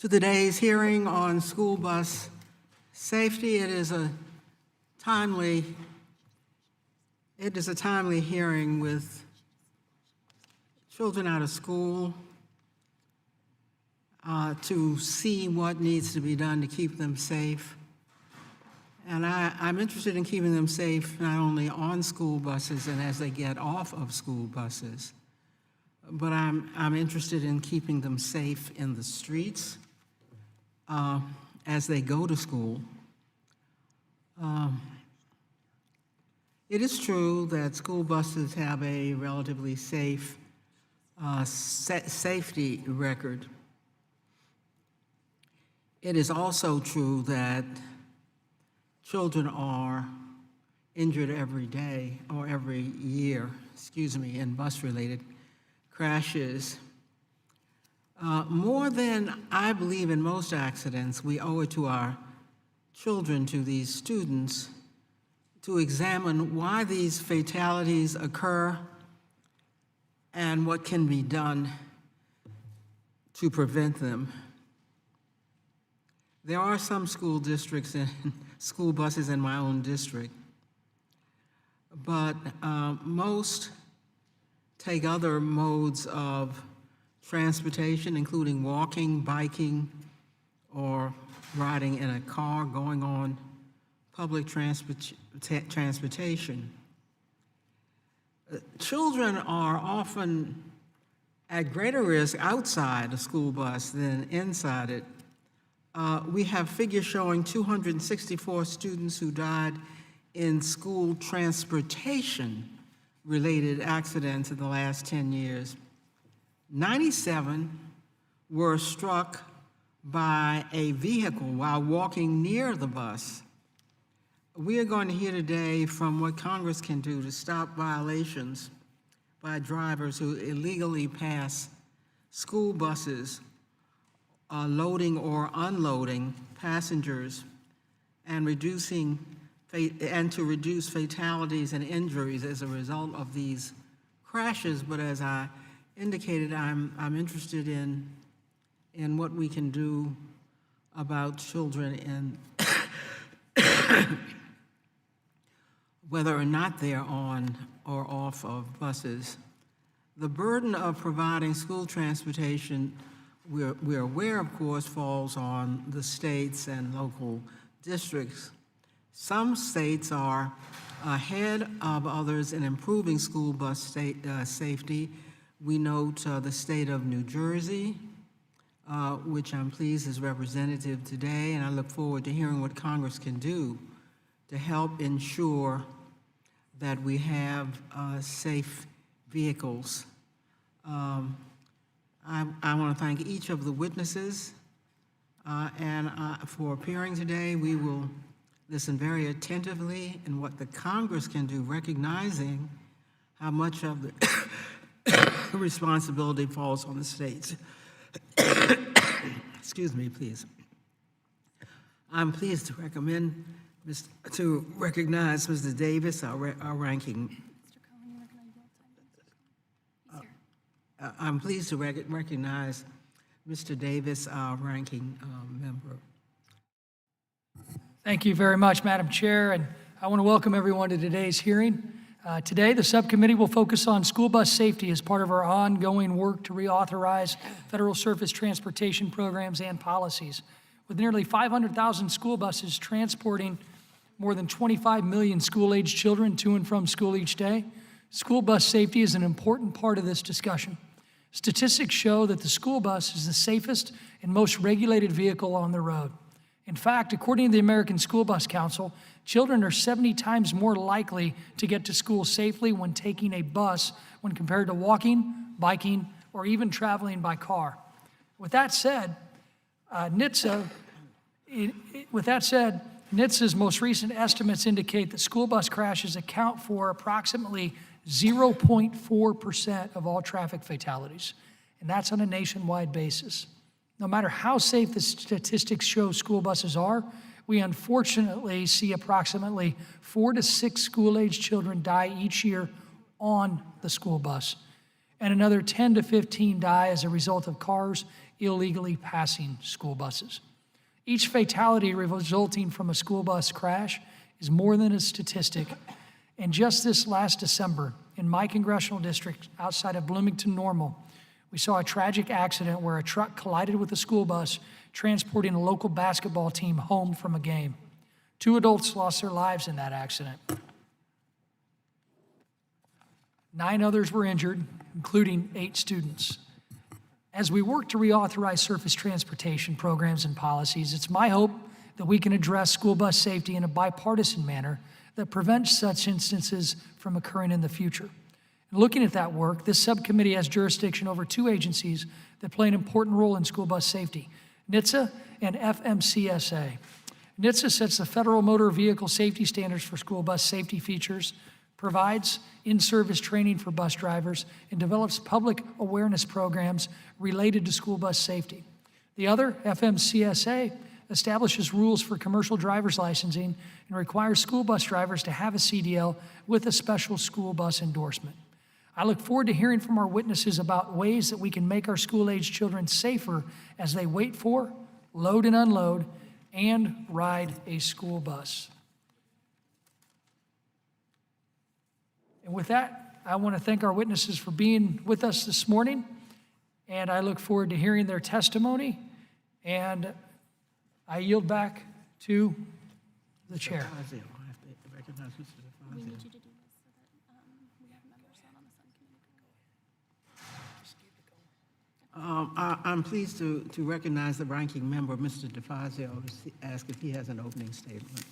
to today's hearing on school bus safety. It is a timely hearing with children out of school to see what needs to be done to keep them safe. And I'm interested in keeping them safe not only on school buses and as they get off of school buses, but I'm interested in keeping them safe in the streets as they go to school. It is true that school buses have a relatively safe safety record. It is also true that children are injured every day or every year, in bus-related crashes. More than I believe in most accidents, we owe it to our children, to these students, to examine why these fatalities occur and what can be done to prevent them. There are some school districts and school buses in my own district, but most take other modes of transportation, including walking, biking, or riding in a car, going on public transportation. Children are often at greater risk outside a school bus than inside it. We have figures showing 264 students who died in school transportation-related accidents in the last 10 years. 97 were struck by a vehicle while walking near the bus. We are going to hear today from what Congress can do to stop violations by drivers who illegally pass school buses loading or unloading passengers and to reduce fatalities and injuries as a result of these crashes. But as I indicated, I'm interested in what we can do about children and whether or not they're on or off of buses. The burden of providing school transportation, we're aware, of course, falls on the states and local districts. Some states are ahead of others in improving school bus safety. We note the state of New Jersey, which I'm pleased is representative today, and I look forward to hearing what Congress can do to help ensure that we have safe vehicles. I want to thank each of the witnesses for appearing today. We will listen very attentively in what the Congress can do, recognizing how much of the responsibility falls on the states. Excuse me, please. I'm pleased to recognize Mr. Davis, our ranking. I'm pleased to recognize Mr. Davis, our ranking member. Thank you very much, Madam Chair, and I want to welcome everyone to today's hearing. Today, the subcommittee will focus on school bus safety as part of our ongoing work to reauthorize federal surface transportation programs and policies. With nearly 500,000 school buses transporting more than 25 million school-aged children to and from school each day, school bus safety is an important part of this discussion. Statistics show that the school bus is the safest and most regulated vehicle on the road. In fact, according to the American School Bus Council, children are 70 times more likely to get to school safely when taking a bus when compared to walking, biking, or even traveling by car. With that said, NHTSA's most recent estimates indicate that school bus crashes account for approximately 0.4% of all traffic fatalities, and that's on a nationwide basis. No matter how safe the statistics show school buses are, we unfortunately see approximately 4 to 6 school-aged children die each year on the school bus, and another 10 to 15 die as a result of cars illegally passing school buses. Each fatality resulting from a school bus crash is more than a statistic. And just this last December, in my congressional district outside of Bloomington Normal, we saw a tragic accident where a truck collided with a school bus transporting a local basketball team home from a game. 2 adults lost their lives in that accident. 9 others were injured, including 8 students. As we work to reauthorize surface transportation programs and policies, it's my hope that we can address school bus safety in a bipartisan manner that prevents such instances from occurring in the future. And looking at that work, this subcommittee has jurisdiction over 2 agencies that play an important role in school bus safety, NHTSA and FMCSA. NHTSA sets the federal motor vehicle safety standards for school bus safety features, provides in-service training for bus drivers, and develops public awareness programs related to school bus safety. The other, FMCSA, establishes rules for commercial driver's licensing and requires school bus drivers to have a CDL with a special school bus endorsement. I look forward to hearing from our witnesses about ways that we can make our school-age children safer as they wait for, load and unload, and ride a school bus. And with that, I want to thank our witnesses for being with us this morning, and I look forward to hearing their testimony, and I yield back to the chair. I have to recognize Mr. We DeFazio. need you to do this so that we have members not on the subcommittee. I'm pleased to recognize the ranking member, Mr. DeFazio, who asked if he has an opening statement.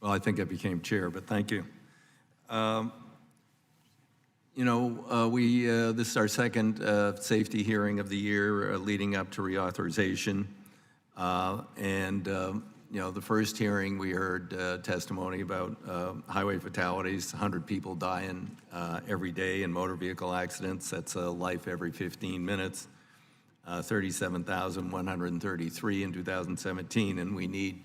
Well, I think I became chair, but thank you. This is our second safety hearing of the year leading up to reauthorization. The first hearing we heard testimony about highway fatalities, 100 people dying every day in motor vehicle accidents. That's a life every 15 minutes, 37,133 in 2017, and we need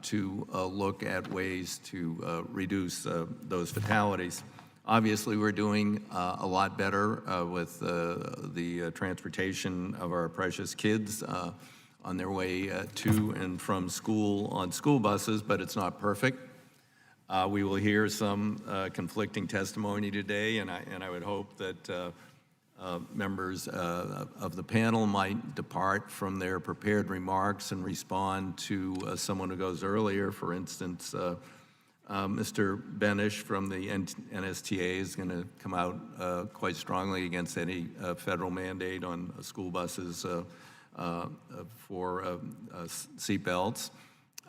to look at ways to reduce those fatalities. Obviously, we're doing a lot better with the transportation of our precious kids on their way to and from school on school buses, but it's not perfect. We will hear some conflicting testimony today, and I would hope that members of the panel might depart from their prepared remarks and respond to someone who goes earlier. For instance, Mr. Bennish from the NSTA is going to come out quite strongly against any federal mandate on school buses for seatbelts.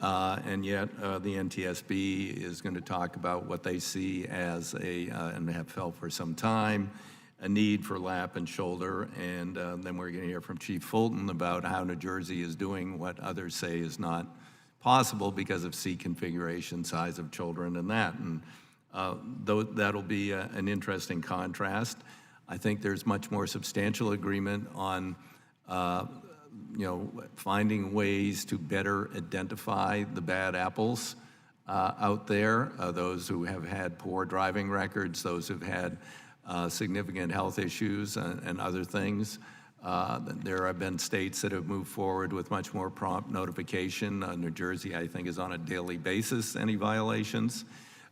And yet the NTSB is going to talk about what they see as and have felt for some time, a need for lap and shoulder. And then we're going to hear from Chief Fulton about how New Jersey is doing what others say is not possible because of seat configuration, size of children, and that. And that'll be an interesting contrast. I think there's much more substantial agreement on finding ways to better identify the bad apples out there, those who have had poor driving records, those who've had significant health issues and other things. There have been states that have moved forward with much more prompt notification. New Jersey, I think, is on a daily basis, any violations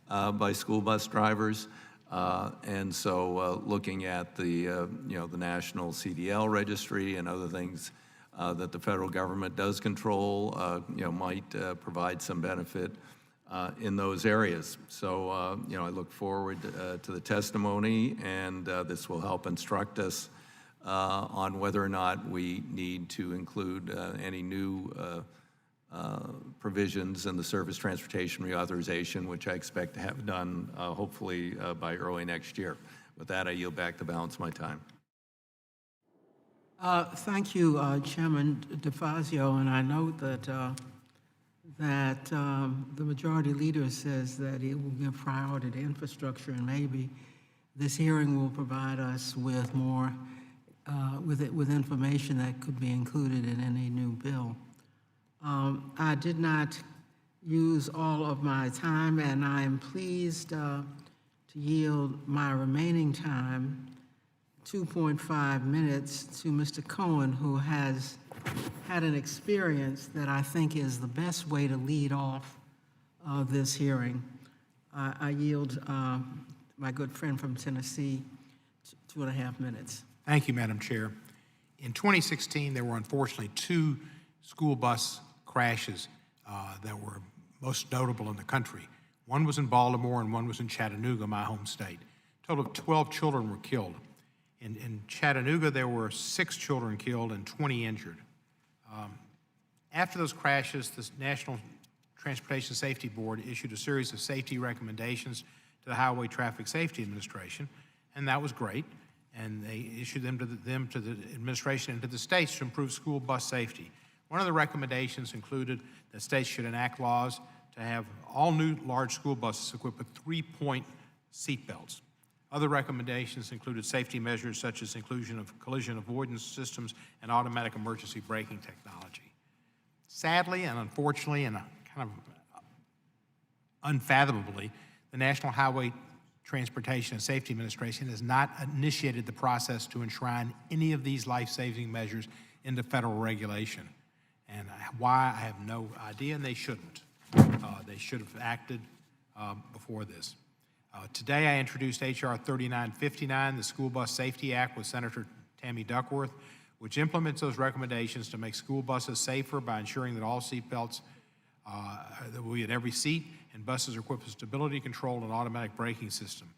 by school bus drivers. And so looking at the national CDL registry and other things that the federal government does control, might provide some benefit in those areas. So, I look forward to the testimony, and this will help instruct us on whether or not we need to include any new provisions in the Surface Transportation Reauthorization, which I expect to have done hopefully by early next year. With that, I yield back the balance of my time. Thank you, Chairman DeFazio, and I note that the majority leader says that it will give priority to infrastructure, and maybe this hearing will provide us with more with information that could be included in any new bill. I did not use all of my time, and I am pleased to yield my remaining time 2.5 minutes to Mr. Cohen, who has had an experience that I think is the best way to lead off this hearing. I yield my good friend from Tennessee 2.5 minutes. Thank you, Madam Chair. In 2016, there were unfortunately 2 school bus crashes that were most notable in the country. One was in Baltimore and one was in Chattanooga, my home state. A total of 12 children were killed. In Chattanooga, there were 6 children killed and 20 injured. After those crashes, the National Transportation Safety Board issued a series of safety recommendations to the Highway Traffic Safety Administration, and that was great. And they issued them to the administration and to the states to improve school bus safety. One of the recommendations included that states should enact laws to have all new large school buses equipped with 3-point seat belts. Other recommendations included safety measures such as inclusion of collision avoidance systems and automatic emergency braking technology. Sadly and unfortunately and kind of unfathomably, the National Highway Transportation and Safety Administration has not initiated the process to enshrine any of these life-saving measures into federal regulation. And why, I have no idea, and they shouldn't. They should have acted before this. Today I introduced H.R. 3959, the School Bus Safety Act with Senator Tammy Duckworth, which implements those recommendations to make school buses safer by ensuring that all seat belts that will be at every seat, and buses are equipped with stability control and automatic braking system.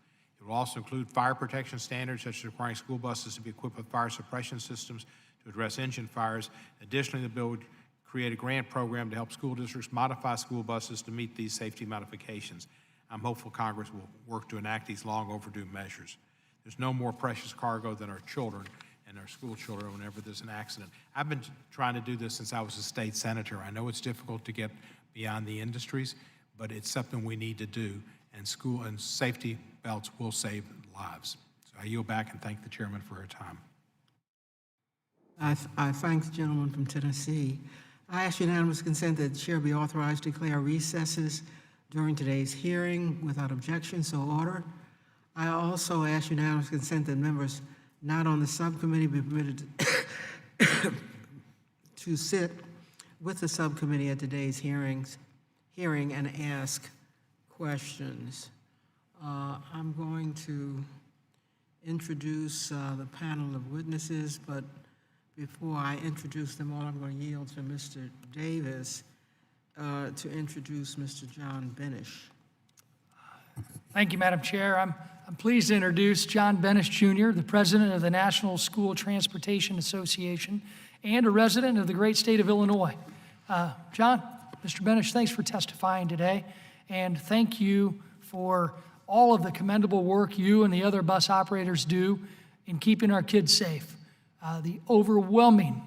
It will also include fire protection standards, such as requiring school buses to be equipped with fire suppression systems to address engine fires. Additionally, the bill would create a grant program to help school districts modify school buses to meet these safety modifications. I'm hopeful Congress will work to enact these long overdue measures. There's no more precious cargo than our children and our school children whenever there's an accident. I've been trying to do this since I was a state senator. I know it's difficult to get beyond the industries, but it's something we need to do, and school and safety belts will save lives. So I yield back and thank the chairman for her time. I thank the gentleman from Tennessee. I ask unanimous consent that the chair be authorized to declare recesses during today's hearing without objection, so ordered. I also ask unanimous consent that members not on the subcommittee be permitted to sit with the subcommittee at today's hearing and ask questions. I'm going to introduce the panel of witnesses, but before I introduce them all, I'm going to yield to Mr. Davis to introduce Mr. John Bennish. Thank you, Madam Chair. I'm pleased to introduce John Bennish, Jr., the president of the National School Transportation Association and a resident of the great state of Illinois. John, Mr. Bennish, thanks for testifying today, and thank you for all of the commendable work you and the other bus operators do in keeping our kids safe. The overwhelming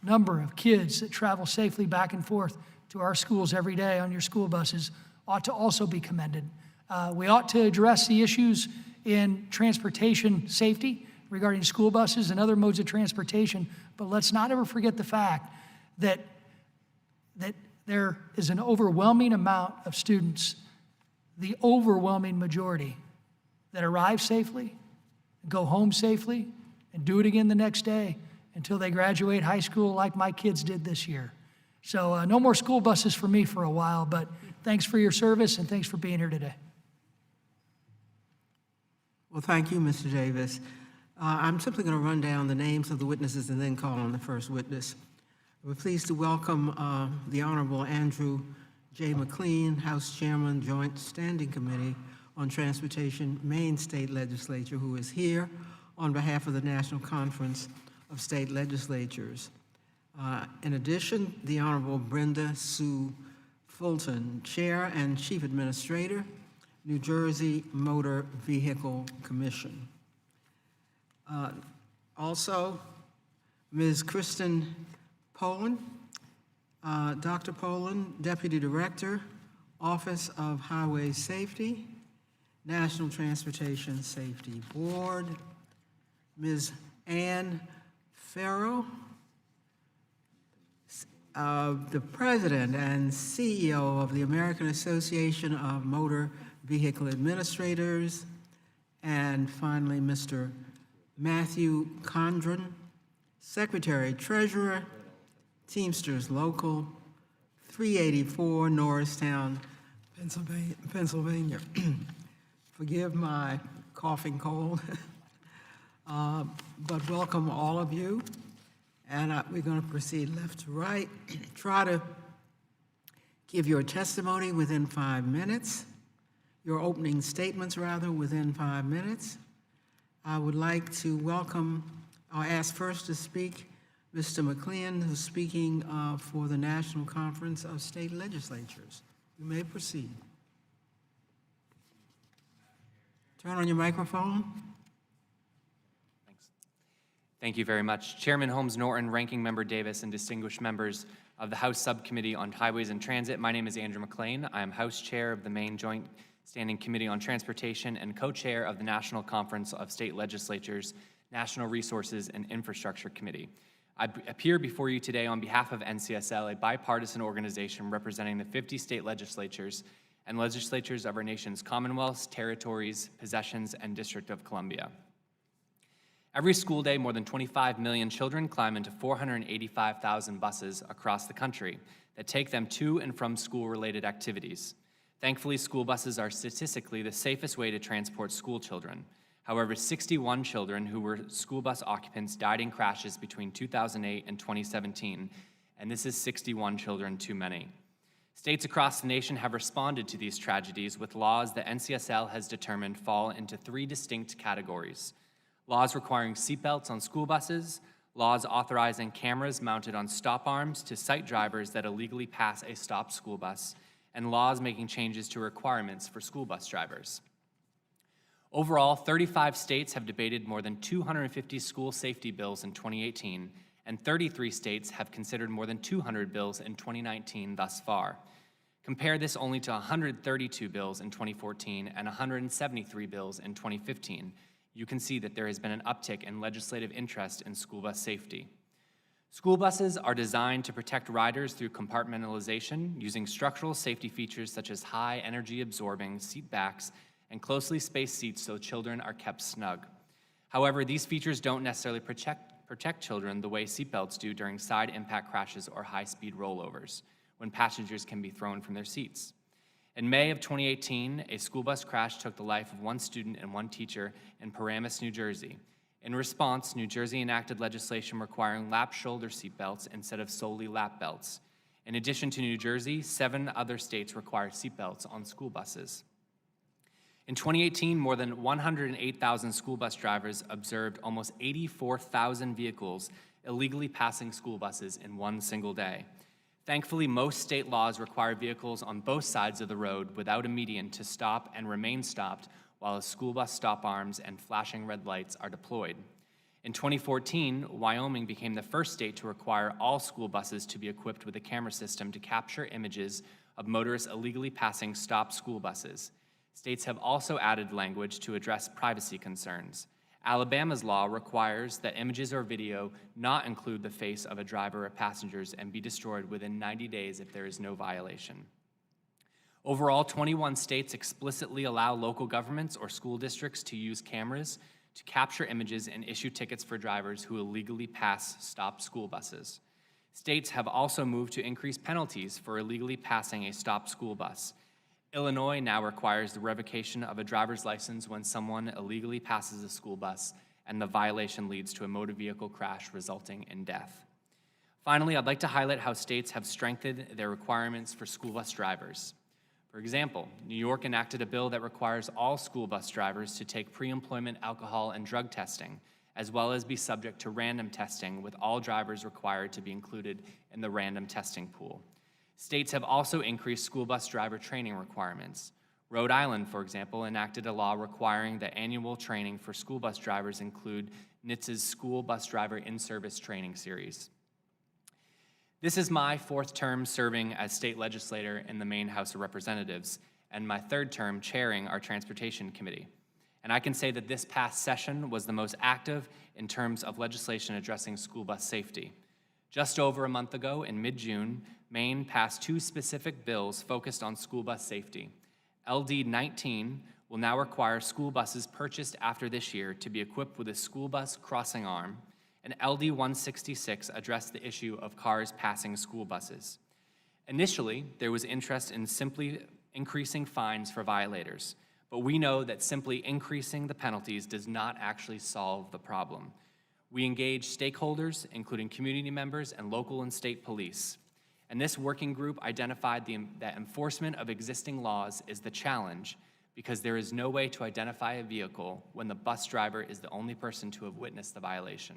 number of kids that travel safely back and forth to our schools every day on your school buses ought to also be commended. We ought to address the issues in transportation safety regarding school buses and other modes of transportation, but let's not ever forget the fact that there is an overwhelming amount of students, the overwhelming majority, that arrive safely, go home safely, and do it again the next day until they graduate high school like my kids did this year. So no more school buses for me for a while, but thanks for your service and thanks for being here today. Well, thank you, Mr. Davis. I'm simply going to run down the names of the witnesses and then call on the first witness. We're pleased to welcome the Honorable Andrew J. McLean, House Chairman, Joint Standing Committee on Transportation, Maine State Legislature, who is here on behalf of the National Conference of State Legislatures. In addition, the Honorable Brenda Sue Fulton, Chair and Chief Administrator, New Jersey Motor Vehicle Commission. Also, Ms. Kristen Poland, Dr. Poland, Deputy Director, Office of Highway Safety, National Transportation Safety Board, Ms. Ann Farrow, the President and CEO of the American Association of Motor Vehicle Administrators, and finally, Mr. Matthew Condren, Secretary Treasurer, Teamsters Local, 384 Norristown, Pennsylvania. Forgive my coughing cold, but welcome all of you. And we're going to proceed left to right. Try to give your testimony within 5 minutes, your opening statements rather, within 5 minutes. I would like to welcome, I'll ask first to speak Mr. Mclean, who's speaking for the National Conference of State Legislatures. You may proceed. Turn on your microphone. Thanks. Thank you very much. Chairman Holmes Norton, Ranking Member Davis, and distinguished members of the House Subcommittee on Highways and Transit. My name is Andrew McLean. I am House Chair of the Maine Joint Standing Committee on Transportation and co-chair of the National Conference of State Legislatures, National Resources and Infrastructure Committee. I appear before you today on behalf of NCSL, a bipartisan organization representing the 50 state legislatures and legislatures of our nation's commonwealths, territories, possessions, and District of Columbia. Every school day, more than 25 million children climb into 485,000 buses across the country that take them to and from school-related activities. Thankfully, school buses are statistically the safest way to transport school children. However, 61 children who were school bus occupants died in crashes between 2008 and 2017, and this is 61 children too many. States across the nation have responded to these tragedies with laws that NCSL has determined fall into 3 distinct categories: laws requiring seatbelts on school buses, laws authorizing cameras mounted on stop arms to cite drivers that illegally pass a stopped school bus, and laws making changes to requirements for school bus drivers. Overall, 35 states have debated more than 250 school safety bills in 2018, and 33 states have considered more than 200 bills in 2019 thus far. Compare this only to 132 bills in 2014 and 173 bills in 2015. You can see that there has been an uptick in legislative interest in school bus safety. School buses are designed to protect riders through compartmentalization using structural safety features such as high energy absorbing seat backs and closely spaced seats so children are kept snug. However, these features don't necessarily protect children the way seatbelts do during side impact crashes or high-speed rollovers, when passengers can be thrown from their seats. In May of 2018, a school bus crash took the life of 1 student and 1 teacher in Paramus, New Jersey. In response, New Jersey enacted legislation requiring lap shoulder seatbelts instead of solely lap belts. In addition to New Jersey, 7 other states require seatbelts on school buses. In 2018, more than 108,000 school bus drivers observed almost 84,000 vehicles illegally passing school buses in one single day. Thankfully, most state laws require vehicles on both sides of the road without a median to stop and remain stopped while school bus stop arms and flashing red lights are deployed. In 2014, Wyoming became the first state to require all school buses to be equipped with a camera system to capture images of motorists illegally passing stopped school buses. States have also added language to address privacy concerns. Alabama's law requires that images or video not include the face of a driver or passengers and be destroyed within 90 days if there is no violation. Overall, 21 states explicitly allow local governments or school districts to use cameras to capture images and issue tickets for drivers who illegally pass stopped school buses. States have also moved to increase penalties for illegally passing a stopped school bus. Illinois now requires the revocation of a driver's license when someone illegally passes a school bus and the violation leads to a motor vehicle crash resulting in death. Finally, I'd like to highlight how states have strengthened their requirements for school bus drivers. For example, New York enacted a bill that requires all school bus drivers to take pre-employment alcohol and drug testing, as well as be subject to random testing, with all drivers required to be included in the random testing pool. States have also increased school bus driver training requirements. Rhode Island, for example, enacted a law requiring that annual training for school bus drivers include NHTSA's School Bus Driver In-Service Training Series. This is my 4th term serving as state legislator in the Maine House of Representatives, and my 3rd term chairing our Transportation Committee. And I can say that this past session was the most active in terms of legislation addressing school bus safety. Just over a month ago, in mid-June, Maine passed 2 specific bills focused on school bus safety. LD 19, will now require school buses purchased after this year to be equipped with a school bus crossing arm, and LD 166 addressed the issue of cars passing school buses. Initially, there was interest in simply increasing fines for violators, but we know that simply increasing the penalties does not actually solve the problem. We engaged stakeholders, including community members and local and state police, and this working group identified that enforcement of existing laws is the challenge because there is no way to identify a vehicle when the bus driver is the only person to have witnessed the violation.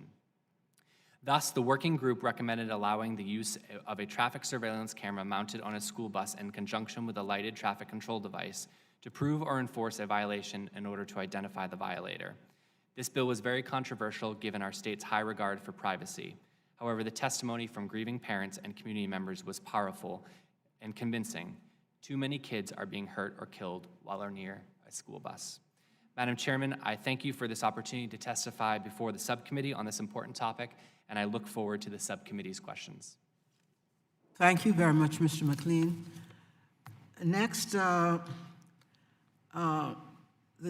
Thus, the working group recommended allowing the use of a traffic surveillance camera mounted on a school bus in conjunction with a lighted traffic control device to prove or enforce a violation in order to identify the violator. This bill was very controversial given our state's high regard for privacy. However, the testimony from grieving parents and community members was powerful and convincing. Too many kids are being hurt or killed while they're near a school bus. Madam Chairman, I thank you for this opportunity to testify before the subcommittee on this important topic, and I look forward to the subcommittee's questions. Thank you very much, Mr. McLean. Next, the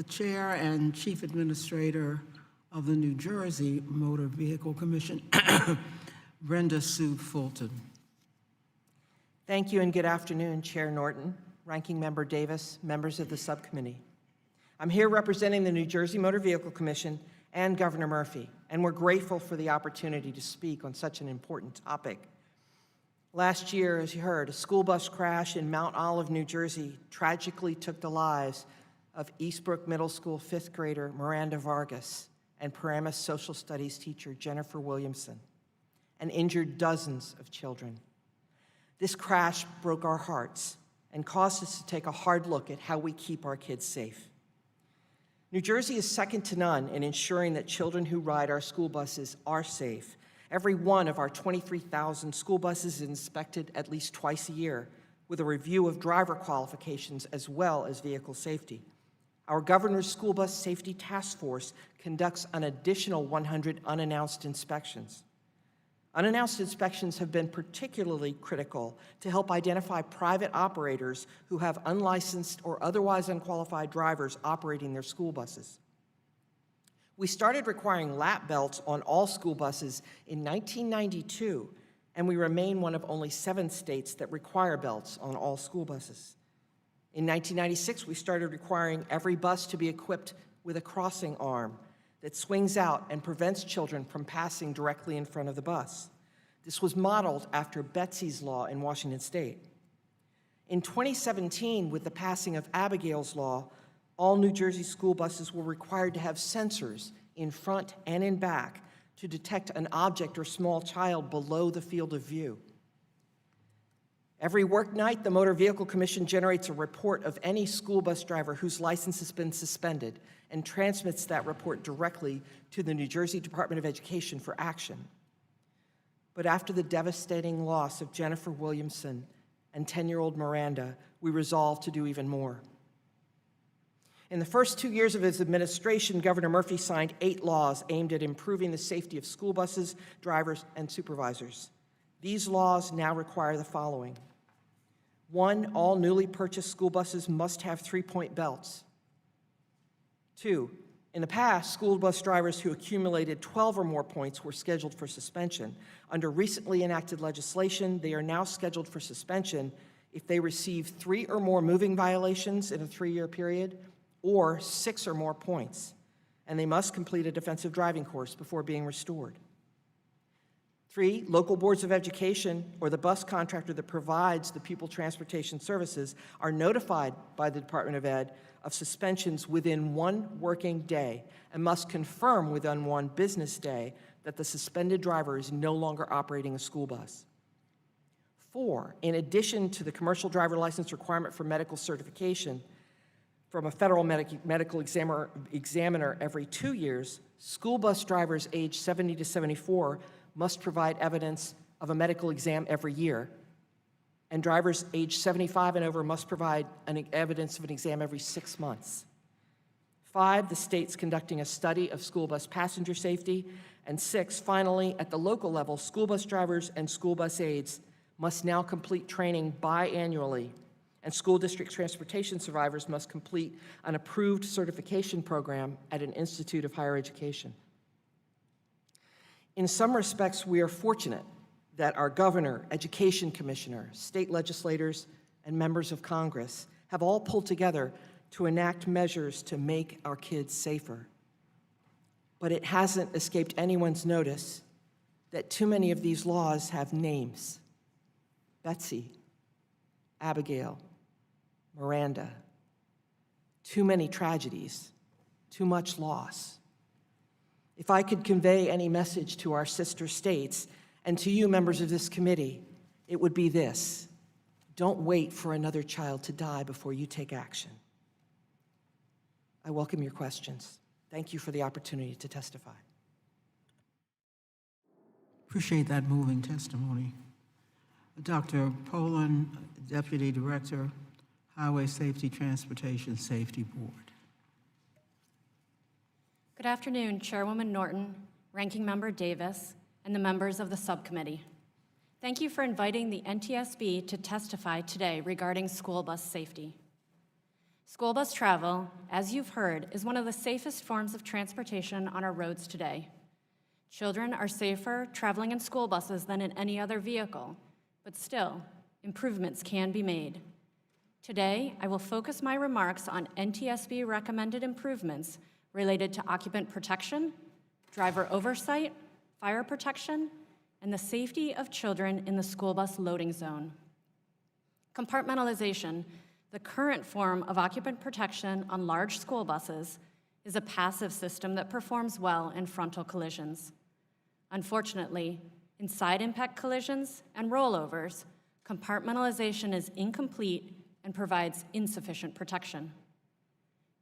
Chair and Chief Administrator of the New Jersey Motor Vehicle Commission, Brenda Sue Fulton. Thank you and good afternoon, Chair Norton, Ranking Member Davis, members of the subcommittee. I'm here representing the New Jersey Motor Vehicle Commission and Governor Murphy, and we're grateful for the opportunity to speak on such an important topic. Last year, as you heard, a school bus crash in Mount Olive, New Jersey tragically took the lives of Eastbrook Middle School fifth grader Miranda Vargas and Paramus social studies teacher Jennifer Williamson, and injured dozens of children. This crash broke our hearts and caused us to take a hard look at how we keep our kids safe. New Jersey is second to none in ensuring that children who ride our school buses are safe. Every one of our 23,000 school buses is inspected at least twice a year with a review of driver qualifications as well as vehicle safety. Our governor's school bus safety task force conducts an additional 100 unannounced inspections. Unannounced inspections have been particularly critical to help identify private operators who have unlicensed or otherwise unqualified drivers operating their school buses. We started requiring lap belts on all school buses in 1992, and we remain one of only 7 states that require belts on all school buses. In 1996, we started requiring every bus to be equipped with a crossing arm that swings out and prevents children from passing directly in front of the bus. This was modeled after Betsy's Law in Washington State. In 2017, with the passing of Abigail's Law, all New Jersey school buses were required to have sensors in front and in back to detect an object or small child below the field of view. Every work night, the Motor Vehicle Commission generates a report of any school bus driver whose license has been suspended and transmits that report directly to the New Jersey Department of Education for action. But after the devastating loss of Jennifer Williamson and 10-year-old Miranda, we resolved to do even more. In the first 2 years of his administration, Governor Murphy signed 8 laws aimed at improving the safety of school buses, drivers, and supervisors. These laws now require the following. 1, all newly purchased school buses must have 3-point belts. 2, in the past, school bus drivers who accumulated 12 or more points were scheduled for suspension. Under recently enacted legislation, they are now scheduled for suspension if they receive 3 or more moving violations in a 3-year period, or 6 or more points, and they must complete a defensive driving course before being restored. 3, local boards of education or the bus contractor that provides the pupil transportation services are notified by the Department of Ed of suspensions within 1 working day and must confirm within 1 business day that the suspended driver is no longer operating a school bus. 4, in addition to the commercial driver license requirement for medical certification from a federal medical examiner every 2 years, school bus drivers aged 70 to 74 must provide evidence of a medical exam every year, and drivers aged 75 and over must provide evidence of an exam every 6 months. 5, the state's conducting a study of school bus passenger safety. And 6, finally, at the local level, school bus drivers and school bus aides must now complete training biannually and school district transportation survivors must complete an approved certification program at an institute of higher education. In some respects, we are fortunate that our governor, education commissioner, state legislators, and members of Congress have all pulled together to enact measures to make our kids safer. But it hasn't escaped anyone's notice that too many of these laws have names: Betsy, Abigail, Miranda. Too many tragedies, too much loss. If I could convey any message to our sister states and to you, members of this committee, it would be this: don't wait for another child to die before you take action. I welcome your questions. Thank you for the opportunity to testify. Appreciate that moving testimony. Dr. Poland, Deputy Director, Highway Safety Transportation Safety Board. Good afternoon, Chairwoman Norton, Ranking Member Davis, and the members of the subcommittee. Thank you for inviting the NTSB to testify today regarding school bus safety. School bus travel, as you've heard, is one of the safest forms of transportation on our roads today. Children are safer traveling in school buses than in any other vehicle, but still, improvements can be made. Today, I will focus my remarks on NTSB recommended improvements related to occupant protection, driver oversight, fire protection, and the safety of children in the school bus loading zone. Compartmentalization, the current form of occupant protection on large school buses, is a passive system that performs well in frontal collisions. Unfortunately, in side impact collisions and rollovers, compartmentalization is incomplete and provides insufficient protection.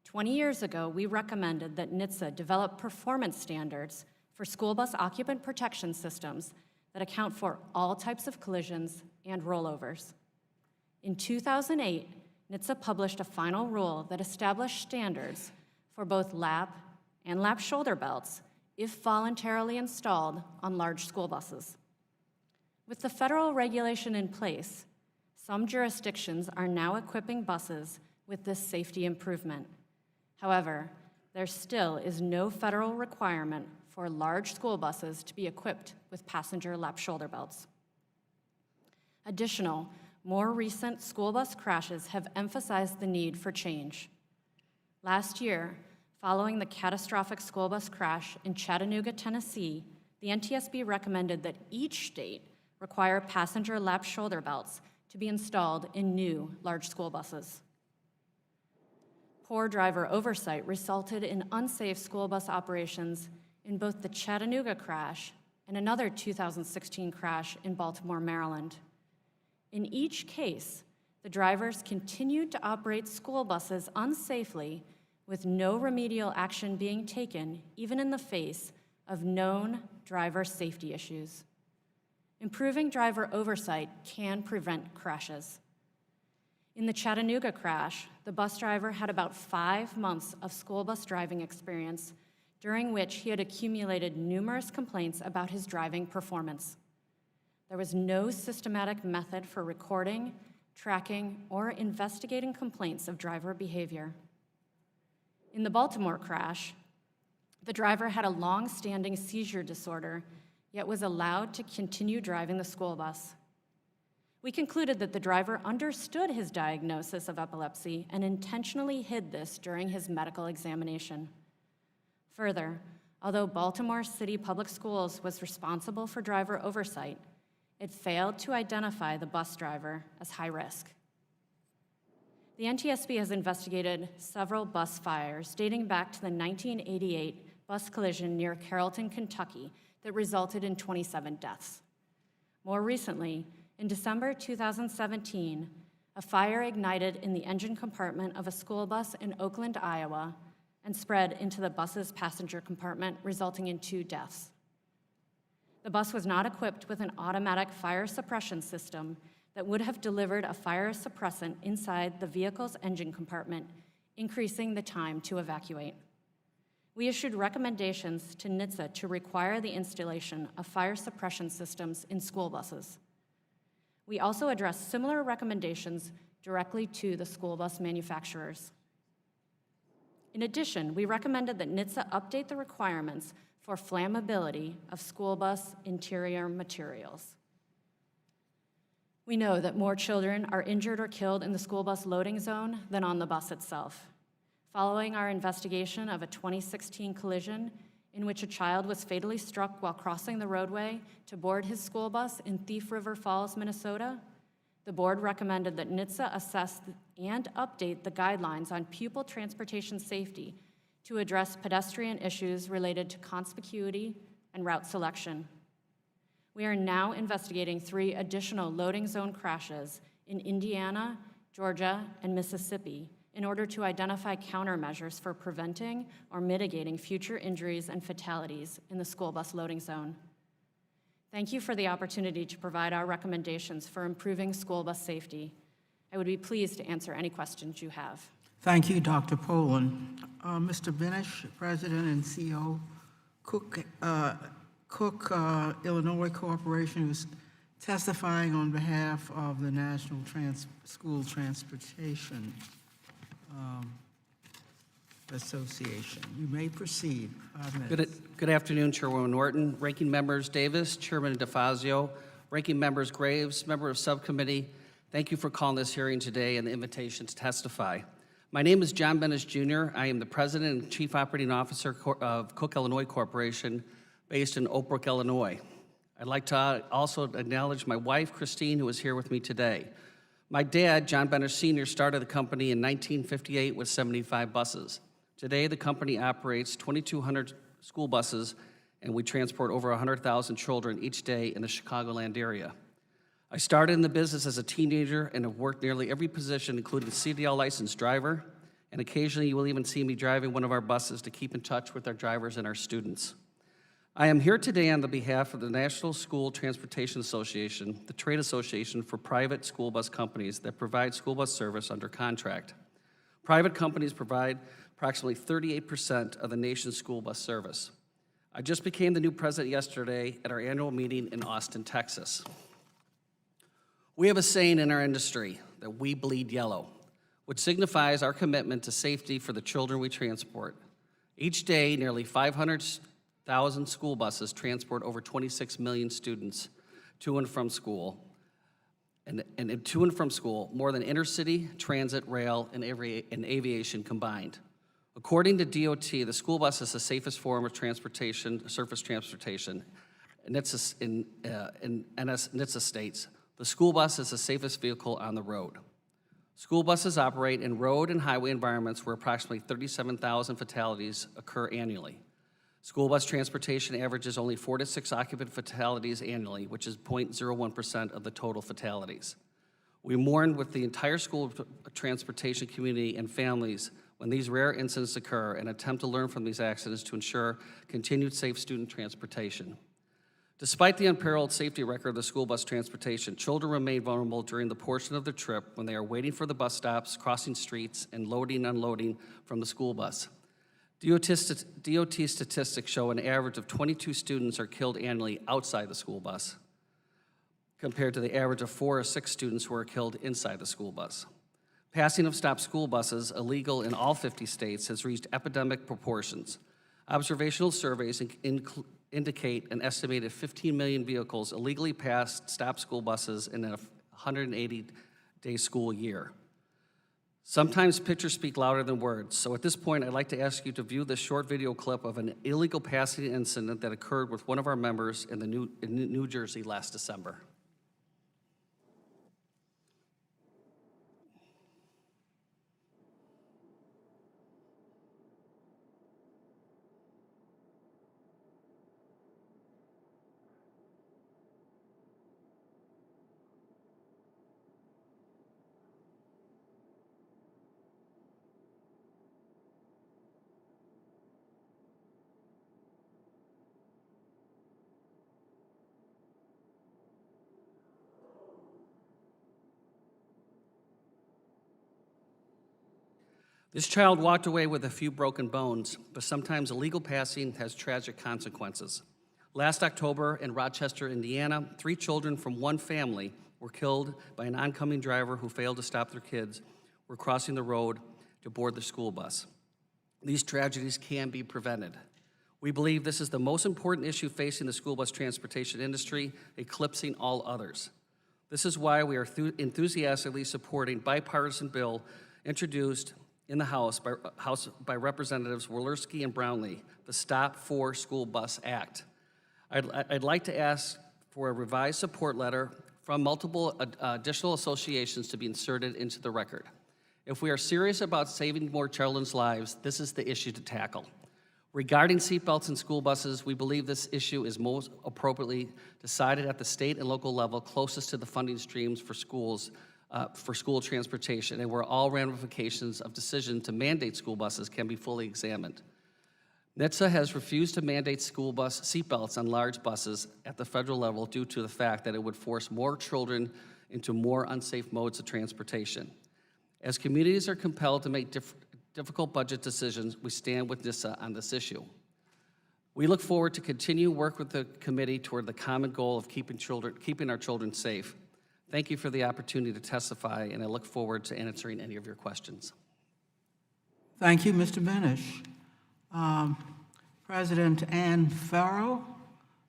20 years ago, we recommended that NHTSA develop performance standards for school bus occupant protection systems that account for all types of collisions and rollovers. In 2008, NHTSA published a final rule that established standards for both lap and lap shoulder belts if voluntarily installed on large school buses. With the federal regulation in place, some jurisdictions are now equipping buses with this safety improvement. However, there still is no federal requirement for large school buses to be equipped with passenger lap shoulder belts. Additional, more recent school bus crashes have emphasized the need for change. Last year, following the catastrophic school bus crash in Chattanooga, Tennessee, the NTSB recommended that each state require passenger lap shoulder belts to be installed in new large school buses. Poor driver oversight resulted in unsafe school bus operations in both the Chattanooga crash and another 2016 crash in Baltimore, Maryland. In each case, the drivers continued to operate school buses unsafely with no remedial action being taken, even in the face of known driver safety issues. Improving driver oversight can prevent crashes. In the Chattanooga crash, the bus driver had about 5 months of school bus driving experience, during which he had accumulated numerous complaints about his driving performance. There was no systematic method for recording, tracking, or investigating complaints of driver behavior. In the Baltimore crash, the driver had a long-standing seizure disorder, yet was allowed to continue driving the school bus. We concluded that the driver understood his diagnosis of epilepsy and intentionally hid this during his medical examination. Further, although Baltimore City Public Schools was responsible for driver oversight, it failed to identify the bus driver as high risk. The NTSB has investigated several bus fires dating back to the 1988 bus collision near Carrollton, Kentucky that resulted in 27 deaths. More recently, in December 2017, a fire ignited in the engine compartment of a school bus in Oakland, Iowa, and spread into the bus's passenger compartment, resulting in 2 deaths. The bus was not equipped with an automatic fire suppression system that would have delivered a fire suppressant inside the vehicle's engine compartment, increasing the time to evacuate. We issued recommendations to NHTSA to require the installation of fire suppression systems in school buses. We also addressed similar recommendations directly to the school bus manufacturers. In addition, we recommended that NHTSA update the requirements for flammability of school bus interior materials. We know that more children are injured or killed in the school bus loading zone than on the bus itself. Following our investigation of a 2016 collision in which a child was fatally struck while crossing the roadway to board his school bus in Thief River Falls, Minnesota, the board recommended that NHTSA assess and update the guidelines on pupil transportation safety to address pedestrian issues related to conspicuity and route selection. We are now investigating 3 additional loading zone crashes in Indiana, Georgia, and Mississippi in order to identify countermeasures for preventing or mitigating future injuries and fatalities in the school bus loading zone. Thank you for the opportunity to provide our recommendations for improving school bus safety. I would be pleased to answer any questions you have. Thank you, Dr. Poland. Mr. Bennish, President and CEO, Cook Illinois Corporation, who's testifying on behalf of the National School Transportation Association. You may proceed. 5 minutes. Good afternoon, Chairwoman Norton, Ranking Members Davis, Chairman DeFazio, Ranking Members Graves, member of subcommittee. Thank you for calling this hearing today and the invitation to testify. My name is John Bennish Jr. I am the President and Chief Operating Officer of Cook Illinois Corporation, based in Oak Brook, Illinois. I'd like to also acknowledge my wife, Christine, who is here with me today. My dad, John Bennish Sr., started the company in 1958 with 75 buses. Today, the company operates 2,200 school buses, and we transport over 100,000 children each day in the Chicagoland area. I started in the business as a teenager and have worked nearly every position, including CDL licensed driver, and occasionally you will even see me driving one of our buses to keep in touch with our drivers and our students. I am here today on the behalf of the National School Transportation Association, the trade association for private school bus companies that provide school bus service under contract. Private companies provide approximately 38% of the nation's school bus service. I just became the new president yesterday at our annual meeting in Austin, Texas. We have a saying in our industry that we bleed yellow, which signifies our commitment to safety for the children we transport. Each day, nearly 500,000 school buses transport over 26 million students to and from school. And to and from school, more than intercity, transit, rail, and aviation combined. According to DOT, the school bus is the safest form of transportation, surface transportation. NHTSA states, the school bus is the safest vehicle on the road. School buses operate in road and highway environments where approximately 37,000 fatalities occur annually. School bus transportation averages only 4 to 6 occupant fatalities annually, which is 0.01% of the total fatalities. We mourn with the entire school transportation community and families when these rare incidents occur and attempt to learn from these accidents to ensure continued safe student transportation. Despite the unparalleled safety record of the school bus transportation, children remain vulnerable during the portion of the trip when they are waiting for the bus stops, crossing streets, and loading and unloading from the school bus. DOT statistics show an average of 22 students are killed annually outside the school bus, compared to the average of 4 or 6 students who are killed inside the school bus. Passing of stopped school buses, illegal in all 50 states, has reached epidemic proportions. Observational surveys indicate an estimated 15 million vehicles illegally passed stopped school buses in a 180-day school year. Sometimes pictures speak louder than words, so at this point I'd like to ask you to view this short video clip of an illegal passing incident that occurred with one of our members in New Jersey last December. This child walked away with a few broken bones, but sometimes illegal passing has tragic consequences. Last October in Rochester, Indiana, 3 children from one family were killed by an oncoming driver who failed to stop their kids who were crossing the road to board the school bus. These tragedies can be prevented. We believe this is the most important issue facing the school bus transportation industry, eclipsing all others. This is why we are enthusiastically supporting bipartisan bill introduced in the House by Representatives Walorski and Brownlee, the Stop 4 School Bus Act. I'd like to ask for a revised support letter from multiple additional associations to be inserted into the record. If we are serious about saving more children's lives, this is the issue to tackle. Regarding seatbelts in school buses, we believe this issue is most appropriately decided at the state and local level closest to the funding streams for schools, for school transportation, and where all ramifications of decision to mandate school buses can be fully examined. NHTSA has refused to mandate school bus seatbelts on large buses at the federal level due to the fact that it would force more children into more unsafe modes of transportation. As communities are compelled to make difficult budget decisions, we stand with NHTSA on this issue. We look forward to continue work with the committee toward the common goal of keeping our children safe. Thank you for the opportunity to testify, and I look forward to answering any of your questions. Thank you, Mr. Bennish. President Ann Farrow,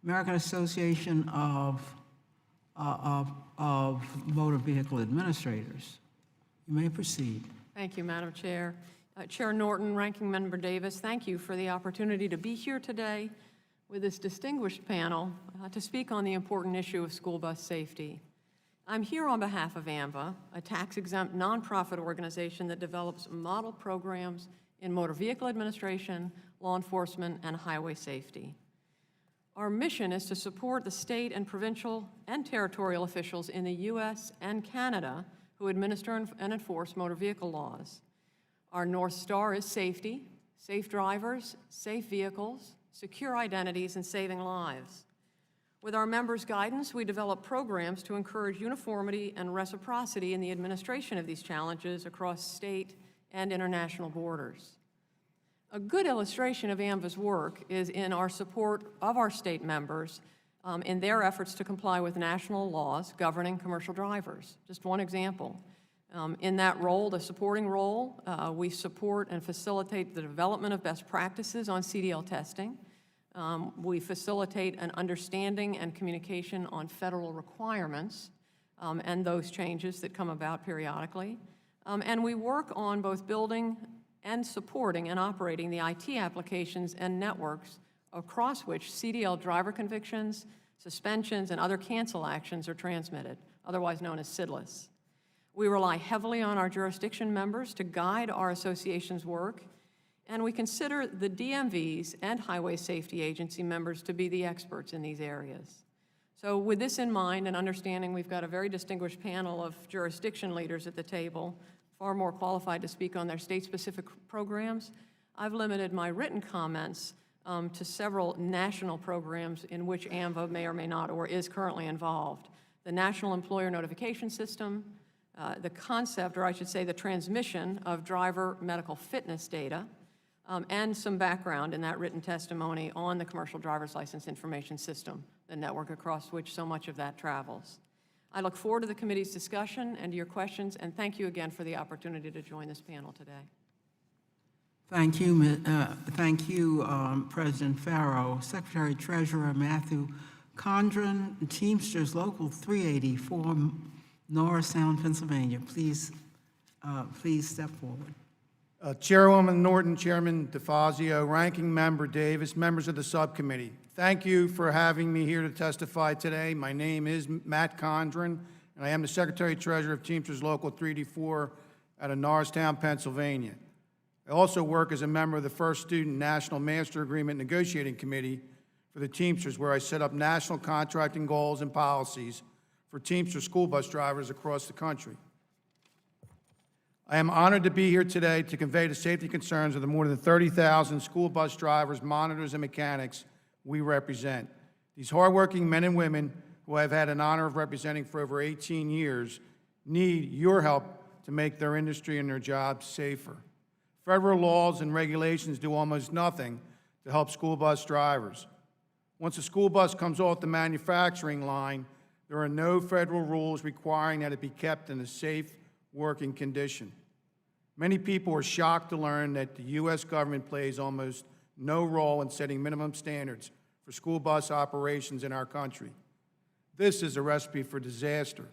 American Association of Motor Vehicle Administrators. You may proceed. Thank you, Madam Chair. Chair Norton, Ranking Member Davis, thank you for the opportunity to be here today with this distinguished panel to speak on the important issue of school bus safety. I'm here on behalf of AMVA, a tax-exempt nonprofit organization that develops model programs in motor vehicle administration, law enforcement, and highway safety. Our mission is to support the state and provincial and territorial officials in the U.S. and Canada who administer and enforce motor vehicle laws. Our North Star is safety, safe drivers, safe vehicles, secure identities, and saving lives. With our members' guidance, we develop programs to encourage uniformity and reciprocity in the administration of these challenges across state and international borders. A good illustration of AMVA's work is in our support of our state members in their efforts to comply with national laws governing commercial drivers. Just one example. In that role, the supporting role, we support and facilitate the development of best practices on CDL testing. We facilitate an understanding and communication on federal requirements and those changes that come about periodically. And we work on both building and supporting and operating the IT applications and networks across which CDL driver convictions, suspensions, and other cancel actions are transmitted, otherwise known as SIDLIS. We rely heavily on our jurisdiction members to guide our association's work, and we consider the DMVs and Highway Safety Agency members to be the experts in these areas. So with this in mind and understanding we've got a very distinguished panel of jurisdiction leaders at the table, far more qualified to speak on their state-specific programs, I've limited my written comments to several national programs in which AMVA may or may not or is currently involved. The National Employer Notification System, the concept, or I should say the transmission of driver medical fitness data, and some background in that written testimony on the Commercial Driver's License Information System, the network across which so much of that travels. I look forward to the committee's discussion and to your questions, and thank you again for the opportunity to join this panel today. Thank you, President Farrow. Secretary Treasurer Matthew Condren, Teamsters Local 384, Norristown, Pennsylvania. Please step forward. Chairwoman Norton, Chairman DeFazio, Ranking Member Davis, members of the subcommittee, thank you for having me here to testify today. My name is Matt Condren, and I am the Secretary Treasurer of Teamsters Local 384 out of Norristown, Pennsylvania. I also work as a member of the First Student National Master Agreement Negotiating Committee for the Teamsters, where I set up national contracting goals and policies for Teamster school bus drivers across the country. I am honored to be here today to convey the safety concerns of the more than 30,000 school bus drivers, monitors, and mechanics we represent. These hardworking men and women who I've had an honor of representing for over 18 years need your help to make their industry and their jobs safer. Federal laws and regulations do almost nothing to help school bus drivers. Once a school bus comes off the manufacturing line, There are no federal rules requiring that it be kept in a safe working condition. Many people are shocked to learn that the U.S. government plays almost no role in setting minimum standards for school bus operations in our country. This is a recipe for disaster.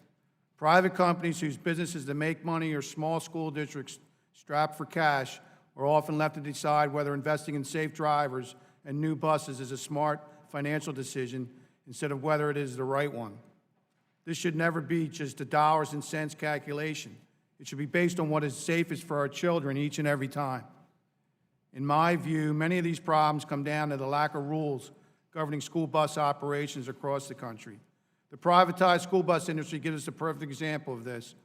Private companies whose business is to make money or small school districts strapped for cash are often left to decide whether investing in safe drivers and new buses is a smart financial decision instead of whether it is the right one. This should never be just a dollars and cents calculation. It should be based on what is safest for our children each and every time. In my view, many of these problems come down to the lack of rules governing school bus operations across the country. The privatized school bus industry gives us a perfect example of this.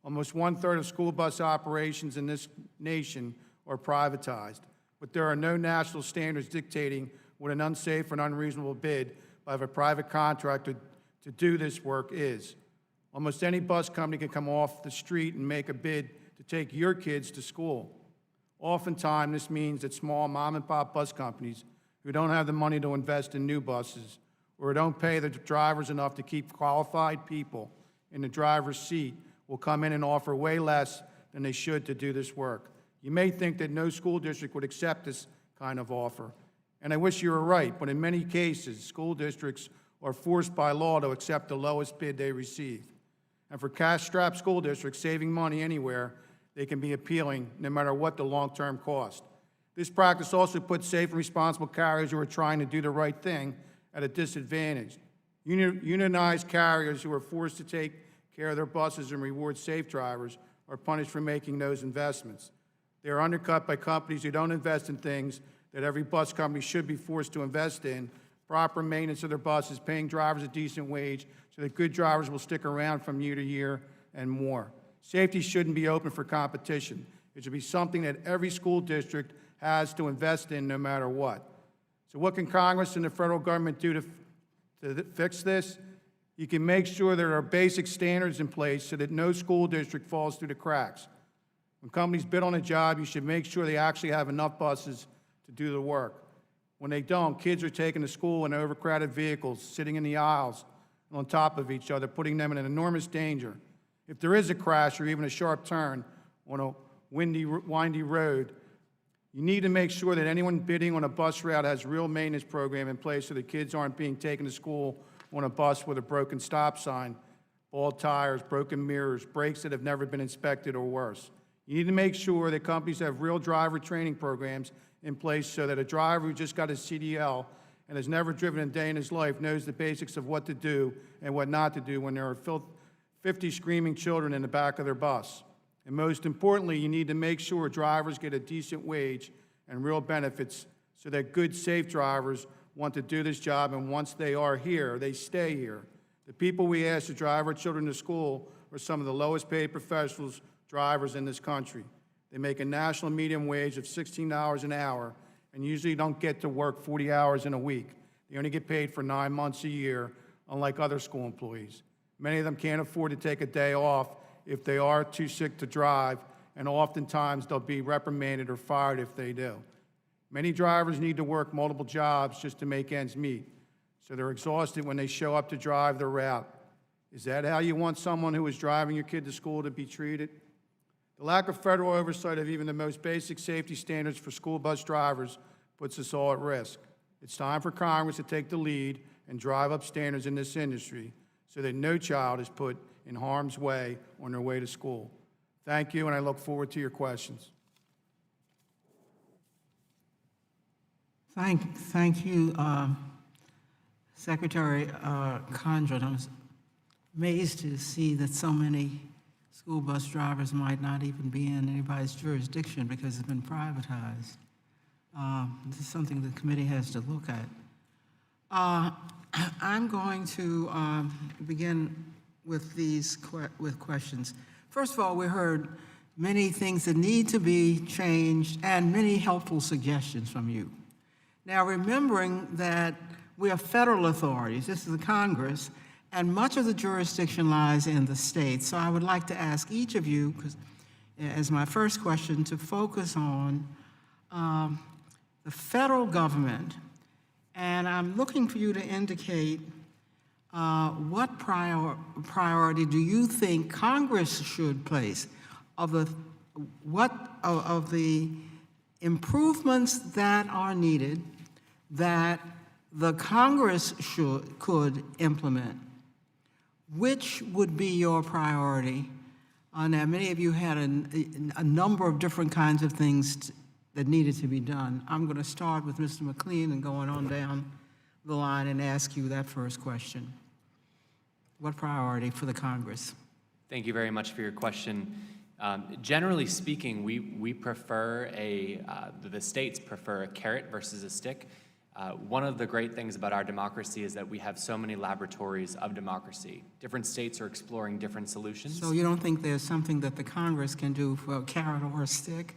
Almost 1/3 of school bus operations in this nation are privatized, but there are no national standards dictating what an unsafe and unreasonable bid by a private contractor to do this work is. Almost any bus company can come off the street and make a bid to take your kids to school. Oftentimes, this means that small mom-and-pop bus companies who don't have the money to invest in new buses or don't pay the drivers enough to keep qualified people in the driver's seat will come in and offer way less than they should to do this work. You may think that no school district would accept this kind of offer, and I wish you were right, but in many cases, school districts are forced by law to accept the lowest bid they receive. And for cash-strapped school districts, saving money anywhere, they can be appealing no matter what the long-term cost. This practice also puts safe and responsible carriers who are trying to do the right thing at a disadvantage. Unionized carriers who are forced to take care of their buses and reward safe drivers are punished for making those investments. They are undercut by companies who don't invest in things that every bus company should be forced to invest in: proper maintenance of their buses, paying drivers a decent wage so that good drivers will stick around from year to year, and more. Safety shouldn't be open for competition. It should be something that every school district has to invest in no matter what. So what can Congress and the federal government do to fix this? You can make sure there are basic standards in place so that no school district falls through the cracks. When companies bid on a job, you should make sure they actually have enough buses to do the work. When they don't, kids are taken to school in overcrowded vehicles, sitting in the aisles and on top of each other, putting them in an enormous danger. If there is a crash or even a sharp turn on a windy, windy road, you need to make sure that anyone bidding on a bus route has a real maintenance program in place so that kids aren't being taken to school on a bus with a broken stop sign, bald tires, broken mirrors, brakes that have never been inspected, or worse. You need to make sure that companies have real driver training programs in place so that a driver who just got his CDL and has never driven a day in his life knows the basics of what to do and what not to do when there are 50 screaming children in the back of their bus. And most importantly, you need to make sure drivers get a decent wage and real benefits so that good, safe drivers want to do this job, and once they are here, they stay here. The people we ask to drive our children to school are some of the lowest paid professionals drivers in this country. They make a national median wage of $16 an hour and usually don't get to work 40 hours in a week. They only get paid for 9 months a year, unlike other school employees. Many of them can't afford to take a day off if they are too sick to drive, and oftentimes they'll be reprimanded or fired if they do. Many drivers need to work multiple jobs just to make ends meet, so they're exhausted when they show up to drive their route. Is that how you want someone who is driving your kid to school to be treated? The lack of federal oversight of even the most basic safety standards for school bus drivers puts us all at risk. It's time for Congress to take the lead and drive up standards in this industry so that no child is put in harm's way on their way to school. Thank you, and I look forward to your questions. Thank you, Secretary Condren. I was amazed to see that so many school bus drivers might not even be in anybody's jurisdiction because it's been privatized. This is something the committee has to look at. I'm going to begin with these questions. First of all, we heard many things that need to be changed and many helpful suggestions from you. Now, remembering that we are federal authorities, this is the Congress, and much of the jurisdiction lies in the states. So I would like to ask each of you, as my first question, to focus on the federal government. And I'm looking for you to indicate what priority do you think Congress should place of the improvements that are needed that the Congress could implement? Which would be your priority? Now, many of you had a number of different kinds of things that needed to be done. I'm going to start with Mr. McLean and going on down the line and ask you that first question. What priority for the Congress? Thank you very much for your question. Generally speaking, we prefer the states prefer a carrot versus a stick. One of the great things about our democracy is that we have so many laboratories of democracy. Different states are exploring different solutions. So you don't think there's something that the Congress can do for a carrot or a stick?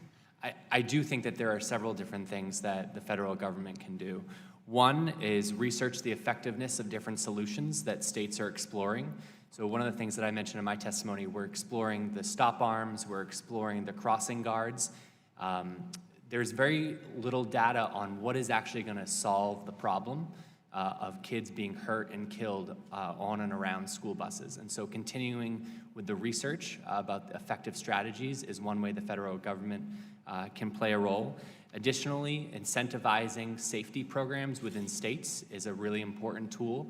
I do think that there are several different things that the federal government can do. One is research the effectiveness of different solutions that states are exploring. So one of the things that I mentioned in my testimony, we're exploring the stop arms, we're exploring the crossing guards. There's very little data on what is actually going to solve the problem of kids being hurt and killed on and around school buses. And so continuing with the research about effective strategies is one way the federal government can play a role. Additionally, incentivizing safety programs within states is a really important tool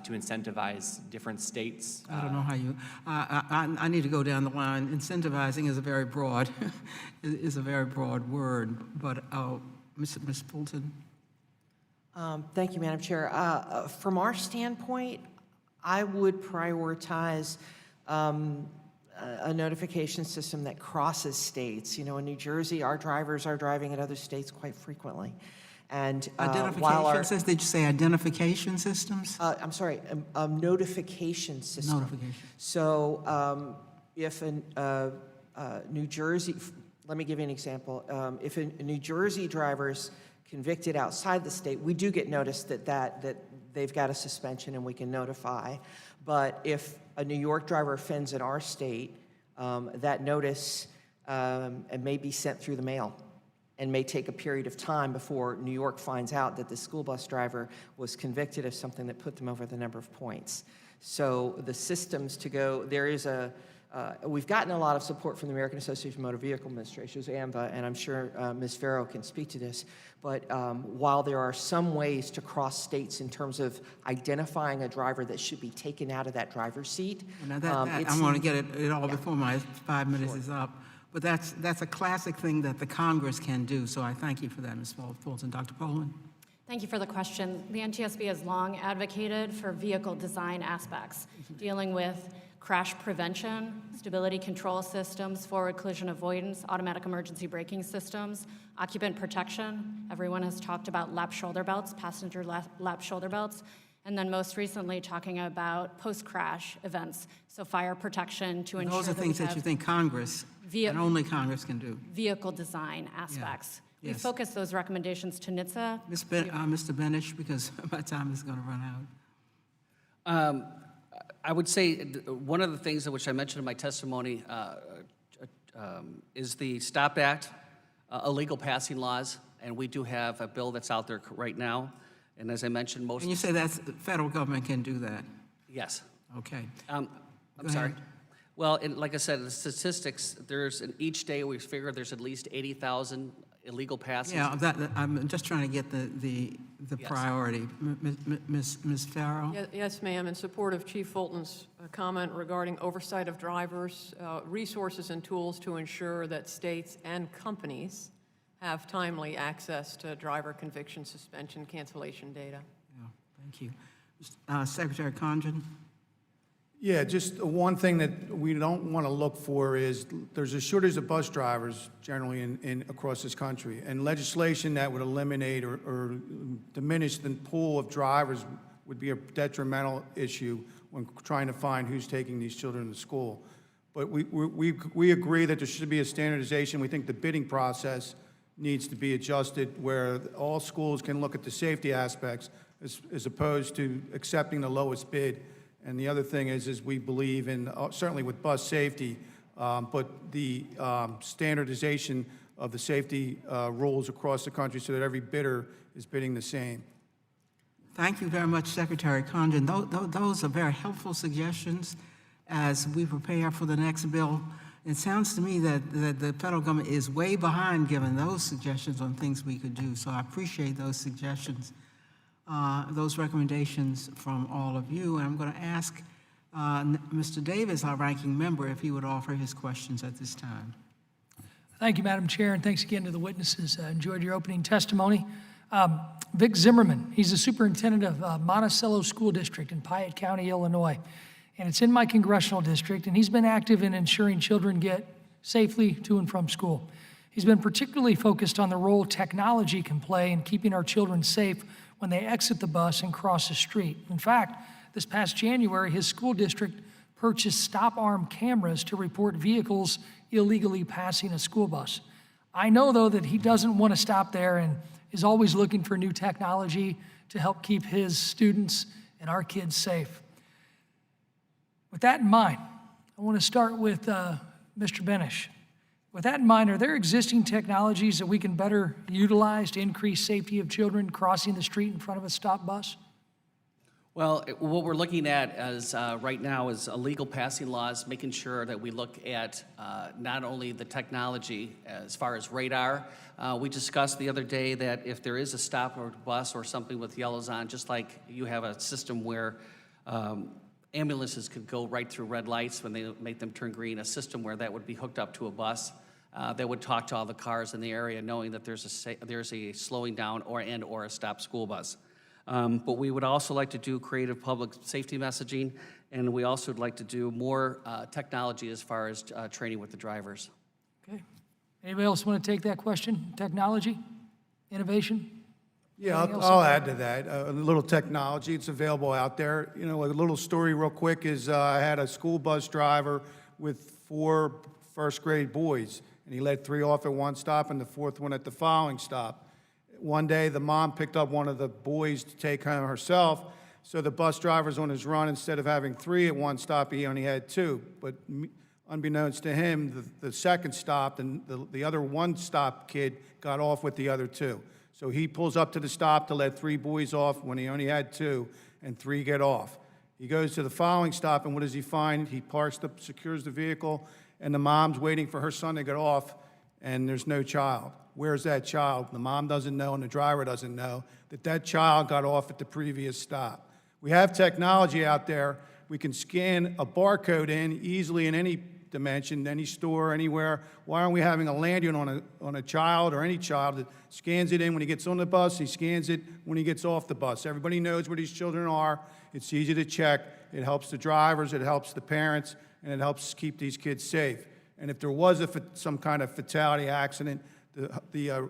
to incentivize different states. I don't know how you, I need to go down the line. Incentivizing is a very broad, is a very broad word, but Ms. Fulton? Thank you, Madam Chair. From our standpoint, I would prioritize a notification system that crosses states. You know, in New Jersey, our drivers are driving in other states quite frequently. And Identification systems, did you say identification systems? I'm sorry, a notification system. Notification. So if New Jersey, let me give you an example. If a New Jersey driver's convicted outside the state, we do get notice that they've got a suspension and we can notify. But if a New York driver offends in our state, that notice may be sent through the mail and may take a period of time before New York finds out that the school bus driver was convicted of something that put them over the number of points. So the systems to go, there is we've gotten a lot of support from the American Association of Motor Vehicle Administrators, AMVA, and I'm sure Ms. Farrow can speak to this, but while there are some ways to cross states in terms of identifying a driver that should be taken out of that driver's seat. Now I want to get it all before my 5 minutes is up. But that's a classic thing that the Congress can do, so I thank you for that, Ms. Fulton. Dr. Poland? Thank you for the question. The NTSB has long advocated for vehicle design aspects, dealing with crash prevention, stability control systems, forward collision avoidance, automatic emergency braking systems, occupant protection. Everyone has talked about lap shoulder belts, passenger lap shoulder belts, and then most recently talking about post-crash events, so fire protection to ensure those are things that you think Congress and only Congress can do. Vehicle design aspects. Yeah. We Yes. focus those recommendations to NHTSA. Mr. Bennish, because my time is going to run out. I would say one of the things which I mentioned in my testimony is the STOP Act, illegal passing laws, and we do have a bill that's out there right now. And as I mentioned, most. And you say that's the federal government can do that? Yes. Okay. I'm Go sorry. ahead. Well, like I said, the statistics, each day we figure there's at least 80,000 illegal passings. Yeah, I'm just trying to get the Yes. priority. Ms. Farrow? Yes, ma'am. In support of Chief Fulton's comment regarding oversight of drivers, resources and tools to ensure that states and companies have timely access to driver conviction, suspension, cancellation data. Yeah, thank you. Secretary Condren? Yeah, just one thing that we don't want to look for is there's a shortage of bus drivers generally across this country, and legislation that would eliminate or diminish the pool of drivers would be a detrimental issue when trying to find who's taking these children to school. But we agree that there should be a standardization. We think the bidding process needs to be adjusted where all schools can look at the safety aspects as opposed to accepting the lowest bid. And the other thing is we believe in, certainly with bus safety, but the standardization of the safety rules across the country so that every bidder is bidding the same. Thank you very much, Secretary Condon. Those are very helpful suggestions as we prepare for the next bill. It sounds to me that the federal government is way behind giving those suggestions on things we could do. So I appreciate those suggestions, those recommendations from all of you. And I'm going to ask Mr. Davis, our ranking member, if he would offer his questions at this time. Thank you, Madam Chair, and thanks again to the witnesses. Enjoyed your opening testimony. Vick Simmerman, he's the superintendent of Monticello School District in Piatt County, Illinois. And it's in my congressional district, and he's been active in ensuring children get safely to and from school. He's been particularly focused on the role technology can play in keeping our children safe when they exit the bus and cross the street. In fact, this past January, his school district purchased stop-arm cameras to report vehicles illegally passing a school bus. I know, though, that he doesn't want to stop there and is always looking for new technology to help keep his students and our kids safe. With that in mind, I want to start with Mr. Bennish. With that in mind, are there existing technologies that we can better utilize to increase safety of children crossing the street in front of a stop bus? Well, what we're looking at as right now is illegal passing laws, making sure that we look at not only the technology as far as radar. We discussed the other day that if there is a stop or bus or something with yellows on, just like you have a system where ambulances could go right through red lights when they make them turn green, a system where that would be hooked up to a bus that would talk to all the cars in the area, knowing that there's a slowing down or a stopped school bus. But we would also like to do creative public safety messaging, and we also would like to do more technology as far as training with the drivers. Okay. Anybody else want to take that question? Technology, innovation? Yeah, Anything else? I'll add to that. A little technology, it's available out there. You know, a little story real quick is I had a school bus driver with 4 first-grade boys, and he let 3 off at one stop and the 4th one at the following stop. One day, the mom picked up one of the boys to take home herself, so the bus driver's on his run. Instead of having 3 at one stop, he only had 2. But unbeknownst to him, the second stopped, and the other one-stop kid got off with the other 2. So he pulls up to the stop to let 3 boys off when he only had 2, and 3 get off. He goes to the following stop, and what does he find? He secures the vehicle, and the mom's waiting for her son to get off, and there's no child. Where's that child? The mom doesn't know, and the driver doesn't know that child got off at the previous stop. We have technology out there. We can scan a barcode in easily in any dimension, any store, anywhere. Why aren't we having a lanyard on a child or any child that scans it in when he gets on the bus, he scans it when he gets off the bus? Everybody knows where these children are. It's easy to check. It helps the drivers, it helps the parents, and it helps keep these kids safe. And if there was some kind of fatality accident, the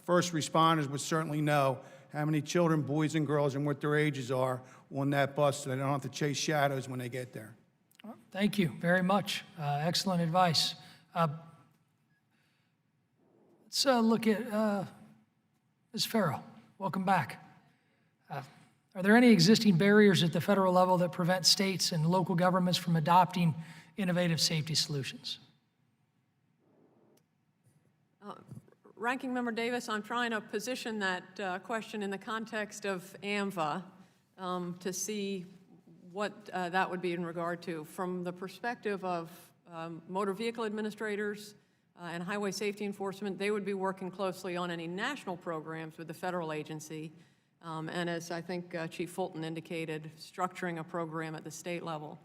first responders would certainly know how many children, boys and girls, and what their ages are on that bus, so they don't have to chase shadows when they get there. Thank you very much. Excellent advice. Let's look at Ms. Farrell. Welcome back. Are there any existing barriers at the federal level that prevent states and local governments from adopting innovative safety solutions? Ranking Member Davis, I'm trying to position that question in the context of AMVA to see what that would be in regard to. From the perspective of motor vehicle administrators and highway safety enforcement, they would be working closely on any national programs with the federal agency. And as I think Chief Fulton indicated, structuring a program at the state level.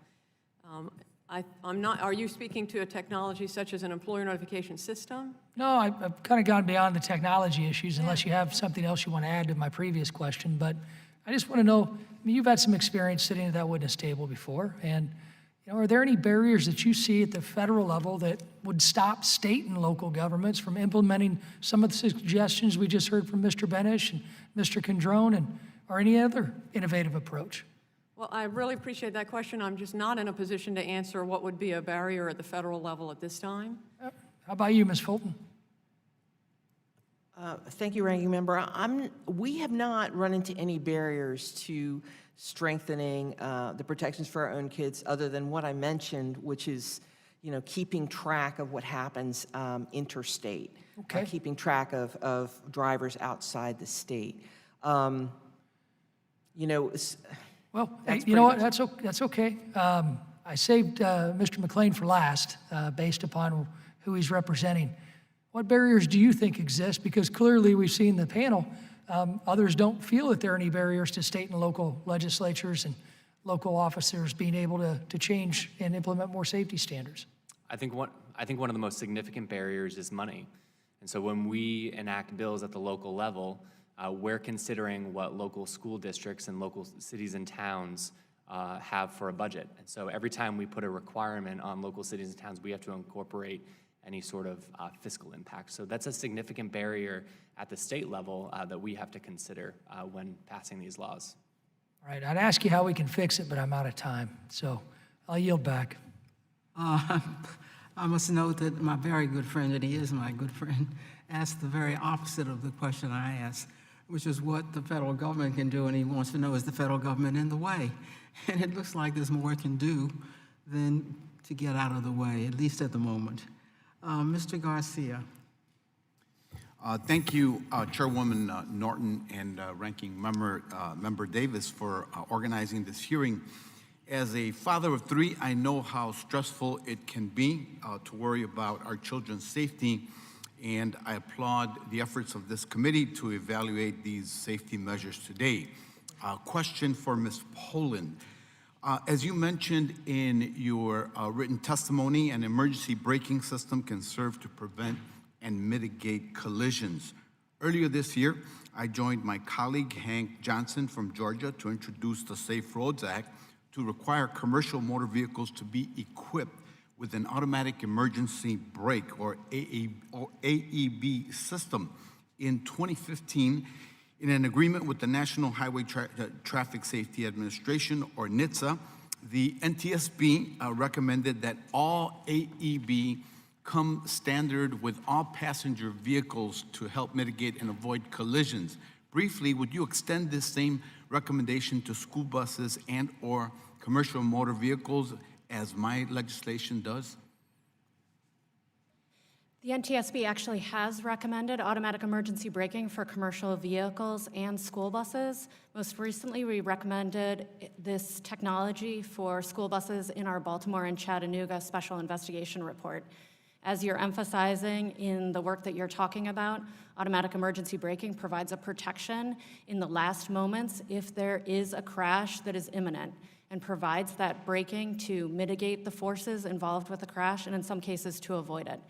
I'm not, are you speaking to a technology such as an employer notification system? No, I've kind of gone beyond the technology issues, unless you have something else you want to add to my previous question. But I just want to know, I mean, you've had some experience sitting at that witness table before, and are there any barriers that you see at the federal level that would stop state and local governments from implementing some of the suggestions we just heard from Mr. Bennish and Mr. Condrone, or any other innovative approach? Well, I really appreciate that question. I'm just not in a position to answer what would be a barrier at the federal level at this time. How about you, Ms. Fulton? Thank you, Ranking Member. We have not run into any barriers to strengthening the protections for our own kids other than what I mentioned, which is, keeping track of what happens interstate, Okay. Keeping track of drivers outside the state. You know, Well, hey, That's you know what, pretty that's okay. I saved Mr. McLean for last, based upon who he's representing. What barriers do you think exist? Because clearly we've seen the panel, others don't feel that there are any barriers to state and local legislatures and local officers being able to change and implement more safety standards. I think one of the most significant barriers is money. And so when we enact bills at the local level, we're considering what local school districts and local cities and towns have for a budget. And so every time we put a requirement on local cities and towns, we have to incorporate any sort of fiscal impact. So that's a significant barrier at the state level that we have to consider when passing these laws. All right, I'd ask you how we can fix it, but I'm out of time, so I'll yield back. I must note that my very good friend, and he is my good friend, asked the very opposite of the question I asked, which is what the federal government can do, and he wants to know, is the federal government in the way? And it looks like there's more it can do than to get out of the way, at least at the moment. Mr. Garcia. Thank you, Chairwoman Norton and Ranking Member Davis for organizing this hearing. As a father of three, I know how stressful it can be to worry about our children's safety, and I applaud the efforts of this committee to evaluate these safety measures today. Question for Ms. Poland. As you mentioned in your written testimony, an emergency braking system can serve to prevent and mitigate collisions. Earlier this year, I joined my colleague Hank Johnson from Georgia to introduce the Safe Roads Act to require commercial motor vehicles to be equipped with an automatic emergency brake or AEB system. In 2015, in an agreement with the National Highway Traffic Safety Administration, or NHTSA, the NTSB recommended that all AEB come standard with all passenger vehicles to help mitigate and avoid collisions. Briefly, would you extend this same recommendation to school buses and or commercial motor vehicles as my legislation does? The NTSB actually has recommended automatic emergency braking for commercial vehicles and school buses. Most recently, we recommended this technology for school buses in our Baltimore and Chattanooga Special Investigation Report. As you're emphasizing in the work that you're talking about, automatic emergency braking provides a protection in the last moments if there is a crash that is imminent, and provides that braking to mitigate the forces involved with the crash, and in some cases to avoid it.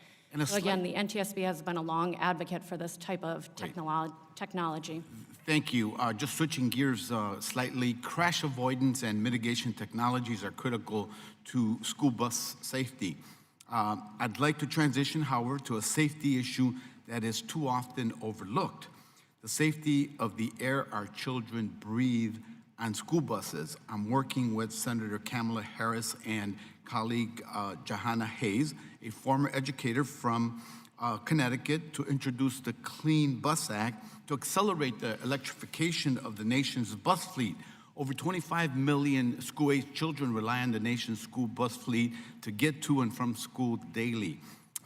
So again, the NTSB has been a long advocate for this type of technology. Thank you. Just switching gears slightly, crash avoidance and mitigation technologies are critical to school bus safety. I'd like to transition, however, to a safety issue that is too often overlooked: the safety of the air our children breathe on school buses. I'm working with Senator Kamala Harris and colleague Jahana Hayes, a former educator from Connecticut, to introduce the Clean Bus Act to accelerate the electrification of the nation's bus fleet. Over 25 million school-age children rely on the nation's school bus fleet to get to and from school daily.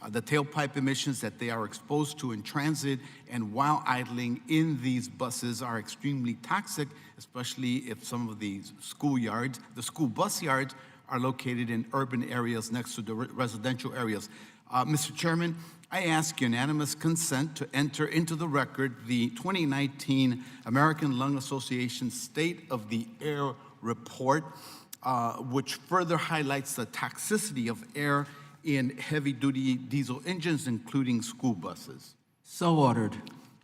The tailpipe emissions that they are exposed to in transit and while idling in these buses are extremely toxic, especially if some of these the school bus yards, are located in urban areas next to the residential areas. Mr. Chairman, I ask unanimous consent to enter into the record the 2019 American Lung Association State of the Air Report, which further highlights the toxicity of air in heavy-duty diesel engines, including school buses. So ordered.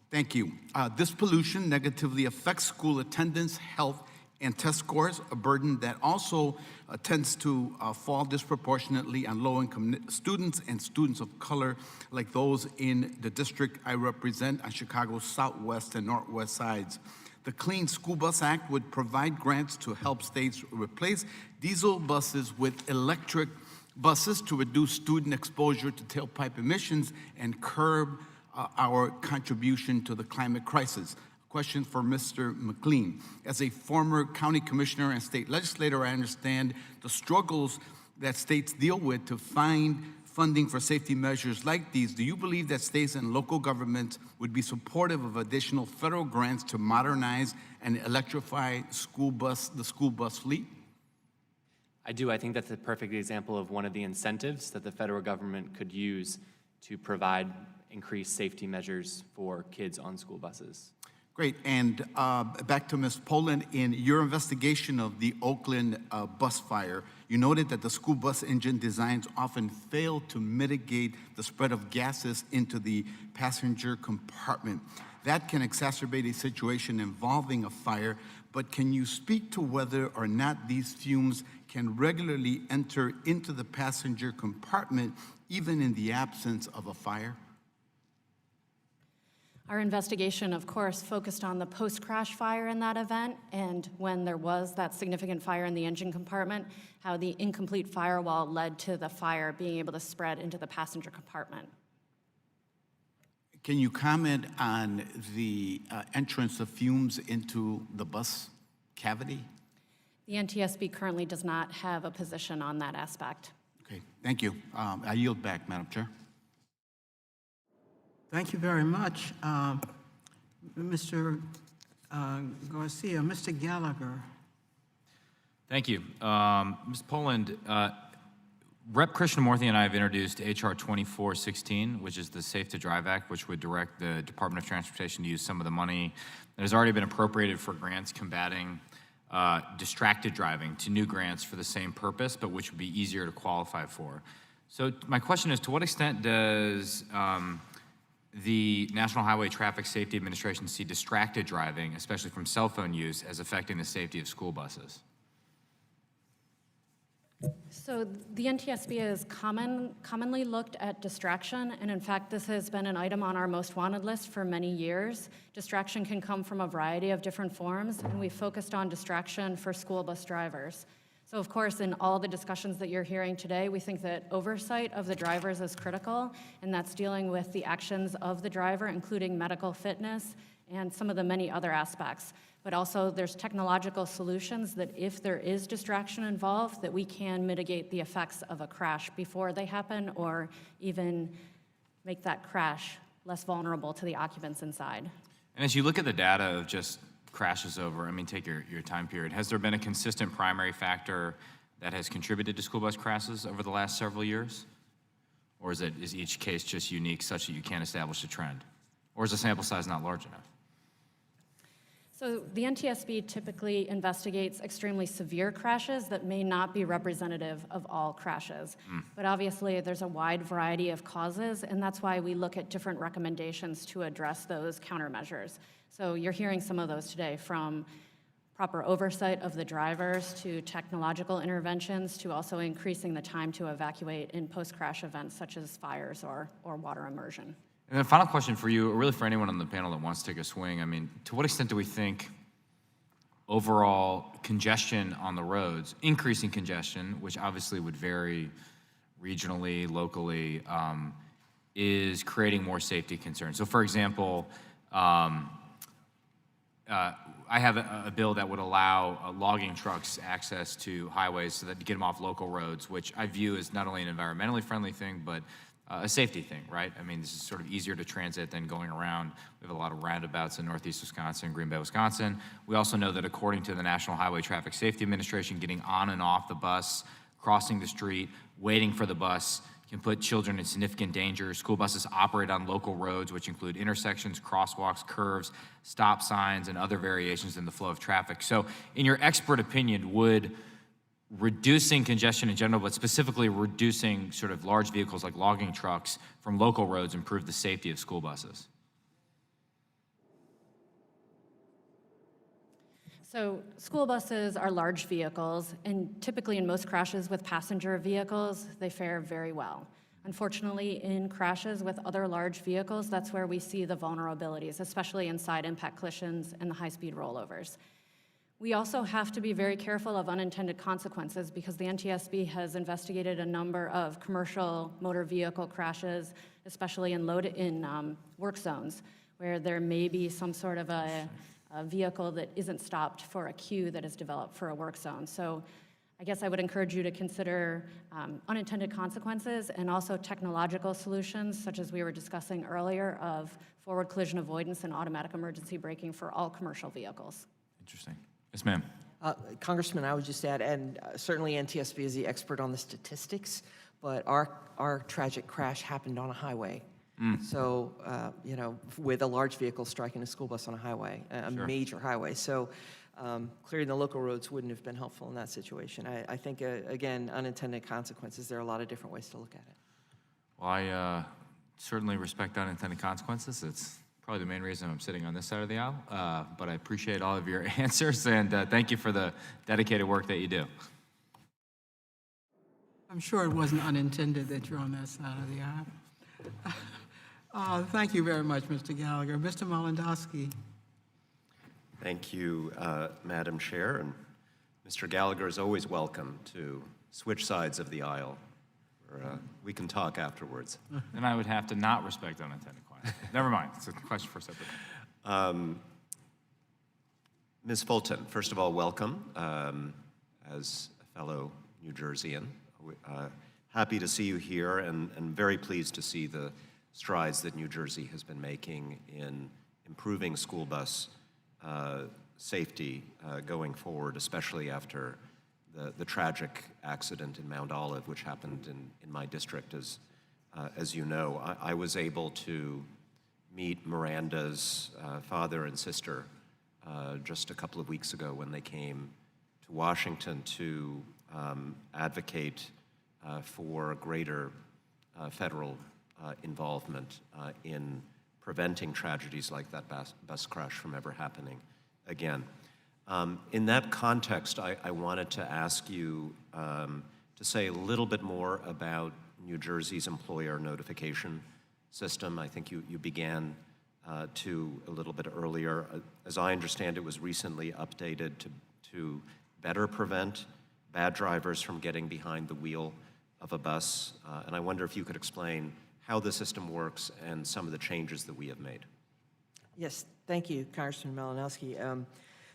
Thank you. This pollution negatively affects school attendance, health, and test scores, a burden that also tends to fall disproportionately on low-income students and students of color, like those in the district I represent on Chicago's southwest and northwest sides. The Clean School Bus Act would provide grants to help states replace diesel buses with electric buses to reduce student exposure to tailpipe emissions and curb our contribution to the climate crisis. Question for Mr. McLean. As a former county commissioner and state legislator, I understand the struggles that states deal with to find funding for safety measures like these, do you believe that states and local governments would be supportive of additional federal grants to modernize and electrify the school bus fleet? I do. I think that's a perfect example of one of the incentives that the federal government could use to provide increased safety measures for kids on school buses. Great. And back to Ms. Poland, in your investigation of the Oakland bus fire, you noted that the school bus engine designs often fail to mitigate the spread of gases into the passenger compartment. That can exacerbate a situation involving a fire, but can you speak to whether or not these fumes can regularly enter into the passenger compartment, even in the absence of a fire? Our investigation, of course, focused on the post-crash fire in that event, and when there was that significant fire in the engine compartment, how the incomplete firewall led to the fire being able to spread into the passenger compartment. Can you comment on the entrance of fumes into the bus cavity? The NTSB currently does not have a position on that aspect. Okay, thank you. I yield back, Madam Chair. Thank you very much, Mr. Garcia. Mr. Gallagher. Thank you. Ms. Poland, Rep. Krishnamurthy and I have introduced H.R. 2416, which is the Safe to Drive Act, which would direct the Department of Transportation to use some of the money that has already been appropriated for grants combating distracted driving to new grants for the same purpose, but which would be easier to qualify for. So my question is, to what extent does the National Highway Traffic Safety Administration see distracted driving, especially from cell phone use, as affecting the safety of school buses? So the NTSB has commonly looked at distraction, and in fact, this has been an item on our most wanted list for many years. Distraction can come from a variety of different forms, and we focused on distraction for school bus drivers. So of course, in all the discussions that you're hearing today, we think that oversight of the drivers is critical, and that's dealing with the actions of the driver, including medical fitness and some of the many other aspects. But also there's technological solutions that if there is distraction involved, that we can mitigate the effects of a crash before they happen, or even make that crash less vulnerable to the occupants inside. And as you look at the data of just crashes over, I mean, take your time period, has there been a consistent primary factor that has contributed to school bus crashes over the last several years? Or is each case just unique such that you can't establish a trend? Or is the sample size not large enough? So the NTSB typically investigates extremely severe crashes that may not be representative of all crashes. But obviously there's a wide variety of causes, and that's why we look at different recommendations to address those countermeasures. So you're hearing some of those today, from proper oversight of the drivers to technological interventions to also increasing the time to evacuate in post-crash events such as fires or water immersion. And then final question for you, or really for anyone on the panel that wants to take a swing. I mean, to what extent do we think overall congestion on the roads, increasing congestion, which obviously would vary regionally, locally, is creating more safety concerns? So for example, I have a bill that would allow logging trucks access to highways so that to get them off local roads, which I view as not only an environmentally friendly thing, but a safety thing, right? I mean, this is sort of easier to transit than going around. We have a lot of roundabouts in Northeast Wisconsin, Green Bay, Wisconsin. We also know that according to the National Highway Traffic Safety Administration, getting on and off the bus, crossing the street, waiting for the bus can put children in significant danger. School buses operate on local roads, which include intersections, crosswalks, curves, stop signs, and other variations in the flow of traffic. So in your expert opinion, would reducing congestion in general, but specifically reducing sort of large vehicles like logging trucks from local roads improve the safety of school buses? So school buses are large vehicles, and typically in most crashes with passenger vehicles, they fare very well. Unfortunately, in crashes with other large vehicles, that's where we see the vulnerabilities, especially in side impact collisions and the high-speed rollovers. We also have to be very careful of unintended consequences because the NTSB has investigated a number of commercial motor vehicle crashes, especially in work zones, where there may be some sort of a vehicle that isn't stopped for a queue that is developed for a work zone. So I guess I would encourage you to consider unintended consequences and also technological solutions, such as we were discussing earlier, of forward collision avoidance and automatic emergency braking for all commercial vehicles. Interesting. Yes, ma'am. Congressman, I would just add, and certainly NTSB is the expert on the statistics, but our tragic crash happened on a highway. So, you know, with a large vehicle striking a school bus on a highway, a major highway. So clearing the local roads wouldn't have been helpful in that situation. I think, again, unintended consequences, there are a lot of different ways to look at it. Well, I certainly respect unintended consequences. It's probably the main reason I'm sitting on this side of the aisle. But I appreciate all of your answers, and thank you for the dedicated work that you do. I'm sure it wasn't unintended that you're on that side of the aisle. Thank you very much, Mr. Gallagher. Mr. Molendowski. Thank you, Madam Chair. And Mr. Gallagher is always welcome to switch sides of the aisle. We can talk afterwards. Then I would have to not respect unintended consequences. Never mind. It's a question for a separate time. Ms. Fulton, first of all, welcome as a fellow New Jerseyan. Happy to see you here and very pleased to see the strides that New Jersey has been making in improving school bus safety going forward, especially after the tragic accident in Mount Olive, which happened in my district, as you know. I was able to meet Miranda's father and sister just a couple of weeks ago when they came to Washington to advocate for greater federal involvement in preventing tragedies like that bus crash from ever happening again. In that context, I wanted to ask you to say a little bit more about New Jersey's employer notification system. I think you began to a little bit earlier. As I understand, it was recently updated to better prevent bad drivers from getting behind the wheel of a bus. And I wonder if you could explain how the system works and some of the changes that we have made. Yes, thank you, Congressman Malinowski.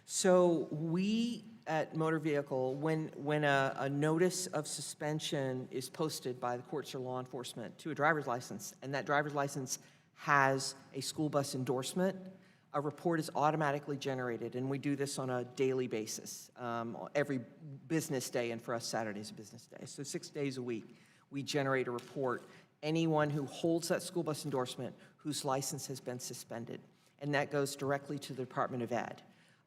So we at Motor Vehicle, when a notice of suspension is posted by the courts or law enforcement to a driver's license, and that driver's license has a school bus endorsement, a report is automatically generated, and we do this on a daily basis, every business day, and for us, Saturday is a business day. So 6 days a week, we generate a report. Anyone who holds that school bus endorsement whose license has been suspended, and that goes directly to the Department of Ed.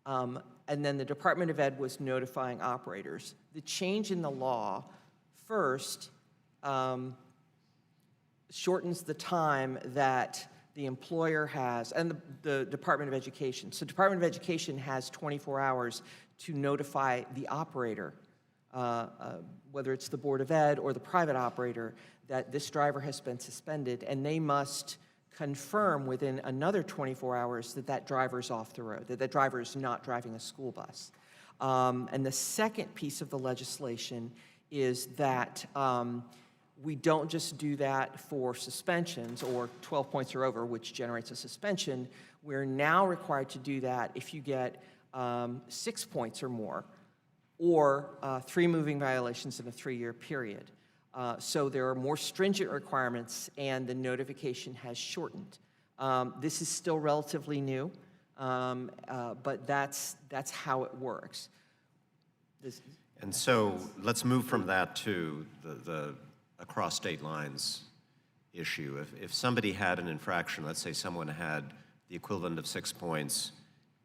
And then the Department of Ed was notifying operators. The change in the law first shortens the time that the employer has, and the Department of Education. So Department of Education has 24 hours to notify the operator, whether it's the Board of Ed or the private operator, that this driver has been suspended, and they must confirm within another 24 hours that that driver is off the road, that that driver is not driving a school bus. And the second piece of the legislation is that we don't just do that for suspensions or 12 points or over, which generates a suspension. We're now required to do that if you get 6 points or more, or 3 moving violations in a 3-year period. So there are more stringent requirements, and the notification has shortened. This is still relatively new, but that's how it works. And so let's move from that to the across state lines issue. If somebody had an infraction, let's say someone had the equivalent of 6 points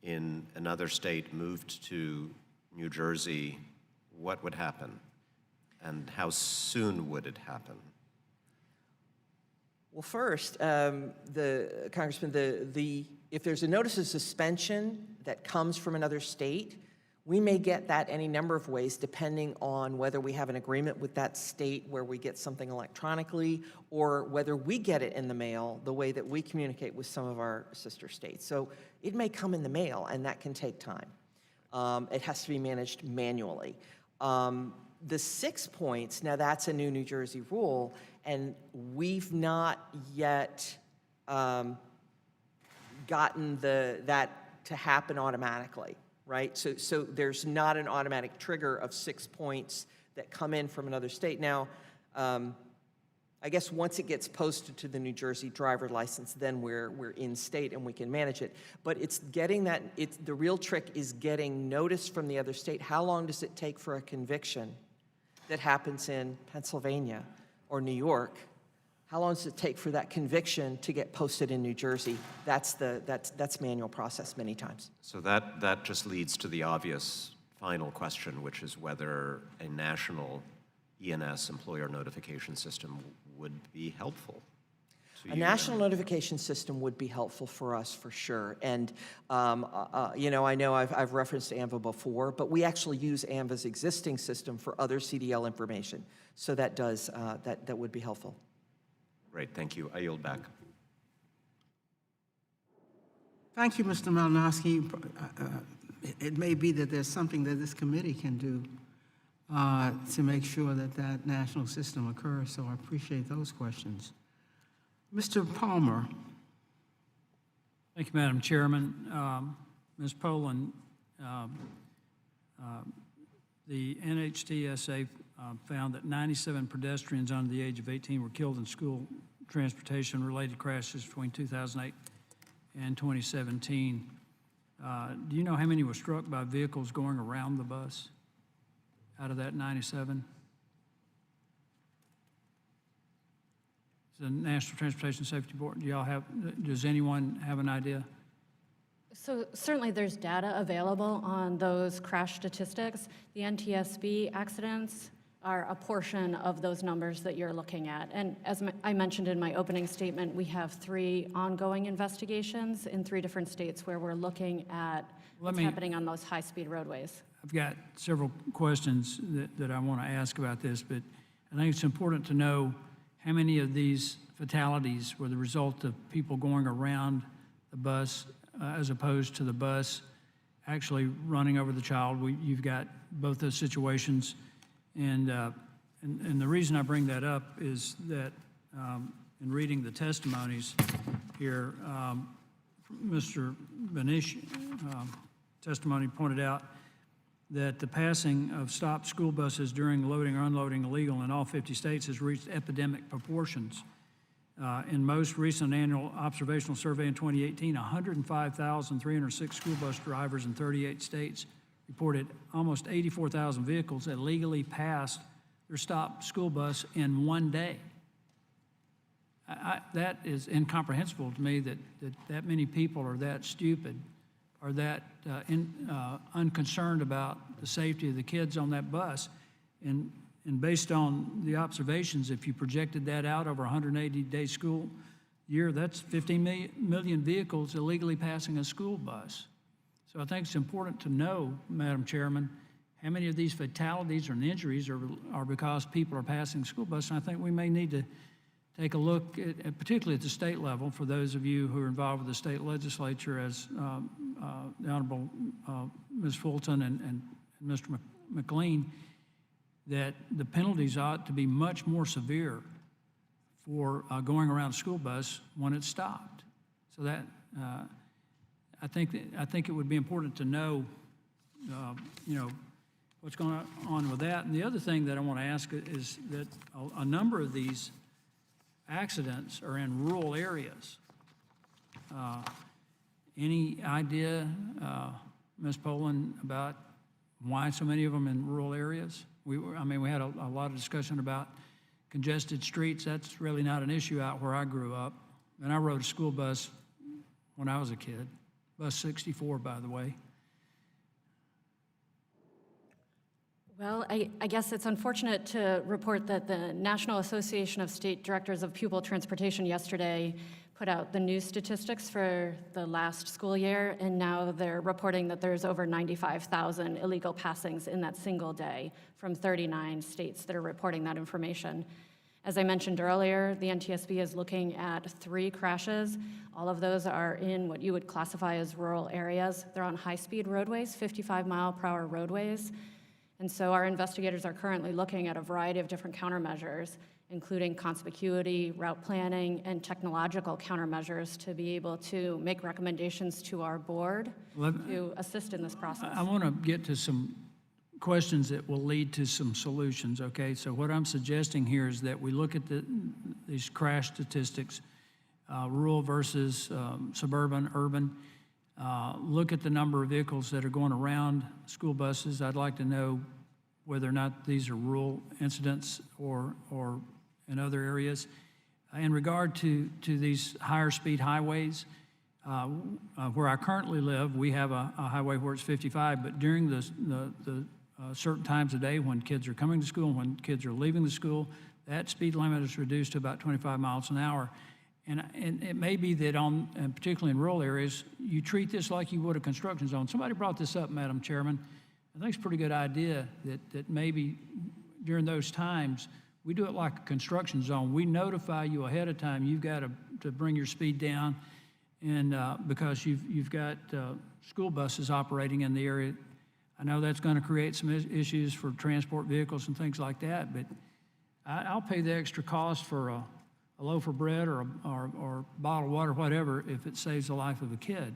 in another state, moved to New Jersey, what would happen? And how soon would it happen? Well, first, Congressman, if there's a notice of suspension that comes from another state, we may get that any number of ways, depending on whether we have an agreement with that state where we get something electronically, or whether we get it in the mail the way that we communicate with some of our sister states. So it may come in the mail, and that can take time. It has to be managed manually. The 6 points, now that's a New Jersey rule, and we've not yet gotten that to happen automatically. right? So there's not an automatic trigger of 6 points that come in from another state. Now, I guess once it gets posted to the New Jersey driver license, then we're in state and we can manage it. But it's getting that, the real trick is getting notice from the other state. How long does it take for a conviction that happens in Pennsylvania or New York? How long does it take for that conviction to get posted in New Jersey? That's manual process many times. So that just leads to the obvious final question, which is whether a national ENS, employer notification system, would be helpful to you. A national notification system would be helpful for us, for sure. And, you know I've referenced AMVA before, but we actually use AMVA's existing system for other CDL information. So that does, that would be helpful. Great, thank you. I yield back. Thank you, Mr. Malinowski. It may be that there's something that this committee can do to make sure that that national system occurs, so I appreciate those questions. Mr. Palmer. Thank you, Madam Chairman. Ms. Poland, the NHTSA found that 97 pedestrians under the age of 18 were killed in school transportation-related crashes between 2008 and 2017. Do you know how many were struck by vehicles going around the bus out of that 97? The National Transportation Safety Board, does anyone have an idea? So certainly there's data available on those crash statistics. The NTSB accidents are a portion of those numbers that you're looking at. And as I mentioned in my opening statement, we have 3 ongoing investigations in 3 different states where we're looking at what's happening on those high-speed roadways. I've got several questions that I want to ask about this, but I think it's important to know how many of these fatalities were the result of people going around the bus as opposed to the bus actually running over the child. You've got both those situations. And the reason I bring that up is that in reading the testimonies here, Mr. Bennish testimony pointed out that the passing of stopped school buses during loading or unloading illegal in all 50 states has reached epidemic proportions. In most recent annual observational survey in 2018, 105,306 school bus drivers in 38 states reported almost 84,000 vehicles illegally passed their stopped school bus in one day. That is incomprehensible to me that many people are that stupid, are that unconcerned about the safety of the kids on that bus. And based on the observations, if you projected that out over a 180-day school year, that's 15 million vehicles illegally passing a school bus. So I think it's important to know, Madam Chairman, how many of these fatalities or injuries are because people are passing school buses. And I think we may need to take a look, particularly at the state level, for those of you who are involved with the state legislature, as the Honorable Ms. Fulton and Mr. McLean, that the penalties ought to be much more severe for going around a school bus when it's stopped. So that I think it would be important to know, what's going on with that. And the other thing that I want to ask is that a number of these accidents are in rural areas. Any idea, Ms. Poland, about why so many of them in rural areas? We had a lot of discussion about congested streets. That's really not an issue out where I grew up. And I rode a school bus when I was a kid. Bus 64, by the way. Well, I guess it's unfortunate to report that the National Association of State Directors of Pupil Transportation yesterday put out the new statistics for the last school year, and now they're reporting that there's over 95,000 illegal passings in that single day from 39 states that are reporting that information. As I mentioned earlier, the NTSB is looking at 3 crashes. All of those are in what you would classify as rural areas. They're on high-speed roadways, 55-mile-per-hour roadways. And so our investigators are currently looking at a variety of different countermeasures, including conspicuity, route planning, and technological countermeasures to be able to make recommendations to our board to assist in this process. I want to get to some questions that will lead to some solutions, okay? So what I'm suggesting here is that we look at these crash statistics, rural versus suburban, urban, look at the number of vehicles that are going around school buses. I'd like to know whether or not these are rural incidents or in other areas. In regard to these higher speed highways, where I currently live, we have a highway where it's 55, but during the certain times of day when kids are coming to school and when kids are leaving the school, that speed limit is reduced to about 25 miles an hour. And it may be that and particularly in rural areas, you treat this like you would a construction zone. Somebody brought this up, Madam Chairman. I think it's a pretty good idea that maybe during those times, we do it like a construction zone. We notify you ahead of time, you've got to bring your speed down, and because you've got school buses operating in the area. I know that's going to create some issues for transport vehicles and things like that, but I'll pay the extra cost for a loaf of bread or a bottle of water, whatever, if it saves the life of a kid.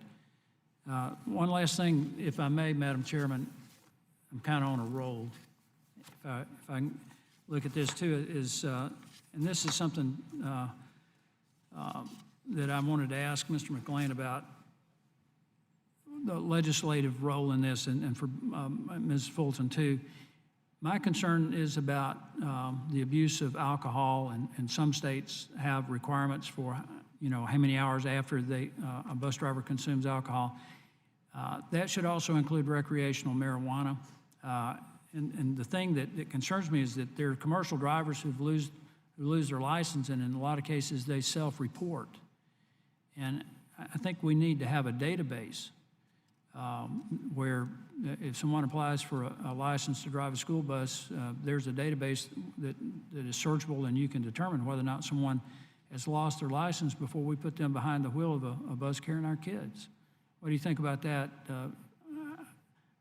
One last thing, if I may, Madam Chairman, I'm kind of on a roll. If I can look at this too, and this is something that I wanted to ask Mr. McLean about, the legislative role in this, and for Ms. Fulton too. My concern is about the abuse of alcohol, and some states have requirements for, how many hours after a bus driver consumes alcohol. That should also include recreational marijuana. And the thing that concerns me is that there are commercial drivers who lose their license, and in a lot of cases they self-report. And I think we need to have a database where if someone applies for a license to drive a school bus, there's a database that is searchable, and you can determine whether or not someone has lost their license before we put them behind the wheel of a bus carrying our kids. What do you think about that?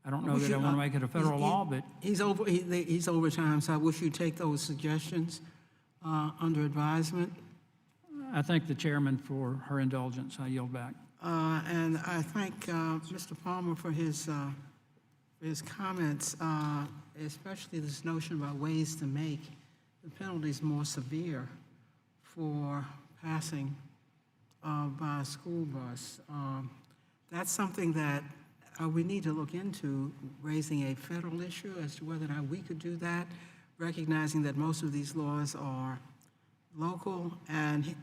I don't know that I want to make it a federal law, but... He's over time, so I wish you'd take those suggestions under advisement. I thank the chairman for her indulgence. I yield back. And I thank Mr. Palmer for his comments, especially this notion about ways to make the penalties more severe for passing by a school bus. That's something that we need to look into, raising a federal issue as to whether or not we could do that, recognizing that most of these laws are local. And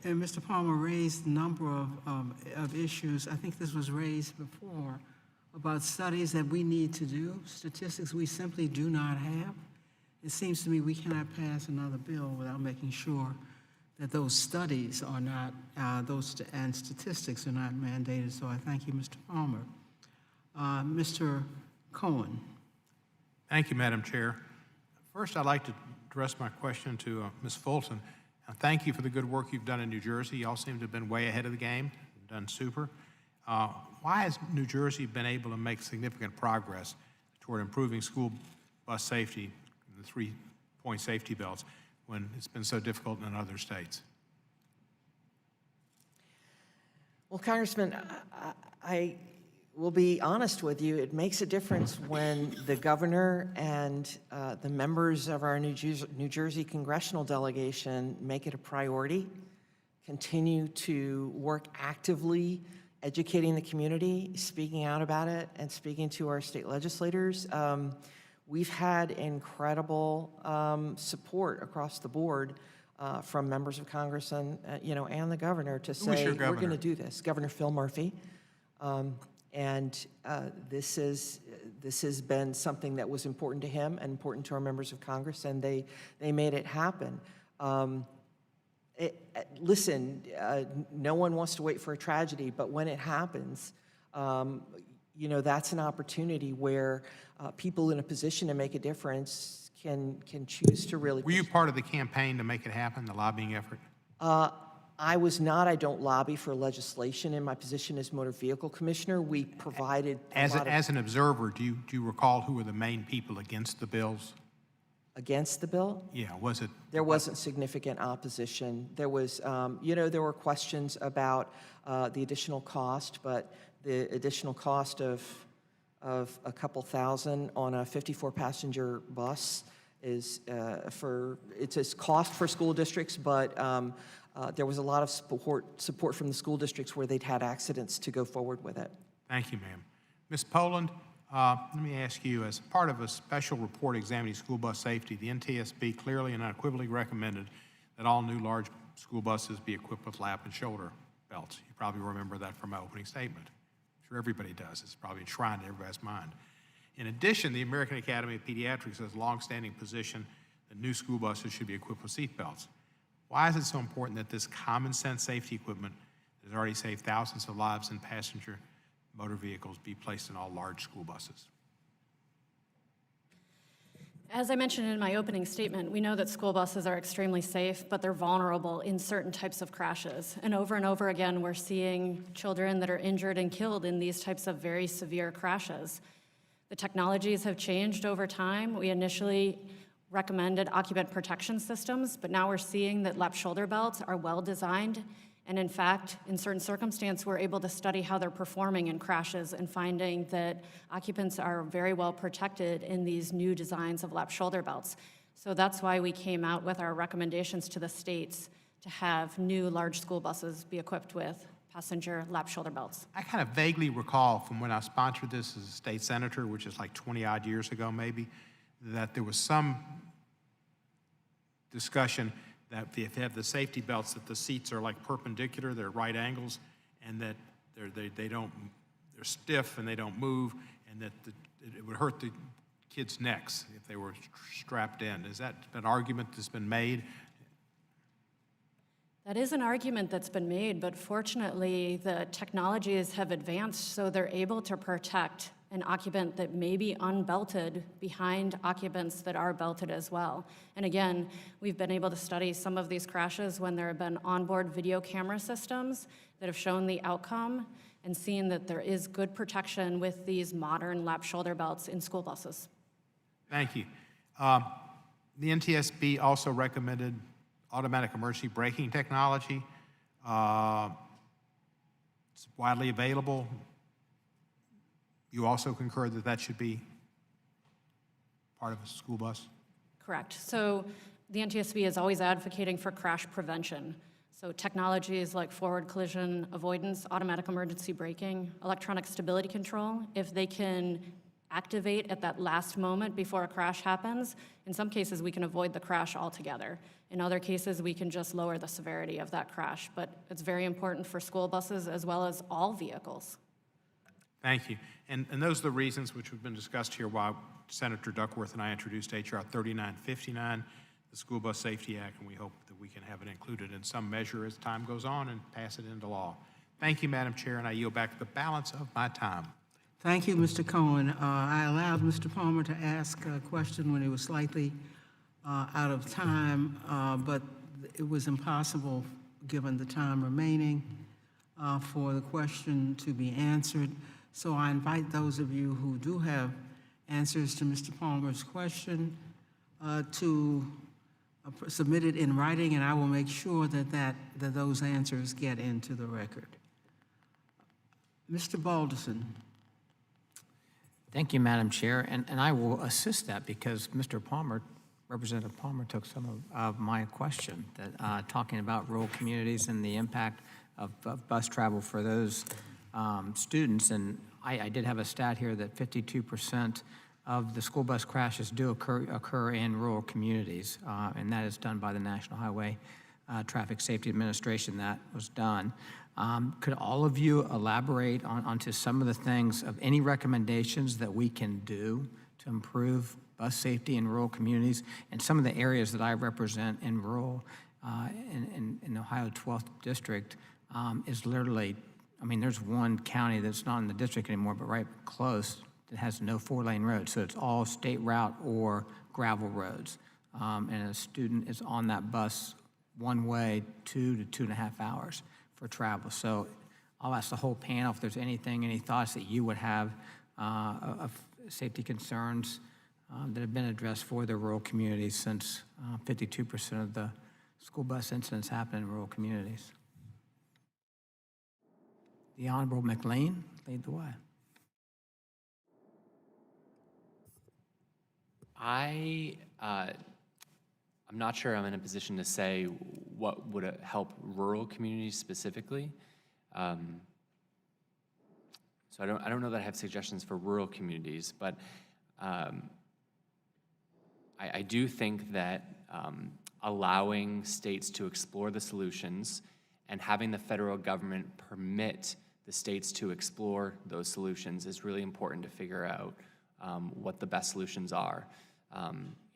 Mr. Palmer raised a number of issues. I think this was raised before about studies that we need to do, statistics we simply do not have. It seems to me we cannot pass another bill without making sure that those studies are not, and statistics are not mandated. So I thank you, Mr. Palmer. Mr. Cohen. Thank you, Madam Chair. First, I'd like to address my question to Ms. Fulton. Thank you for the good work you've done in New Jersey. Y'all seem to have been way ahead of the game, done super. Why has New Jersey been able to make significant progress toward improving school bus safety, the 3-point safety belts, when it's been so difficult in other states? Well, Congressman, I will be honest with you. It makes a difference when the governor and the members of our New Jersey congressional delegation make it a priority, continue to work actively, educating the community, speaking out about it, and speaking to our state legislators. We've had incredible support across the board from members of Congress and the governor to say we're going to do this. Governor Phil Murphy, and this has been something that was important to him and important to our members of Congress, and they made it happen. Listen, no one wants to wait for a tragedy, but when it happens, that's an opportunity where people in a position to make a difference can choose to really... Were you part of the campaign to make it happen, the lobbying effort? I was not. I don't lobby for legislation in my position as motor vehicle commissioner. We provided as an observer, do you recall who were the main people against the bills? against the bill. Yeah, was it? There wasn't significant opposition. There was, there were questions about the additional cost, but the additional cost of a couple thousand on a 54-passenger bus is it's a cost for school districts, but there was a lot of support from the school districts where they'd had accidents to go forward with it. Thank you, ma'am. Ms. Poland, let me ask you, as part of a special report examining school bus safety, the NTSB clearly and unequivocally recommended that all new large school buses be equipped with lap and shoulder belts. You probably remember that from my opening statement. I'm sure everybody does. It's probably enshrined in everybody's mind. In addition, the American Academy of Pediatrics has a longstanding position that new school buses should be equipped with seat belts. Why is it so important that this common sense safety equipment that has already saved thousands of lives in passenger motor vehicles be placed in all large school buses? As I mentioned in my opening statement, we know that school buses are extremely safe, but they're vulnerable in certain types of crashes. And over again, we're seeing children that are injured and killed in these types of very severe crashes. The technologies have changed over time. We initially recommended occupant protection systems, but now we're seeing that lap shoulder belts are well designed. And in fact, in certain circumstances, we're able to study how they're performing in crashes and finding that occupants are very well protected in these new designs of lap shoulder belts. So that's why we came out with our recommendations to the states to have new large school buses be equipped with passenger lap shoulder belts. I kind of vaguely recall from when I sponsored this as a state senator, which is like 20-odd years ago maybe, that there was some discussion that if they have the safety belts, that the seats are like perpendicular, they're right angles, and that they're stiff and they don't move, and that it would hurt the kids' necks if they were strapped in. Is that an argument that's been made? That is an argument that's been made, but fortunately, the technologies have advanced so they're able to protect an occupant that may be unbelted behind occupants that are belted as well. And again, we've been able to study some of these crashes when there have been onboard video camera systems that have shown the outcome and seen that there is good protection with these modern lap shoulder belts in school buses. Thank you. The NTSB also recommended automatic emergency braking technology. It's widely available. You also concur that that should be part of a school bus? Correct. So the NTSB is always advocating for crash prevention. So technologies like forward collision avoidance, automatic emergency braking, electronic stability control, if they can activate at that last moment before a crash happens, in some cases we can avoid the crash altogether. In other cases, we can just lower the severity of that crash. But it's very important for school buses as well as all vehicles. Thank you. And those are the reasons which have been discussed here while Senator Duckworth and I introduced H.R. 3959, the School Bus Safety Act, and we hope that we can have it included in some measure as time goes on and pass it into law. Thank you, Madam Chair, and I yield back the balance of my time. Thank you, Mr. Cohen. I allowed Mr. Palmer to ask a question when he was slightly out of time, but it was impossible, given the time remaining, for the question to be answered. So I invite those of you who do have answers to Mr. Palmer's question to submit it in writing, and I will make sure that those answers get into the record. Mr. Balderson. Thank you, Madam Chair, and I will assist that because Mr. Palmer, Representative Palmer, took some of my question, that talking about rural communities and the impact of bus travel for those students. And I did have a stat here that 52% of the school bus crashes do occur in rural communities, and that is done by the National Highway Traffic Safety Administration. That was done. Could all of you elaborate onto some of the things of any recommendations that we can do to improve bus safety in rural communities? And some of the areas that I represent in rural, in Ohio 12th District, is literally, I mean, there's one county that's not in the district anymore, but right close, that has no 4-lane road. So it's all state route or gravel roads. And a student is on that bus one way 2 to 2.5 hours for travel. So I'll ask the whole panel if there's any thoughts that you would have of safety concerns that have been addressed for the rural communities, since 52% of the school bus incidents happen in rural communities. The Honorable McLean, lead the way. I'm not sure I'm in a position to say what would help rural communities specifically. So I don't know that I have suggestions for rural communities, but I do think that allowing states to explore the solutions and having the federal government permit the states to explore those solutions is really important to figure out what the best solutions are.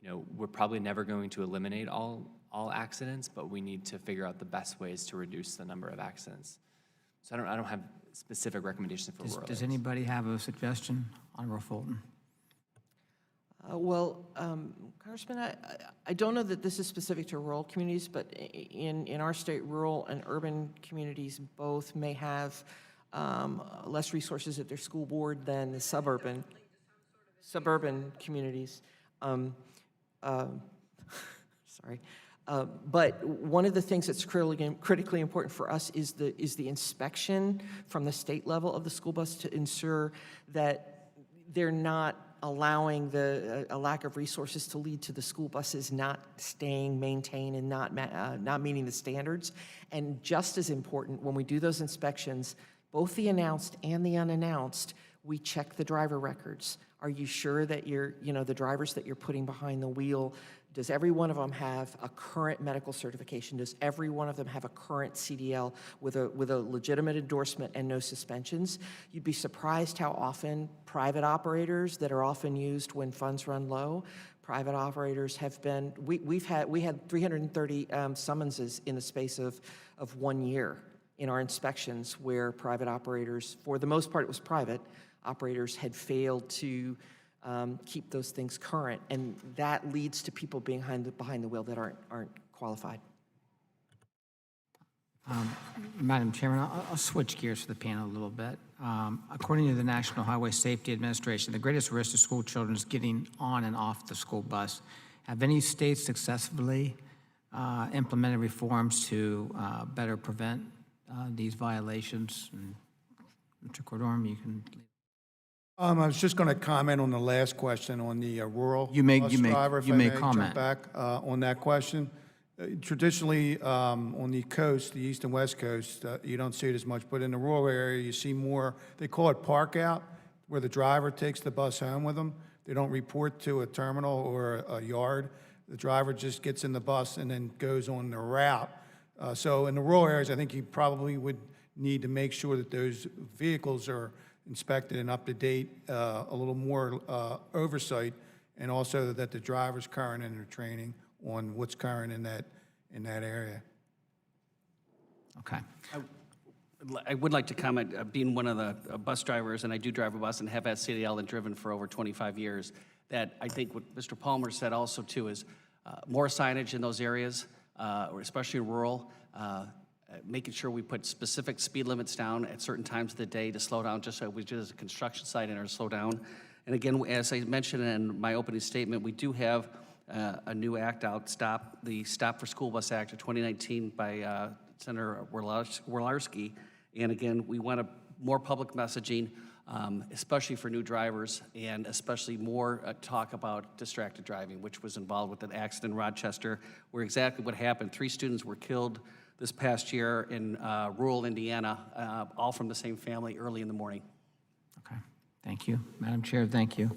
You know, we're probably never going to eliminate all accidents, but we need to figure out the best ways to reduce the number of accidents. So I don't have specific recommendations for rural Does areas. anybody have a suggestion? Honorable Fulton. Congressman, I don't know that this is specific to rural communities, but in our state, rural and urban communities both may have less resources at their school board than the suburban communities. Sorry. But one of the things that's critically important for us is the inspection from the state level of the school bus to ensure that they're not allowing a lack of resources to lead to the school buses not staying maintained and not meeting the standards. And just as important, when we do those inspections, both the announced and the unannounced, we check the driver records. Are you sure that the drivers that you're putting behind the wheel, does every one of them have a current medical certification? Does every one of them have a current CDL with a legitimate endorsement and no suspensions? You'd be surprised how often private operators that are often used when funds run low, private operators have been, we had 330 summonses in the space of 1 year in our inspections where private operators, for the most part it was private, operators had failed to keep those things current, and that leads to people being behind the wheel that aren't qualified. Madam Chairman, I'll switch gears for the panel a little bit. According to the National Highway Safety Administration, the greatest risk to school children is getting on and off the school bus. Have any states successfully implemented reforms to better prevent these violations? And Mr. Cordorm, you can. I was just going to comment on the last question on the rural bus driver. You may comment. Jump back on that question. Traditionally, on the coast, the east and west coast, you don't see it as much, but in the rural area, you see more. They call it park out, where the driver takes the bus home with them. They don't report to a terminal or a yard. The driver just gets in the bus and then goes on the route. So in the rural areas, I think you probably would need to make sure that those vehicles are inspected and up to date, a little more oversight, and also that the driver's current in their training on what's current in that area. Okay. I would like to comment, being one of the bus drivers, and I do drive a bus and have had CDL and driven for over 25 years, that I think what Mr. Palmer said also too is more signage in those areas, or especially rural, making sure we put specific speed limits down at certain times of the day to slow down, just like we did as a construction site in our slow down. And again, as I mentioned in my opening statement, we do have a new act out, the Stop for School Bus Act of 2019 by Senator Worlarski. And again, we want more public messaging, especially for new drivers, and especially more talk about distracted driving, which was involved with an accident in Rochester, where exactly what happened. 3 students were killed this past year in rural Indiana, all from the same family early in the morning. Okay. Thank you. Madam Chair, thank you.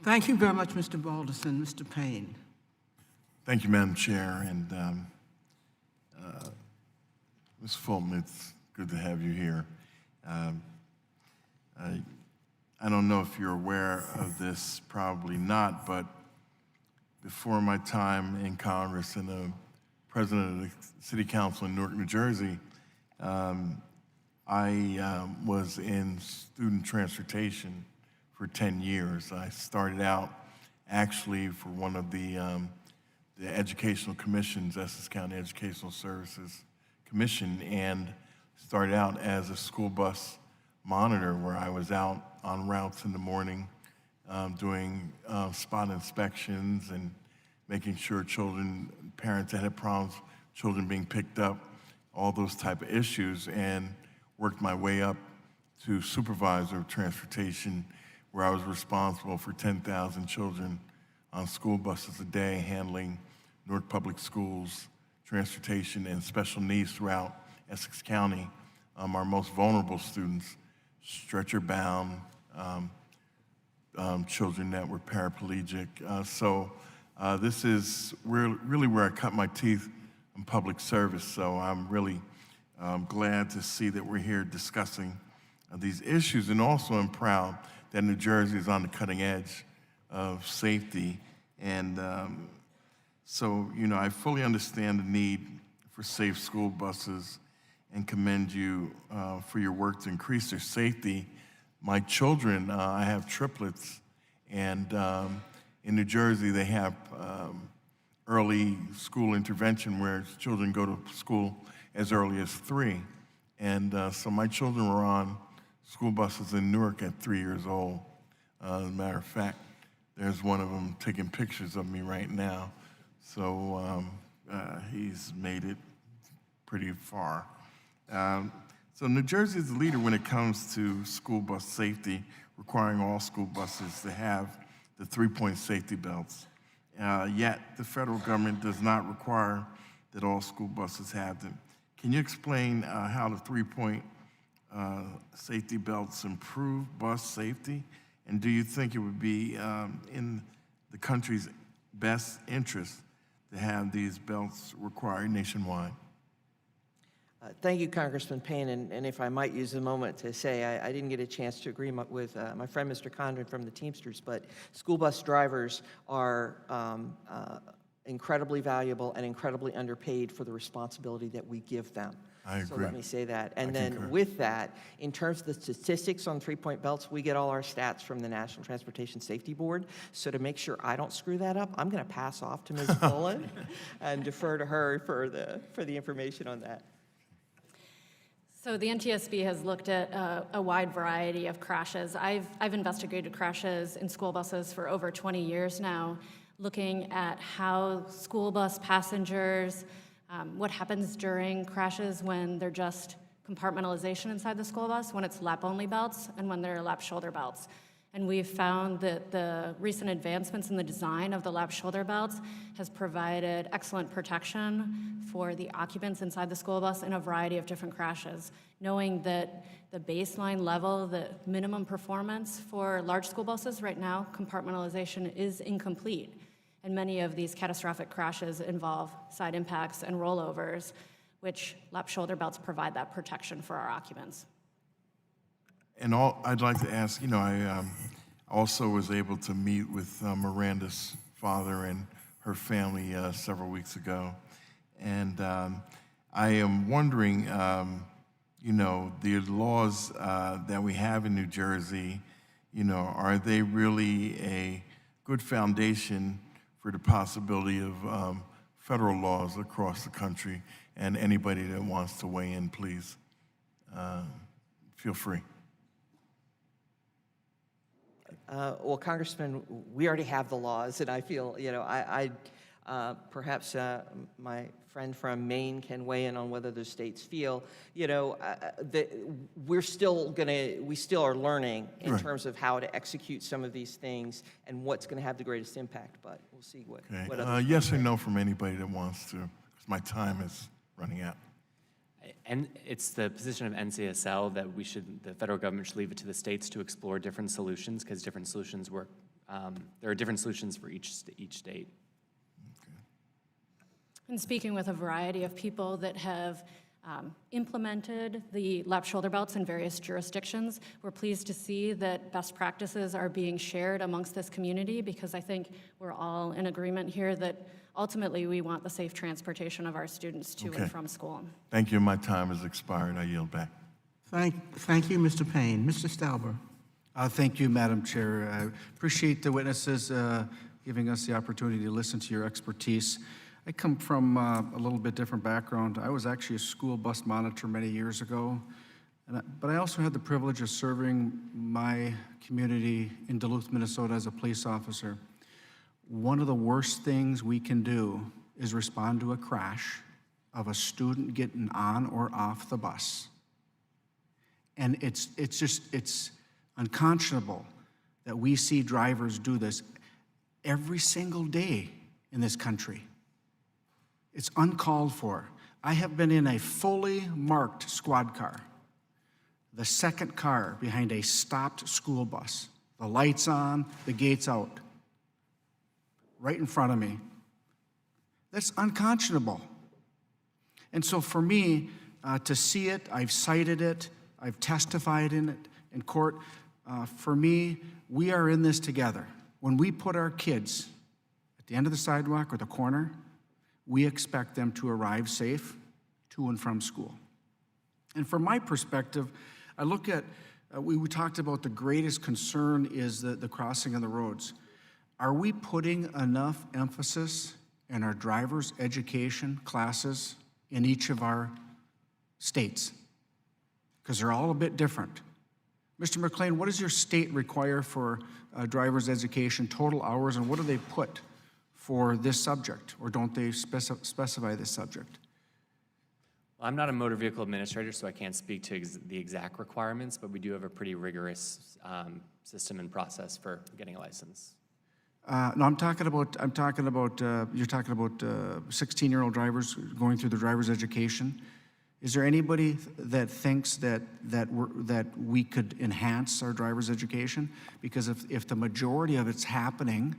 Thank you very much, Mr. Balderson. Mr. Payne. Thank you, Madam Chair. And Ms. Fulton, it's good to have you here. I don't know if you're aware of this, probably not, but before my time in Congress and the president of the City Council in Newark, New Jersey, I was in student transportation for 10 years. I started out actually for one of the educational commissions, Essex County Educational Services Commission, and started out as a school bus monitor, where I was out on routes in the morning doing spot inspections and making sure parents that had problems, children being picked up, all those type of issues, and worked my way up to supervisor of transportation, where I was responsible for 10,000 children on school buses a day, handling Newark Public Schools, transportation, and special needs throughout Essex County. Our most vulnerable students, stretcher-bound, children that were paraplegic. This is really where I cut my teeth in public service, so I'm really glad to see that we're here discussing these issues, and also I'm proud that New Jersey is on the cutting edge of safety. And I fully understand the need for safe school buses and commend you for your work to increase their safety. My children, I have triplets, and in New Jersey they have early school intervention where children go to school as early as 3. And so my children were on school buses in Newark at 3 years old. As a matter of fact, there's one of them taking pictures of me right now. So he's made it pretty far. So New Jersey is the leader when it comes to school bus safety, requiring all school buses to have the 3-point safety belts. Yet the federal government does not require that all school buses have them. Can you explain how the 3-point safety belts improve bus safety? And do you think it would be in the country's best interest to have these belts required nationwide? Thank you, Congressman Payne, and if I might use a moment to say, I didn't get a chance to agree with my friend Mr. Condren from the Teamsters, but school bus drivers are incredibly valuable and incredibly underpaid for the responsibility that we give them. I agree. So let me say that. And I then concur. with that, in terms of the statistics on 3-point belts, we get all our stats from the National Transportation Safety Board. So to make sure I don't screw that up, I'm going to pass off to Ms. Fulton and defer to her for the information on that. So the NTSB has looked at a wide variety of crashes. I've investigated crashes in school buses for over 20 years now, looking at how school bus passengers, what happens during crashes when they're just compartmentalization inside the school bus, when it's lap-only belts, and when they're lap shoulder belts. And we've found that the recent advancements in the design of the lap shoulder belts has provided excellent protection for the occupants inside the school bus in a variety of different crashes, knowing that the baseline level, the minimum performance for large school buses right now, compartmentalization is incomplete. And many of these catastrophic crashes involve side impacts and rollovers, which lap shoulder belts provide that protection for our occupants. And I'd like to ask, I also was able to meet with Miranda's father and her family several weeks ago. And I am wondering, the laws that we have in New Jersey, are they really a good foundation for the possibility of federal laws across the country? And anybody that wants to weigh in, please, feel free. Well, Congressman, we already have the laws, and I feel, perhaps my friend from Maine can weigh in on whether the states feel, that we still are learning in Right. terms of how to execute some of these things and what's going to have the greatest impact, but we'll see what Okay. others Yes or no from anybody that wants to, because my time is running out. And it's the position of NCSL that the federal government should leave it to the states to explore different solutions, because different solutions work. There are different solutions for each state. And speaking with a variety of people that have implemented the lap shoulder belts in various jurisdictions, we're pleased to see that best practices are being shared amongst this community, because I think we're all in agreement here that ultimately we want the safe transportation of our students to Okay. and from school. Thank you. My time has expired. I yield back. Thank you, Mr. Payne. Mr. Stalber. Thank you, Madam Chair. I appreciate the witnesses giving us the opportunity to listen to your expertise. I come from a little bit different background. I was actually a school bus monitor many years ago. But I also had the privilege of serving my community in Duluth, Minnesota as a police officer. One of the worst things we can do is respond to a crash of a student getting on or off the bus. And it's unconscionable that we see drivers do this every single day in this country. It's uncalled for. I have been in a fully marked squad car, the second car behind a stopped school bus, the lights on, the gates out, right in front of me. That's unconscionable. And so for me, to see it, I've cited it, I've testified in it in court. For me, we are in this together. When we put our kids at the end of the sidewalk or the corner, we expect them to arrive safe to and from school. And from my perspective, I look at, we talked about the greatest concern is the crossing of the roads. Are we putting enough emphasis in our driver's education classes in each of our states? Because they're all a bit different. Mr. McLean, what does your state require for driver's education, total hours, and what do they put for this subject, or don't they specify this subject? Well, I'm not a motor vehicle administrator, so I can't speak to the exact requirements, but we do have a pretty rigorous system and process for getting a license. No, you're talking about 16-year-old drivers going through the driver's education. Is there anybody that thinks that we could enhance our driver's education? Because if the majority of it's happening,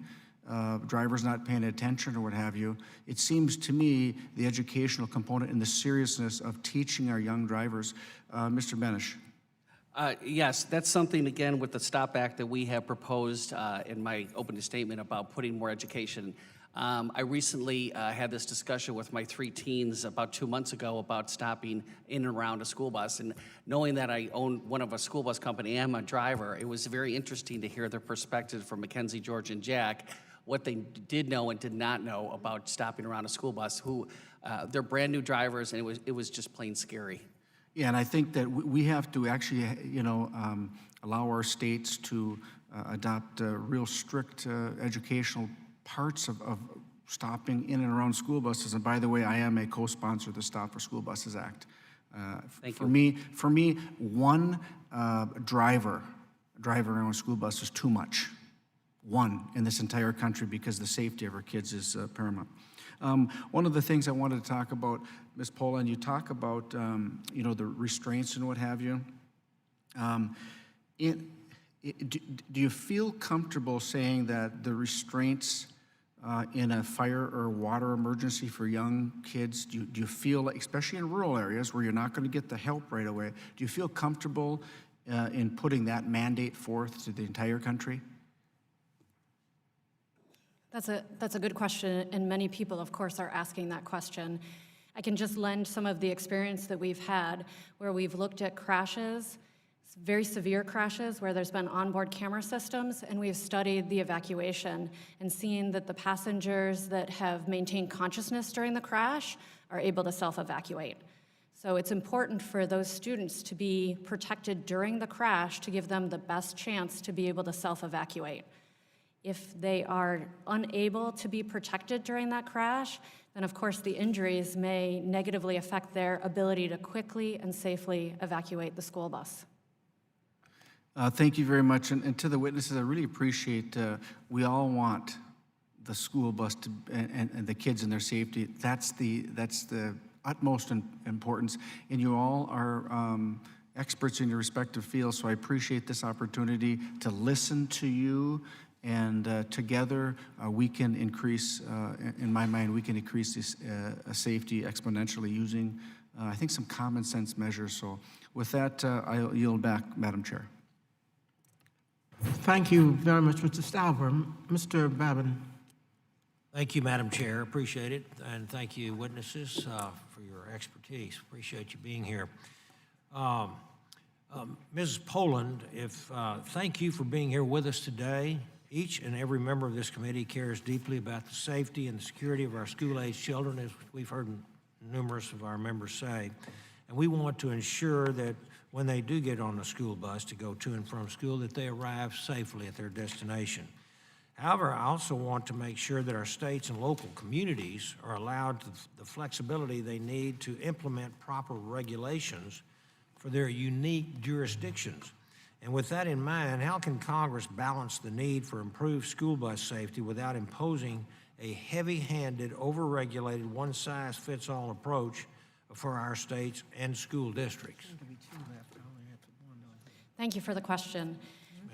drivers not paying attention or what have you, it seems to me the educational component and the seriousness of teaching our young drivers. Mr. Bennish. Yes, that's something, again, with the STOP Act that we have proposed in my opening statement about putting more education. I recently had this discussion with my 3 teens about 2 months ago about stopping in and around a school bus. And knowing that I own one of a school bus company and I'm a driver, it was very interesting to hear their perspective from Mackenzie, George, and Jack, what they did know and did not know about stopping around a school bus, who they're brand new drivers, and it was just plain scary. Yeah, and I think that we have to actually, allow our states to adopt real strict educational parts of stopping in and around school buses. And by the way, I am a co-sponsor of the Stop for School Buses Act. Thank you. For me, one driver driving around a school bus is too much. One in this entire country, because the safety of our kids is paramount. One of the things I wanted to talk about, Ms. Poland, you talk about, the restraints and what have you. Do you feel comfortable saying that the restraints in a fire or water emergency for young kids, do you feel, like, especially in rural areas where you're not going to get the help right away, do you feel comfortable in putting that mandate forth to the entire country? That's a good question, and many people, of course, are asking that question. I can just lend some of the experience that we've had where we've looked at crashes, very severe crashes where there's been onboard camera systems, and we've studied the evacuation and seen that the passengers that have maintained consciousness during the crash are able to self-evacuate. So it's important for those students to be protected during the crash to give them the best chance to be able to self-evacuate. If they are unable to be protected during that crash, then of course the injuries may negatively affect their ability to quickly and safely evacuate the school bus. Thank you very much. And to the witnesses, I really appreciate, we all want the school bus to, and the kids and their safety. That's the utmost importance. And you all are experts in your respective fields, so I appreciate this opportunity to listen to you. And together, we can increase, in my mind, we can increase this safety exponentially using, I think, some common sense measures. So with that, I'll yield back, Madam Chair. Thank you very much, Mr. Stauber. Mr. Babin. Thank you, Madam Chair. Appreciate it. And thank you, witnesses, for your expertise. Appreciate you being here. Mrs. Poland, thank you for being here with us today. Each and every member of this committee cares deeply about the safety and the security of our school-age children, as we've heard numerous of our members say. And we want to ensure that when they do get on a school bus to go to and from school, that they arrive safely at their destination. However, I also want to make sure that our states and local communities are allowed the flexibility they need to implement proper regulations for their unique jurisdictions. And with that in mind, how can Congress balance the need for improved school bus safety without imposing a heavy-handed, over-regulated, one-size-fits-all approach for our states and school districts? Thank you for the question.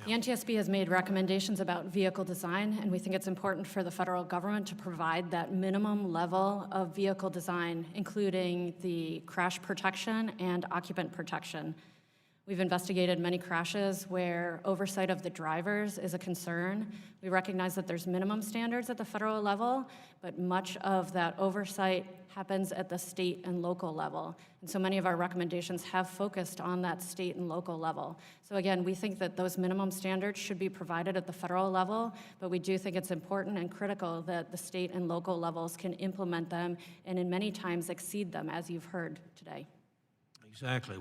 The NTSB has made recommendations about vehicle design, and we think it's important for the federal government to provide that minimum level of vehicle design, including the crash protection and occupant protection. We've investigated many crashes where oversight of the drivers is a concern. We recognize that there's minimum standards at the federal level, but much of that oversight happens at the state and local level. And so many of our recommendations have focused on that state and local level. So again, we think that those minimum standards should be provided at the federal level, but we do think it's important and critical that the state and local levels can implement them and in many times exceed them, as you've heard today. Exactly.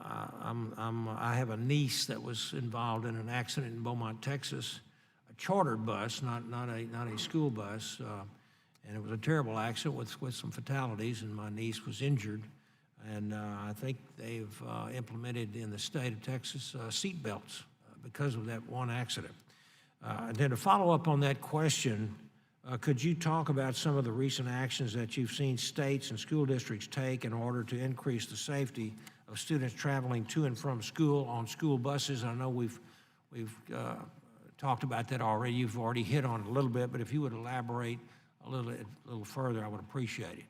I have a niece that was involved in an accident in Beaumont, Texas, a chartered bus, not a school bus, and it was a terrible accident with some fatalities, and my niece was injured. And I think they've implemented in the state of Texas seat belts because of that one accident. And then to follow up on that question, could you talk about some of the recent actions that you've seen states and school districts take in order to increase the safety of students traveling to and from school on school buses? I know we've talked about that already. You've already hit on it a little bit, but if you would elaborate a little further, I would appreciate it.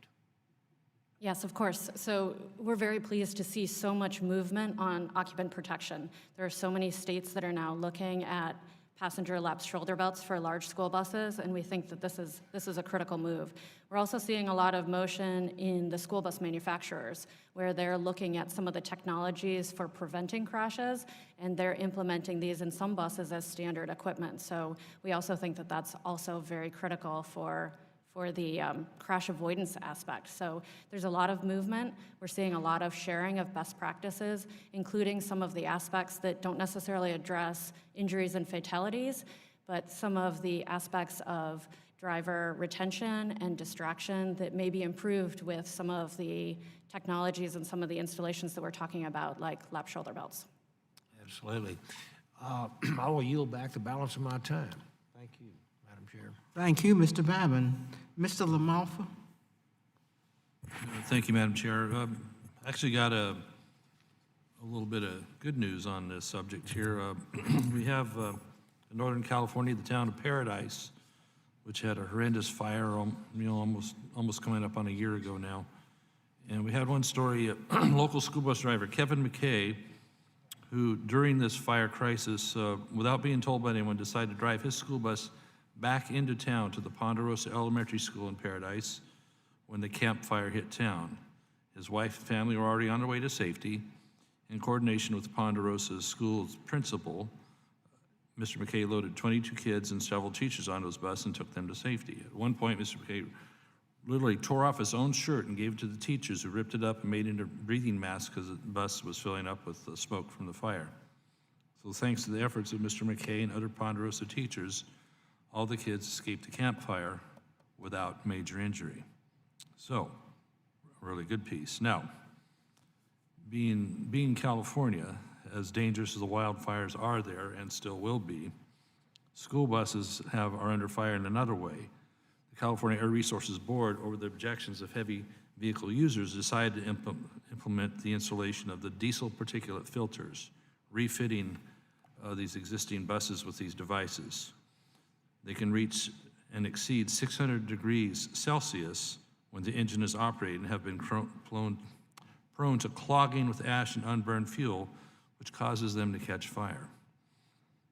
Yes, of course. So we're very pleased to see so much movement on occupant protection. There are so many states that are now looking at passenger elapsed shoulder belts for large school buses, and we think that this is a critical move. We're also seeing a lot of motion in the school bus manufacturers, where they're looking at some of the technologies for preventing crashes, and they're implementing these in some buses as standard equipment. So we also think that that's also very critical for the crash avoidance aspect. So there's a lot of movement. We're seeing a lot of sharing of best practices, including some of the aspects that don't necessarily address injuries and fatalities, but some of the aspects of driver retention and distraction that may be improved with some of the technologies and some of the installations that we're talking about, like lap shoulder belts. Absolutely. I will yield back the balance of my time. Thank you, Madam Chair. Thank you, Mr. Babin. Mr. Lamalfa? Thank you, Madam Chair. Actually got a little bit of good news on this subject here. We have in Northern California, the town of Paradise, which had a horrendous fire, almost coming up on a year ago now. And we had one story, local school bus driver, Kevin McKay, who during this fire crisis, without being told by anyone, decided to drive his school bus back into town to the Ponderosa Elementary School in Paradise when the campfire hit town. His wife and family were already on their way to safety. In coordination with Ponderosa's school's principal, Mr. McKay loaded 22 kids and several teachers onto his bus and took them to safety. At one point, Mr. McKay literally tore off his own shirt and gave it to the teachers, who ripped it up and made it into breathing masks because the bus was filling up with smoke from the fire. So thanks to the efforts of Mr. McKay and other Ponderosa teachers, all the kids escaped the campfire without major injury. So, a really good piece. Now, being California, as dangerous as the wildfires are there and still will be, school buses are under fire in another way. The California Air Resources Board, over the objections of heavy vehicle users, decided to implement the installation of the diesel particulate filters, refitting these existing buses with these devices. They can reach and exceed 600 degrees Celsius when the engine is operating and have been prone to clogging with ash and unburned fuel, which causes them to catch fire.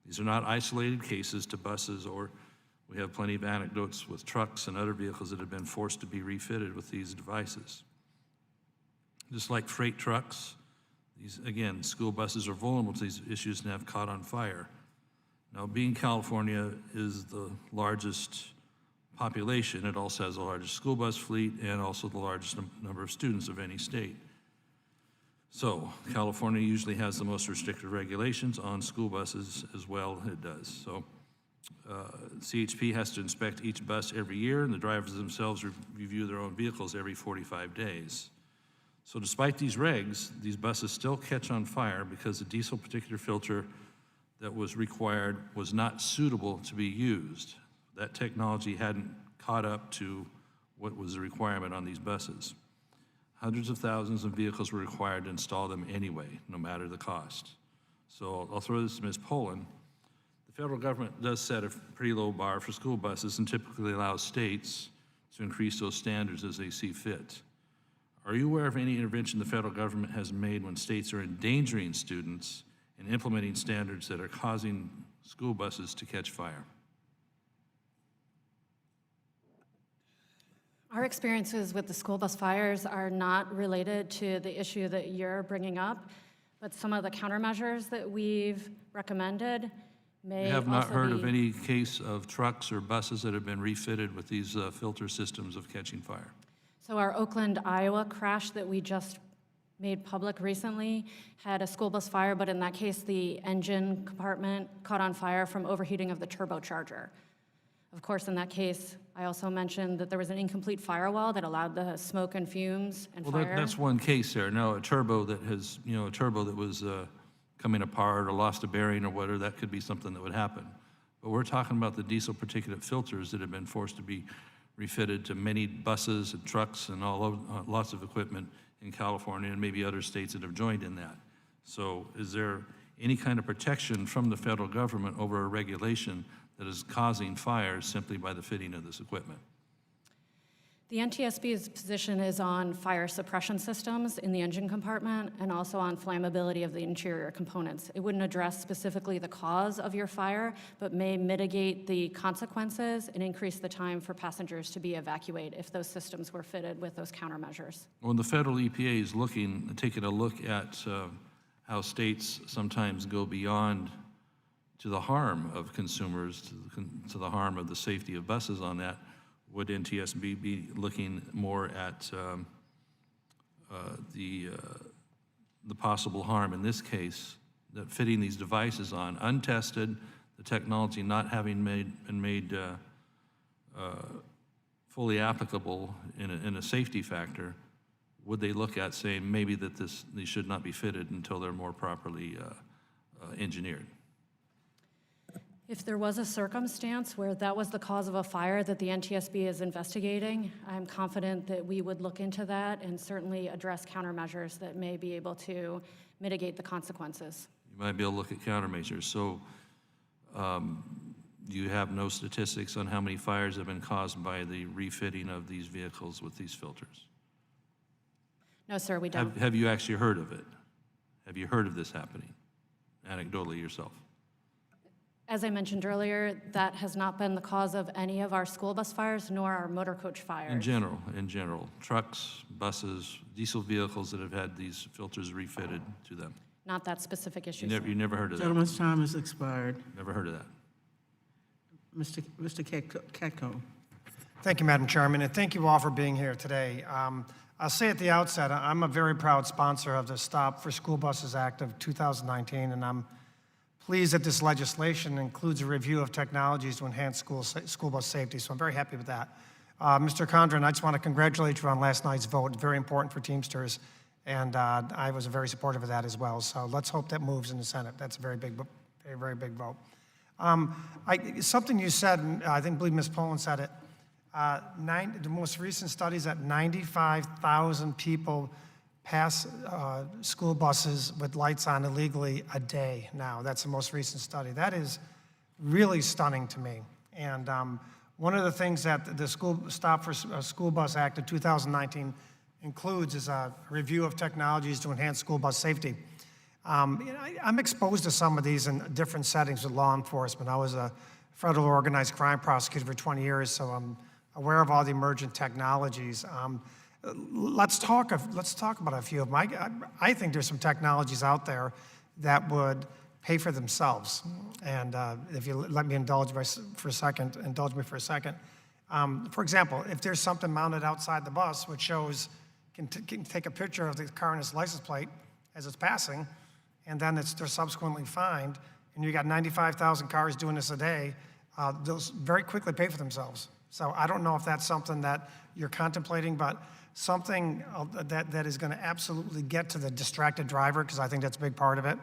These are not isolated cases to buses, or we have plenty of anecdotes with trucks and other vehicles that have been forced to be refitted with these devices. Just like freight trucks, again, school buses are vulnerable to these issues and have caught on fire. Now, being California is the largest population, it also has the largest school bus fleet and also the largest number of students of any state. So California usually has the most restrictive regulations on school buses as well, it does. So CHP has to inspect each bus every year, and the drivers themselves review their own vehicles every 45 days. So despite these regs, these buses still catch on fire because the diesel particulate filter that was required was not suitable to be used. That technology hadn't caught up to what was the requirement on these buses. Hundreds of thousands of vehicles were required to install them anyway, no matter the cost. So I'll throw this to Ms. Poland. The federal government does set a pretty low bar for school buses and typically allows states to increase those standards as they see fit. Are you aware of any intervention the federal government has made when states are endangering students and implementing standards that are causing school buses to catch fire? Our experiences with the school bus fires are not related to the issue that you're bringing up, but some of the countermeasures that we've recommended may You have not also heard be- of any case of trucks or buses that have been refitted with these filter systems of catching fire? So our Oakland, Iowa crash that we just made public recently had a school bus fire, but in that case, the engine compartment caught on fire from overheating of the turbocharger. Of course, in that case, I also mentioned that there was an incomplete firewall that allowed the smoke and fumes and Well, fire. that's one case there. No, a turbo that has, a turbo that was coming apart or lost a bearing or whatever, that could be something that would happen. But we're talking about the diesel particulate filters that have been forced to be refitted to many buses and trucks and lots of equipment in California and maybe other states that have joined in that. So is there any kind of protection from the federal government over a regulation that is causing fires simply by the fitting of this equipment? The NTSB's position is on fire suppression systems in the engine compartment and also on flammability of the interior components. It wouldn't address specifically the cause of your fire, but may mitigate the consequences and increase the time for passengers to be evacuated if those systems were fitted with those countermeasures. When the federal EPA is taking a look at how states sometimes go beyond to the harm of consumers, to the harm of the safety of buses on that, would NTSB be looking more at the possible harm in this case, that fitting these devices on, untested, the technology not having been made fully applicable in a safety factor, would they look at saying maybe that these should not be fitted until they're more properly engineered? If there was a circumstance where that was the cause of a fire that the NTSB is investigating, I'm confident that we would look into that and certainly address countermeasures that may be able to mitigate the consequences. You might be able to look at countermeasures. So you have no statistics on how many fires have been caused by the refitting of these vehicles with these filters? No, sir, we don't. Have you actually heard of it? Have you heard of this happening, anecdotally yourself? As I mentioned earlier, that has not been the cause of any of our school bus fires nor our motor coach fires. In general, trucks, buses, diesel vehicles that have had these filters refitted to them. Not that specific issue. You never heard of that? Gentleman's time has expired. Never heard of that? Mr. Katko. Thank you, Madam Chairman, and thank you all for being here today. I'll say at the outset, I'm a very proud sponsor of the Stop for School Buses Act of 2019, and I'm pleased that this legislation includes a review of technologies to enhance school bus safety, so I'm very happy with that. Mr. Condren, I just want to congratulate you on last night's vote. Very important for Teamsters, and I was very supportive of that as well. So let's hope that moves in the Senate. That's a very big vote. Something you said, I believe Ms. Poland said it, the most recent studies that 95,000 people pass school buses with lights on illegally a day now. That's the most recent study. That is really stunning to me. And one of the things that the Stop for School Bus Act of 2019 includes is a review of technologies to enhance school bus safety. I'm exposed to some of these in different settings with law enforcement. I was a federal organized crime prosecutor for 20 years, so I'm aware of all the emergent technologies. Let's talk about a few of them. I think there's some technologies out there that would pay for themselves. And if you let me indulge me for a second. For example, if there's something mounted outside the bus which shows, can take a picture of the car and its license plate as it's passing, and then they're subsequently fined, and you got 95,000 cars doing this a day, those very quickly pay for themselves. So I don't know if that's something that you're contemplating, but something that is going to absolutely get to the distracted driver, because I think that's a big part of it,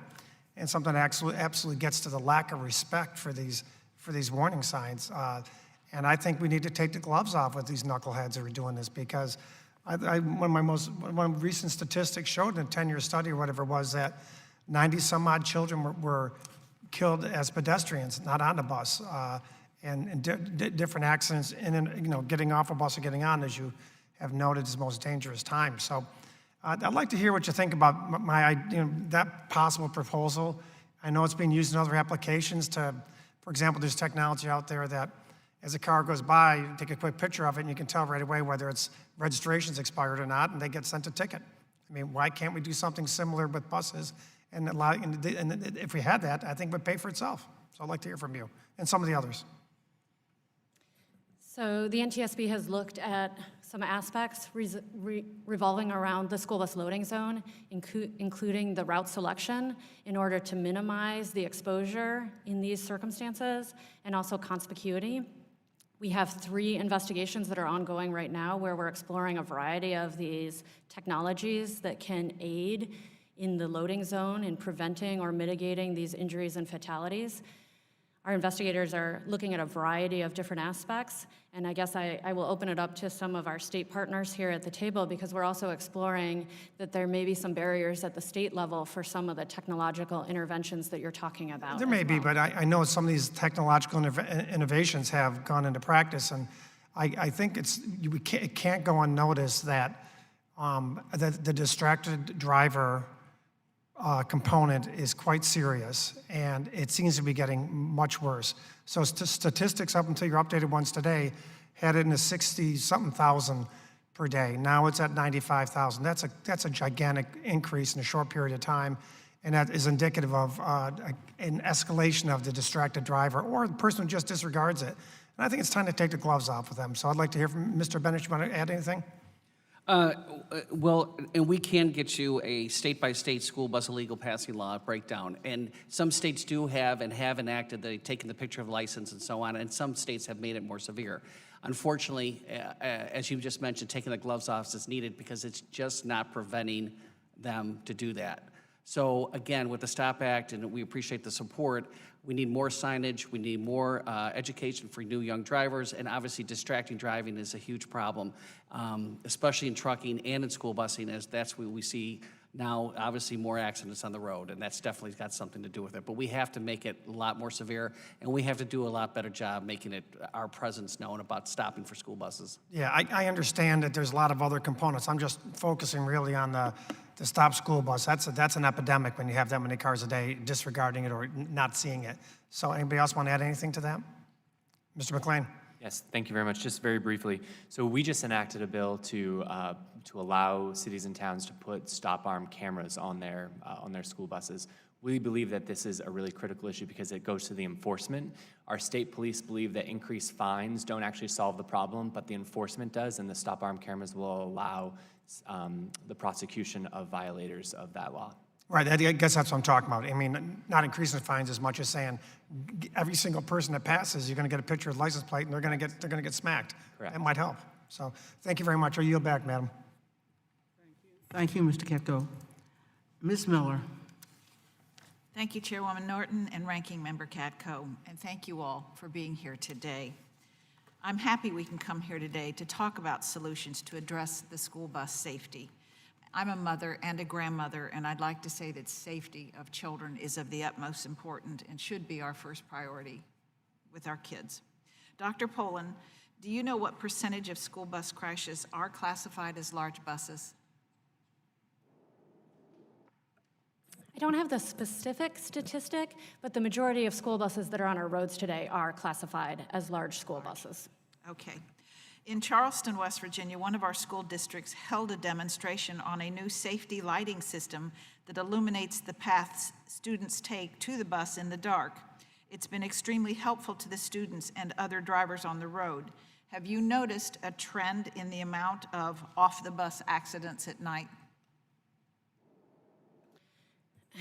and something that absolutely gets to the lack of respect for these warning signs. And I think we need to take the gloves off with these knuckleheads that are doing this, because one of recent statistics showed in a 10-year study or whatever was that 90-some-odd children were killed as pedestrians, not on the bus, and different accidents in getting off a bus or getting on, as you have noted, is the most dangerous time. So I'd like to hear what you think about that possible proposal. I know it's being used in other applications to, for example, there's technology out there that as a car goes by, you take a quick picture of it and you can tell right away whether its registration's expired or not, and they get sent a ticket. I mean, why can't we do something similar with buses? And if we had that, I think it would pay for itself. So I'd like to hear from you and some of the others. So the NTSB has looked at some aspects revolving around the school bus loading zone, including the route selection, in order to minimize the exposure in these circumstances, and also conspicuity. We have 3 investigations that are ongoing right now where we're exploring a variety of these technologies that can aid in the loading zone in preventing or mitigating these injuries and fatalities. Our investigators are looking at a variety of different aspects, and I guess I will open it up to some of our state partners here at the table, because we're also exploring that there may be some barriers at the state level for some of the technological interventions that you're talking about. There may be, but I know some of these technological innovations have gone into practice, and I think it can't go unnoticed that the distracted driver component is quite serious, and it seems to be getting much worse. So statistics up until your updated ones today had it in the 60-something thousand per day. Now it's at 95,000. That's a gigantic increase in a short period of time, and that is indicative of an escalation of the distracted driver or the person who just disregards it. And I think it's time to take the gloves off with them. So I'd like to hear from Mr. Bennish. You want to add anything? Well, and we can get you a state-by-state school bus illegal passing law breakdown. And some states do have and have enacted taking the picture of license and so on, and some states have made it more severe. Unfortunately, as you just mentioned, taking the gloves off is needed because it's just not preventing them to do that. So again, with the STOP Act, and we appreciate the support, we need more signage, we need more education for new young drivers, and obviously distracting driving is a huge problem, especially in trucking and in school busing, as that's where we see now obviously more accidents on the road, and that's definitely got something to do with it. But we have to make it a lot more severe, and we have to do a lot better job making it our presence known about stopping for school buses. Yeah, I understand that there's a lot of other components. I'm just focusing really on the stop school bus. That's an epidemic when you have that many cars a day disregarding it or not seeing it. So anybody else want to add anything to that? Mr. McLean? Yes, thank you very much. Just very briefly, so we just enacted a bill to allow cities and towns to put stop arm cameras on their school buses. We believe that this is a really critical issue because it goes to the enforcement. Our state police believe that increased fines don't actually solve the problem, but the enforcement does, and the stop arm cameras will allow the prosecution of violators of that law. Right, I guess that's what I'm talking about. I mean, not increasing fines as much as saying every single person that passes, you're going to get a picture of the license plate, and they're going to get smacked. Correct. That might help. So, thank you very much. I yield back, madam. Thank you, Mr. Ketko. Ms. Miller. Thank you, Chairwoman Norton and Ranking Member Katko, and thank you all for being here today. I'm happy we can come here today to talk about solutions to address the school bus safety. I'm a mother and a grandmother, and I'd like to say that safety of children is of the utmost importance and should be our first priority with our kids. Dr. Poland, do you know what percentage of school bus crashes are classified as large buses? I don't have the specific statistic, but the majority of school buses that are on our roads today are classified as large school buses. Okay. In Charleston, West Virginia, one of our school districts held a demonstration on a new safety lighting system that illuminates the paths students take to the bus in the dark. It's been extremely helpful to the students and other drivers on the road. Have you noticed a trend in the amount of off-the-bus accidents at night?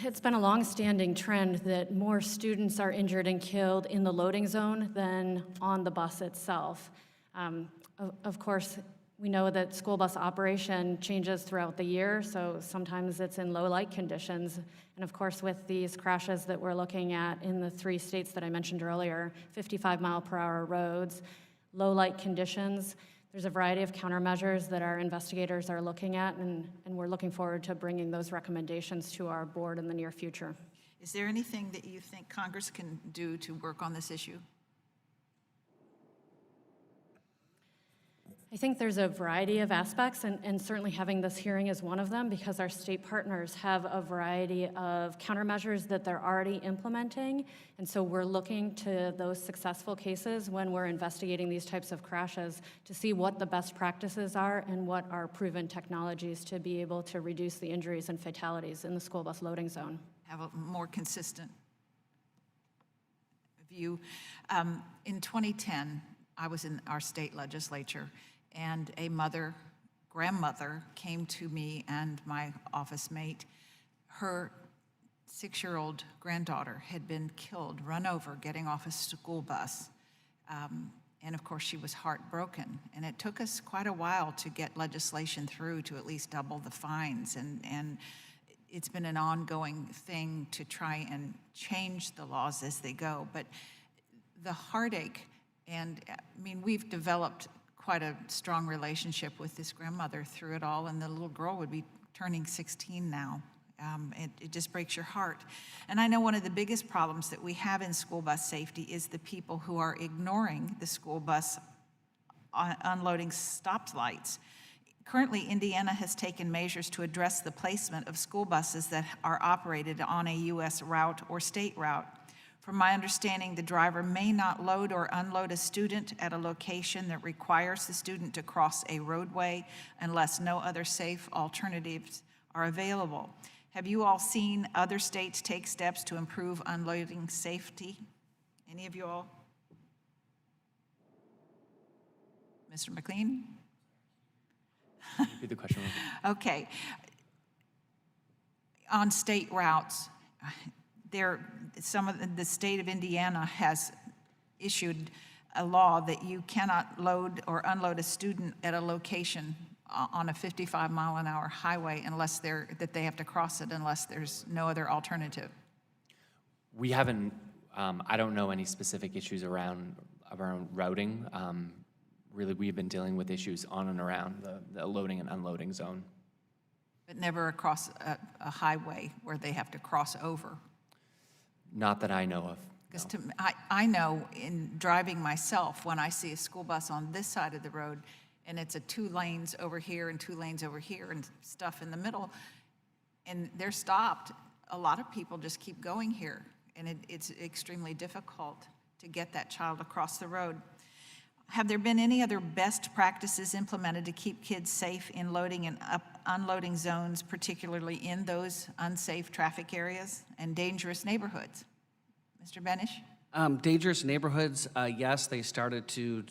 It's been a long-standing trend that more students are injured and killed in the loading zone than on the bus itself. Of course, we know that school bus operation changes throughout the year, so sometimes it's in low light conditions. And of course, with these crashes that we're looking at in the 3 states that I mentioned earlier, 55-mile-per-hour roads, low light conditions, there's a variety of countermeasures that our investigators are looking at, and we're looking forward to bringing those recommendations to our board in the near future. Is there anything that you think Congress can do to work on this issue? I think there's a variety of aspects, and certainly having this hearing is one of them, because our state partners have a variety of countermeasures that they're already implementing, and so we're looking to those successful cases when we're investigating these types of crashes to see what the best practices are and what are proven technologies to be able to reduce the injuries and fatalities in the school bus loading zone. Have a more consistent view. In 2010, I was in our state legislature, and a grandmother came to me and my office mate. Her 6-year-old granddaughter had been killed, run over, getting off a school bus. And of course, she was heartbroken. And it took us quite a while to get legislation through to at least double the fines. And it's been an ongoing thing to try and change the laws as they go. But the heartache, and I mean, we've developed quite a strong relationship with this grandmother through it all, and the little girl would be turning 16 now. It just breaks your heart. And I know one of the biggest problems that we have in school bus safety is the people who are ignoring the school bus unloading stop lights. Currently, Indiana has taken measures to address the placement of school buses that are operated on a U.S. route or state route. From my understanding, the driver may not load or unload a student at a location that requires the student to cross a roadway unless no other safe alternatives are available. Have you all seen other states take steps to improve unloading safety? Any of you all? Mr. McLean? Repeat the question. Okay. On state routes, the state of Indiana has issued a law that you cannot load or unload a student at a location on a 55-mile-an-hour highway unless that they have to cross it unless there's no other alternative. We haven't, I don't know any specific issues around routing. Really, we've been dealing with issues on and around the loading and unloading zone. But never across a highway where they have to cross over. Not that I know of. Because I know in driving myself, when I see a school bus on this side of the road, and it's 2 lanes over here and 2 lanes over here and stuff in the middle, and they're stopped, a lot of people just keep going here, and it's extremely difficult to get that child across the road. Have there been any other best practices implemented to keep kids safe in loading and unloading zones, particularly in those unsafe traffic areas and dangerous neighborhoods? Mr. Bennish? Dangerous neighborhoods, yes, they started to,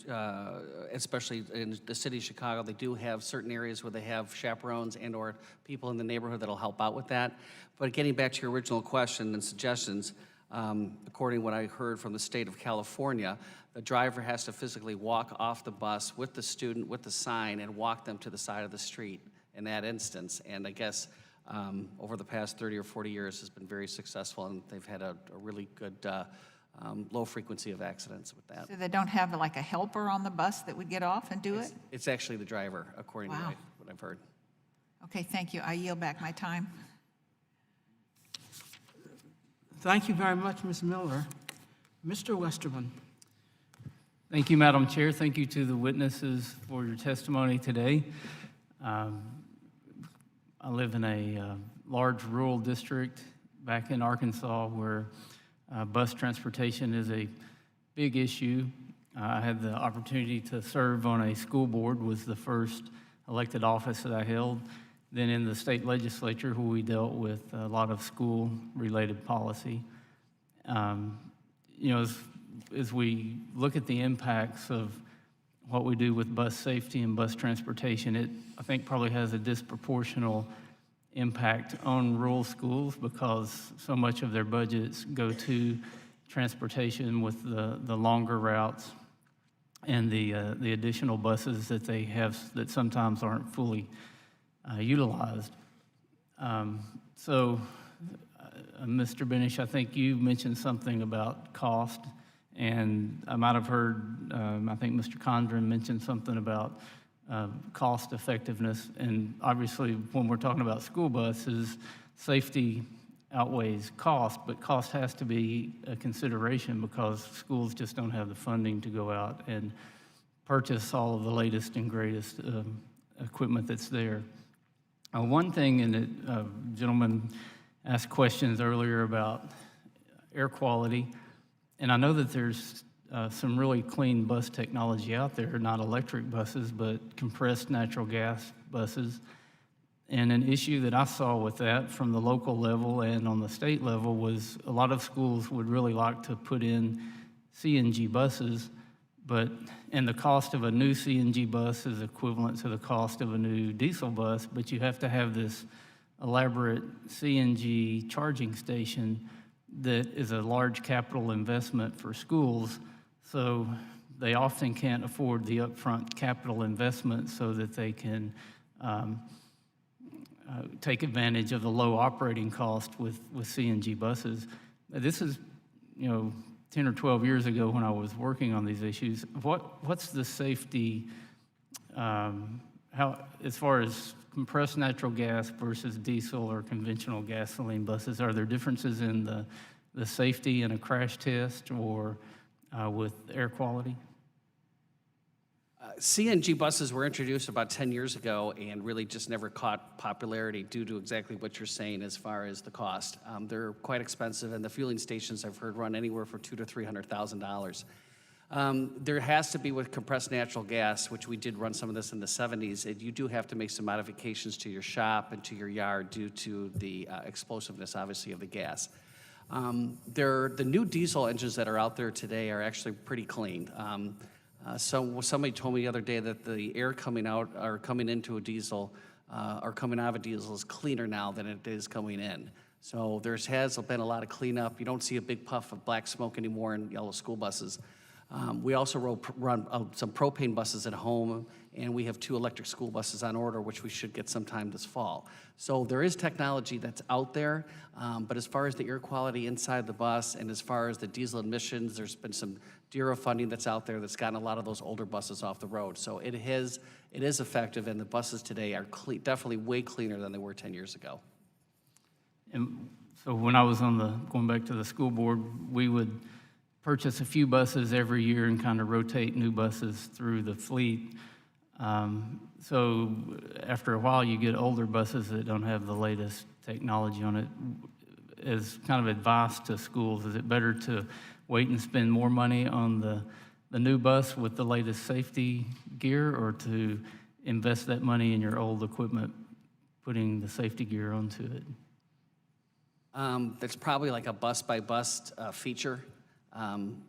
especially in the city of Chicago, they do have certain areas where they have chaperones and or people in the neighborhood that'll help out with that. But getting back to your original question and suggestions, according to what I heard from the state of California, the driver has to physically walk off the bus with the student, with the sign, and walk them to the side of the street in that instance. And I guess over the past 30 or 40 years has been very successful, and they've had a really good low frequency of accidents with that. So they don't have like a helper on the bus that would get off and do it? It's actually the driver, according to what I've heard. Okay, thank you. I yield back my time. Thank you very much, Ms. Miller. Mr. Westerman. Thank you, Madam Chair. Thank you to the witnesses for your testimony today. I live in a large rural district back in Arkansas where bus transportation is a big issue. I had the opportunity to serve on a school board, was the first elected office that I held. Then in the state legislature, where we dealt with a lot of school-related policy. You know, as we look at the impacts of what we do with bus safety and bus transportation, it, I think, probably has a disproportional impact on rural schools because so much of their budgets go to transportation with the longer routes and the additional buses that they have that sometimes aren't fully utilized. Mr. Bennish, I think you mentioned something about cost, and I might have heard, I think Mr. Condren mentioned something about cost effectiveness, and obviously when we're talking about school buses, safety outweighs cost, but cost has to be a consideration because schools just don't have the funding to go out and purchase all of the latest and greatest equipment that's there. One thing, and the gentleman asked questions earlier about air quality, and I know that there's some really clean bus technology out there, not electric buses, but compressed natural gas buses. And an issue that I saw with that from the local level and on the state level was a lot of schools would really like to put in CNG buses, and the cost of a new CNG bus is equivalent to the cost of a new diesel bus, but you have to have this elaborate CNG charging station that is a large capital investment for schools, so they often can't afford the upfront capital investment so that they can take advantage of the low operating cost with CNG buses. This is, 10 or 12 years ago when I was working on these issues. What's the safety, how as far as compressed natural gas versus diesel or conventional gasoline buses? Are there differences in the safety in a crash test or with air quality? CNG buses were introduced about 10 years ago and really just never caught popularity due to exactly what you're saying as far as the cost. They're quite expensive, and the fueling stations I've heard run anywhere from $200,000 to $300,000. There has to be with compressed natural gas, which we did run some of this in the 70s, and you do have to make some modifications to your shop and to your yard due to the explosiveness, obviously, of the gas. The new diesel engines that are out there today are actually pretty clean. So somebody told me the other day that the air coming out or coming into a diesel or coming out of a diesel is cleaner now than it is coming in. So there has been a lot of cleanup. You don't see a big puff of black smoke anymore in yellow school buses. We also run some propane buses at home, and we have 2 electric school buses on order, which we should get sometime this fall. So there is technology that's out there, but as far as the air quality inside the bus and as far as the diesel emissions, there's been some DERA funding that's out there that's gotten a lot of those older buses off the road. So it is effective, and the buses today are definitely way cleaner than they were 10 years ago. And so when I was going back to the school board, we would purchase a few buses every year and kind of rotate new buses through the fleet. So after a while, you get older buses that don't have the latest technology on it. As kind of advice to schools, is it better to wait and spend more money on the new bus with the latest safety gear, or to invest that money in your old equipment, putting the safety gear onto it? That's probably like a bus-by-bus feature.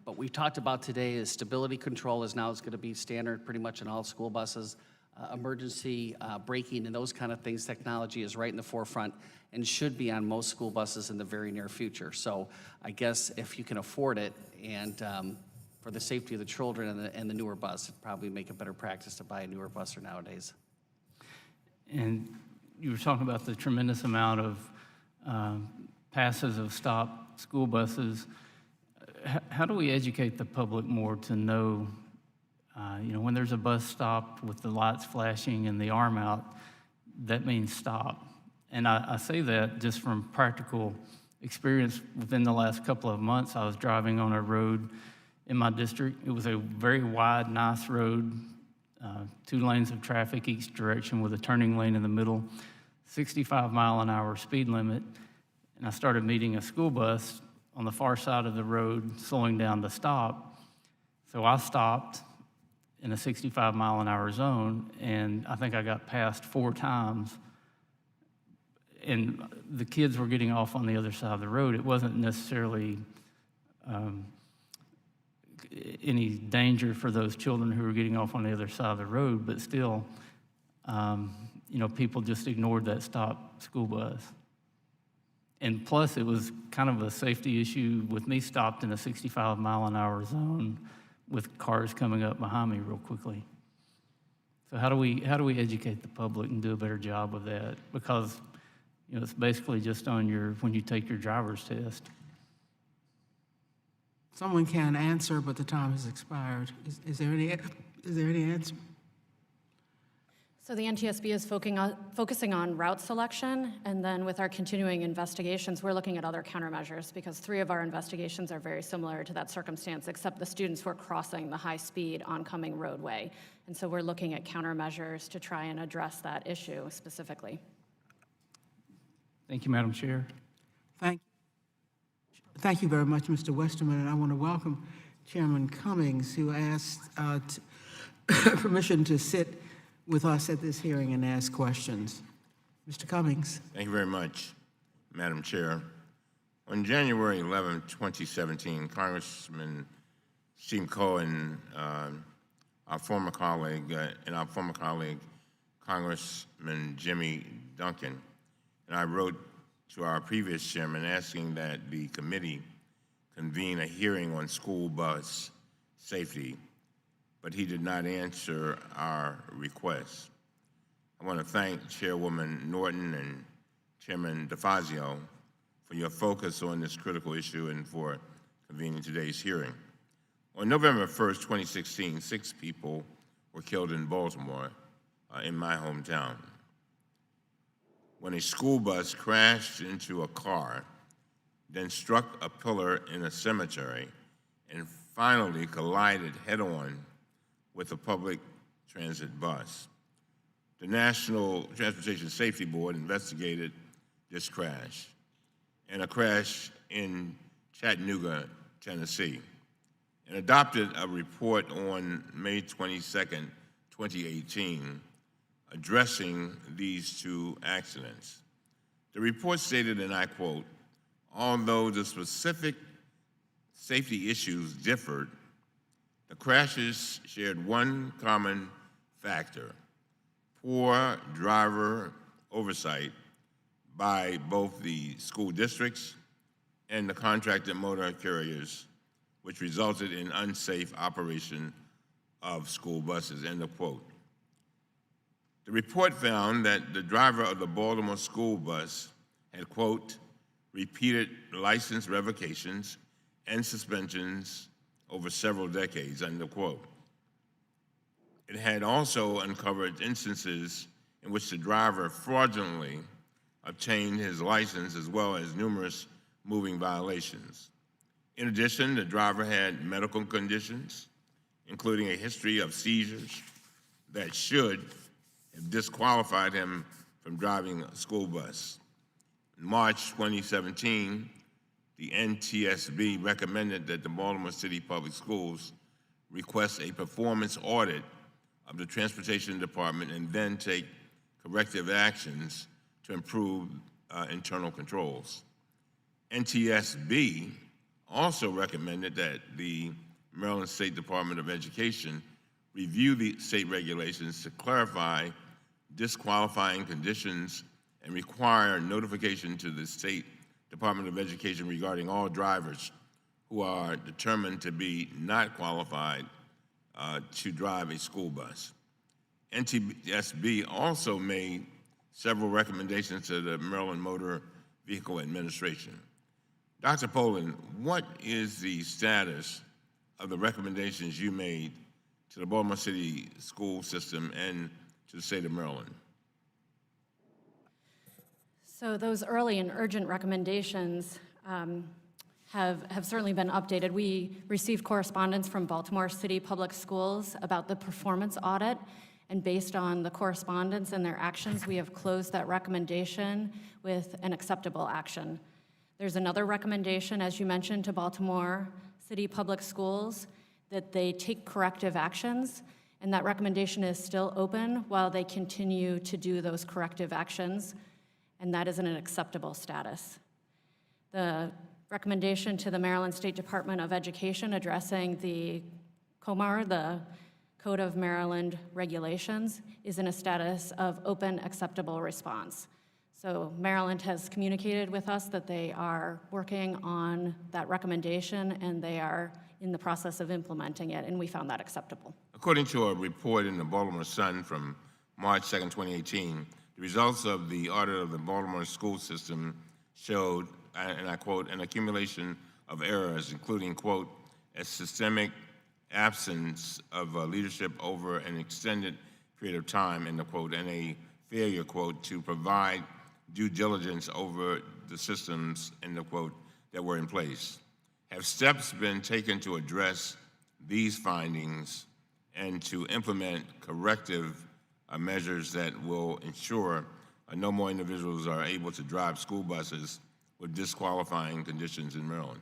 What we've talked about today is stability control is going to be standard pretty much in all school buses. Emergency braking and those kind of things, technology is right in the forefront and should be on most school buses in the very near future. So I guess if you can afford it and for the safety of the children and the newer bus, it'd probably make a better practice to buy a newer bus nowadays. And you were talking about the tremendous amount of passes of stopped school buses. How do we educate the public more to know, when there's a bus stopped with the lights flashing and the arm out, that means stop. And I say that just from practical experience. Within the last couple of months, I was driving on a road in my district. It was a very wide, nice road, 2 lanes of traffic each direction with a turning lane in the middle, 65-mile-an-hour speed limit. And I started meeting a school bus on the far side of the road, slowing down to stop. So I stopped in a 65-mile-an-hour zone, and I think I got passed 4 times. And the kids were getting off on the other side of the road. It wasn't necessarily any danger for those children who were getting off on the other side of the road, but still, people just ignored that stop school bus. And plus, it was kind of a safety issue with me stopped in a 65-mile-an-hour zone with cars coming up behind me real quickly. So how do we educate the public and do a better job of that? Because it's basically just on when you take your driver's test. Someone can answer, but the time has expired. Is there any answer? So the NTSB is focusing on route selection, and then with our continuing investigations, we're looking at other countermeasures because 3 of our investigations are very similar to that circumstance, except the students were crossing the high-speed oncoming roadway. And so we're looking at countermeasures to try and address that issue specifically. Thank you, Madam Chair. Thank you very much, Mr. Westerman, and I want to welcome Chairman Cummings, who asked permission to sit with us at this hearing and ask questions. Mr. Cummings. Thank you very much, Madam Chair. On January 11, 2017, Congressman Steve Cohen, our former colleague, and our former colleague, Congressman Jimmy Duncan, and I wrote to our previous chairman asking that the committee convene a hearing on school bus safety, but he did not answer our request. I want to thank Chairwoman Norton and Chairman DeFazio for your focus on this critical issue and for convening today's hearing. On November 1st, 2016, 6 people were killed in Baltimore, in my hometown, when a school bus crashed into a car, then struck a pillar in a cemetery, and finally collided head-on with a public transit bus. The National Transportation Safety Board investigated this crash and a crash in Chattanooga, Tennessee, and adopted a report on May 22nd, 2018, addressing these 2 accidents. The report stated, and I quote, "Although the specific safety issues differed, the crashes shared one common factor: poor driver oversight by both the school districts and the contracted motor carriers, which resulted in unsafe operation of school buses," end of quote. The report found that the driver of the Baltimore school bus had, quote, "repeated license revocations and suspensions over several decades," end of quote. It had also uncovered instances in which the driver fraudulently obtained his license, as well as numerous moving violations. In addition, the driver had medical conditions, including a history of seizures that should have disqualified him from driving a school bus. In March 2017, the NTSB recommended that the Baltimore City Public Schools request a performance audit of the Transportation Department and then take corrective actions to improve internal controls. NTSB also recommended that the Maryland State Department of Education review the state regulations to clarify disqualifying conditions and require notification to the State Department of Education regarding all drivers who are determined to be not qualified to drive a school bus. NTSB also made several recommendations to the Maryland Motor Vehicle Administration. Dr. Poland, what is the status of the recommendations you made to the Baltimore City school system and to the state of Maryland? So those early and urgent recommendations have certainly been updated. We received correspondence from Baltimore City Public Schools about the performance audit, and based on the correspondence and their actions, we have closed that recommendation with an acceptable action. There's another recommendation, as you mentioned, to Baltimore City Public Schools that they take corrective actions, and that recommendation is still open while they continue to do those corrective actions, and that is in an acceptable status. The recommendation to the Maryland State Department of Education addressing the COMAR, the Code of Maryland regulations is in a status of open acceptable response. So Maryland has communicated with us that they are working on that recommendation and they are in the process of implementing it, and we found that acceptable. According to a report in the Baltimore Sun from March 2nd, 2018, the results of the audit of the Baltimore school system showed, and I quote, an accumulation of errors, including, quote, a systemic absence of leadership over an extended period of time, end of quote, and a failure, quote, to provide due diligence over the systems, end of quote, that were in place. Have steps been taken to address these findings and to implement corrective measures that will ensure no more individuals are able to drive school buses with disqualifying conditions in Maryland?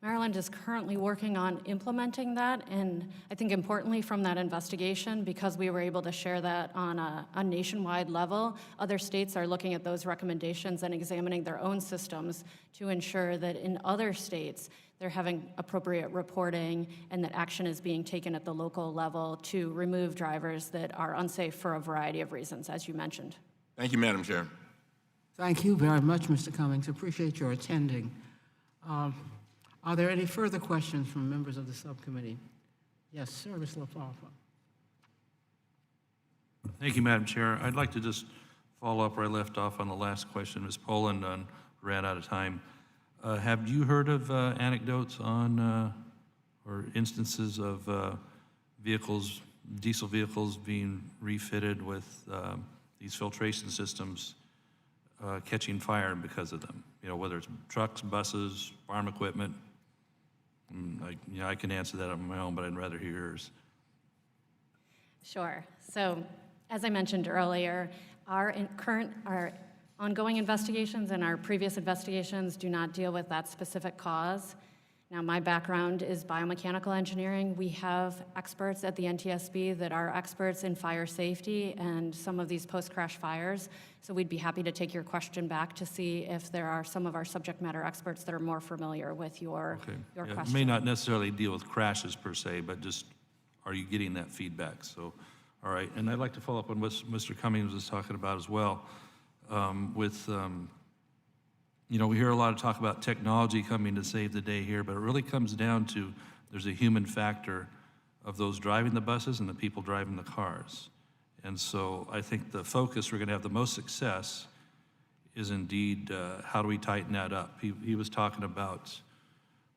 Maryland is currently working on implementing that, and I think importantly from that investigation, because we were able to share that on a nationwide level, other states are looking at those recommendations and examining their own systems to ensure that in other states they're having appropriate reporting and that action is being taken at the local level to remove drivers that are unsafe for a variety of reasons, as you mentioned. Thank you, Madam Chair. Thank you very much, Mr. Cummings. Appreciate your attending. Are there any further questions from members of the subcommittee? Yes, sir, Ms. LaFalfa. Thank you, Madam Chair. I'd like to just follow up where I left off on the last question. Ms. Poland ran out of time. Have you heard of anecdotes on or instances of vehicles, diesel vehicles being refitted with these filtration systems catching fire because of them? You know, whether it's trucks, buses, farm equipment. I can answer that on my own, but I'd rather hear yours. Sure. So, as I mentioned earlier, our ongoing investigations and our previous investigations do not deal with that specific cause. Now, my background is biomechanical engineering. We have experts at the NTSB that are experts in fire safety and some of these post-crash fires. So we'd be happy to take your question back to see if there are some of our subject matter experts that are more familiar with your question. It may not necessarily deal with crashes per se, but just are you getting that feedback? So, all right. And I'd like to follow up on what Mr. Cummings was talking about as well. You know, we hear a lot of talk about technology coming to save the day here, but it really comes down to there's a human factor of those driving the buses and the people driving the cars. And so I think the focus we're going to have the most success is indeed how do we tighten that up? He was talking about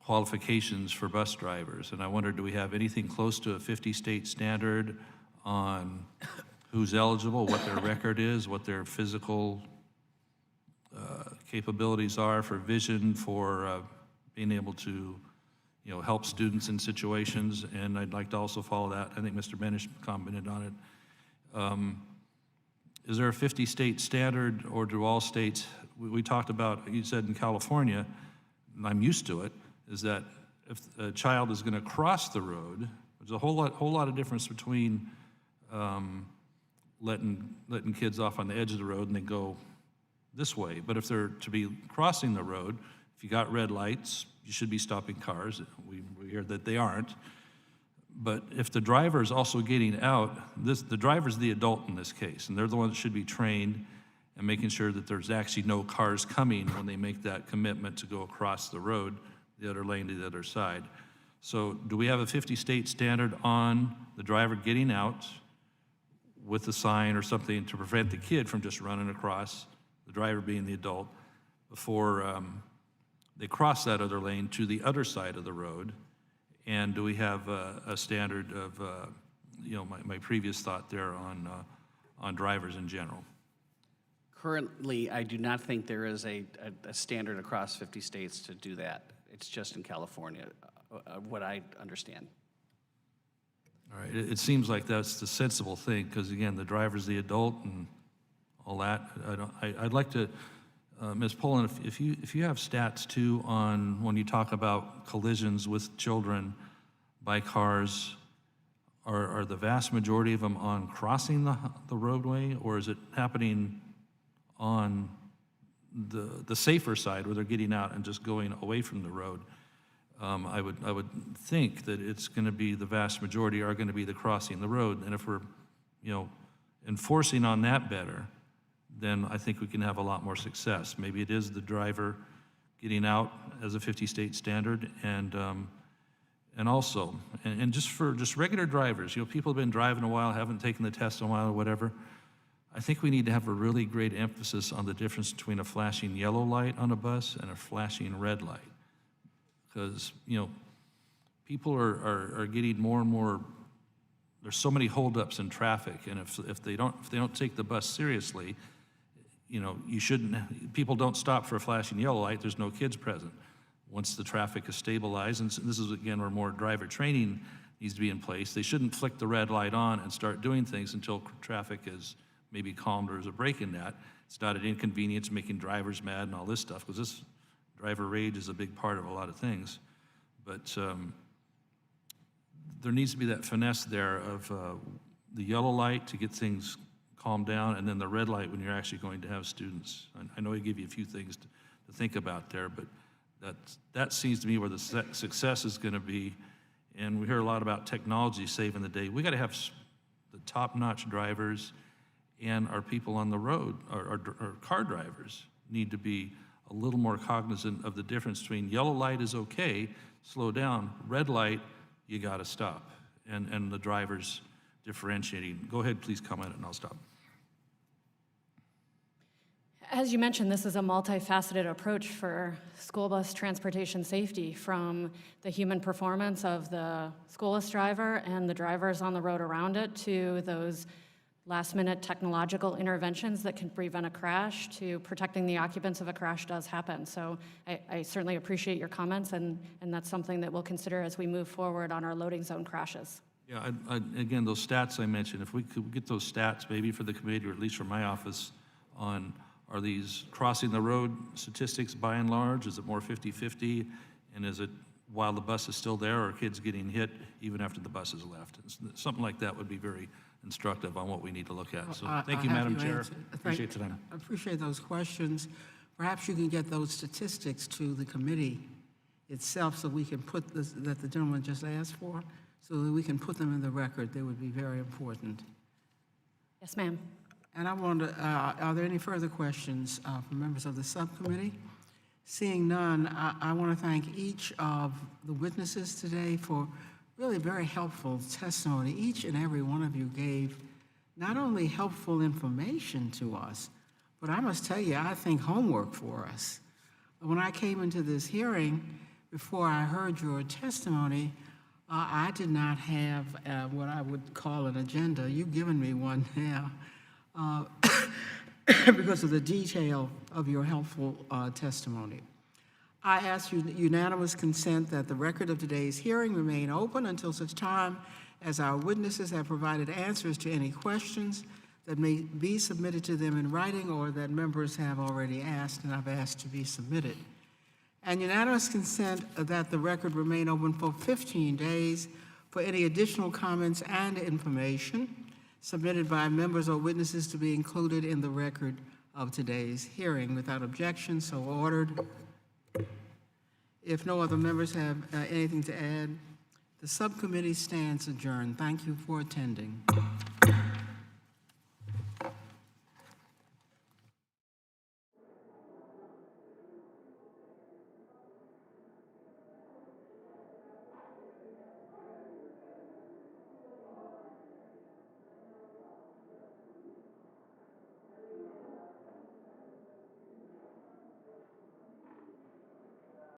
qualifications for bus drivers, and I wonder, do we have anything close to a 50-state standard on who's eligible, what their record is, what their physical capabilities are for vision, for being able to, you know, help students in situations? And I'd like to also follow that. I think Mr. Bennish commented on it. Is there a 50-state standard, or do all states? We talked about, you said in California, and I'm used to it, is that if a child is going to cross the road, there's a whole lot of difference between letting kids off on the edge of the road and they go this way. But if they're to be crossing the road, if you got red lights, you should be stopping cars. We hear that they aren't. But if the driver is also getting out, the driver's the adult in this case, and they're the one that should be trained and making sure that there's actually no cars coming when they make that commitment to go across the road, the other lane to the other side. So do we have a 50-state standard on the driver getting out with a sign or something to prevent the kid from just running across, the driver being the adult, before they cross that other lane to the other side of the road? And do we have a standard of, you know, my previous thought there on drivers in general? Currently, I do not think there is a standard across 50 states to do that. It's just in California, what I understand. All right, it seems like that's the sensible thing, because again, the driver's the adult and all that. I'd like to, Ms. Poland, if you have stats too on when you talk about collisions with children by cars, are the vast majority of them on crossing the roadway, or is it happening on the safer side where they're getting out and just going away from the road? I would think that it's going to be, the vast majority are going to be the crossing the road. And if we're, enforcing on that better, then I think we can have a lot more success. Maybe it is the driver getting out as a 50-state standard, and also, just regular drivers, people have been driving a while, haven't taken the test in a while or whatever. I think we need to have a really great emphasis on the difference between a flashing yellow light on a bus and a flashing red light. Because, people are getting more and more, there's so many holdups in traffic, and if they don't take the bus seriously, you shouldn't, people don't stop for a flashing yellow light, there's no kids present. Once the traffic is stabilized, and this is again where more driver training needs to be in place, they shouldn't flick the red light on and start doing things until traffic is maybe calmed or there's a break in that. It's not an inconvenience, making drivers mad and all this stuff, because this driver rage is a big part of a lot of things. But there needs to be that finesse there of the yellow light to get things calmed down, and then the red light when you're actually going to have students. I know I give you a few things to think about there, but that seems to me where the success is going to be. And we hear a lot about technology saving the day. We got to have the top-notch drivers, and our people on the road, our car drivers, need to be a little more cognizant of the difference between yellow light is okay, slow down, red light, you got to stop, and the drivers differentiating. Go ahead, please comment, and I'll stop. As you mentioned, this is a multifaceted approach for school bus transportation safety, from the human performance of the school bus driver and the drivers on the road around it, to those last-minute technological interventions that can prevent a crash, to protecting the occupants if a crash does happen. So I certainly appreciate your comments, and that's something that we'll consider as we move forward on our loading zone crashes. Yeah, again, those stats I mentioned, if we could get those stats maybe for the committee, or at least for my office, on are these crossing the road statistics by and large? Is it more 50-50? And is it while the bus is still there, or kids getting hit even after the bus has left? Something like that would be very instructive on what we need to look at. So thank you, Madam Chair. Appreciate the time. I appreciate those questions. Perhaps you can get those statistics to the committee itself, so we can put this, that the gentleman just asked for, so that we can put them in the record. They would be very important. Yes, ma'am. And I wonder, are there any further questions from members of the subcommittee? Seeing none, I want to thank each of the witnesses today for really very helpful testimony. Each and every one of you gave not only helpful information to us, but I must tell you, I think homework for us. When I came into this hearing, before I heard your testimony, I did not have what I would call an agenda. You've given me one now. Because of the detail of your helpful testimony. I ask you unanimous consent that the record of today's hearing remain open until such time as our witnesses have provided answers to any questions that may be submitted to them in writing, or that members have already asked and I've asked to be submitted. And unanimous consent that the record remain open for 15 days for any additional comments and information submitted by members or witnesses to be included in the record of today's hearing. Without objection, so ordered. If no other members have anything to add, the subcommittee stands adjourned. Thank you for attending.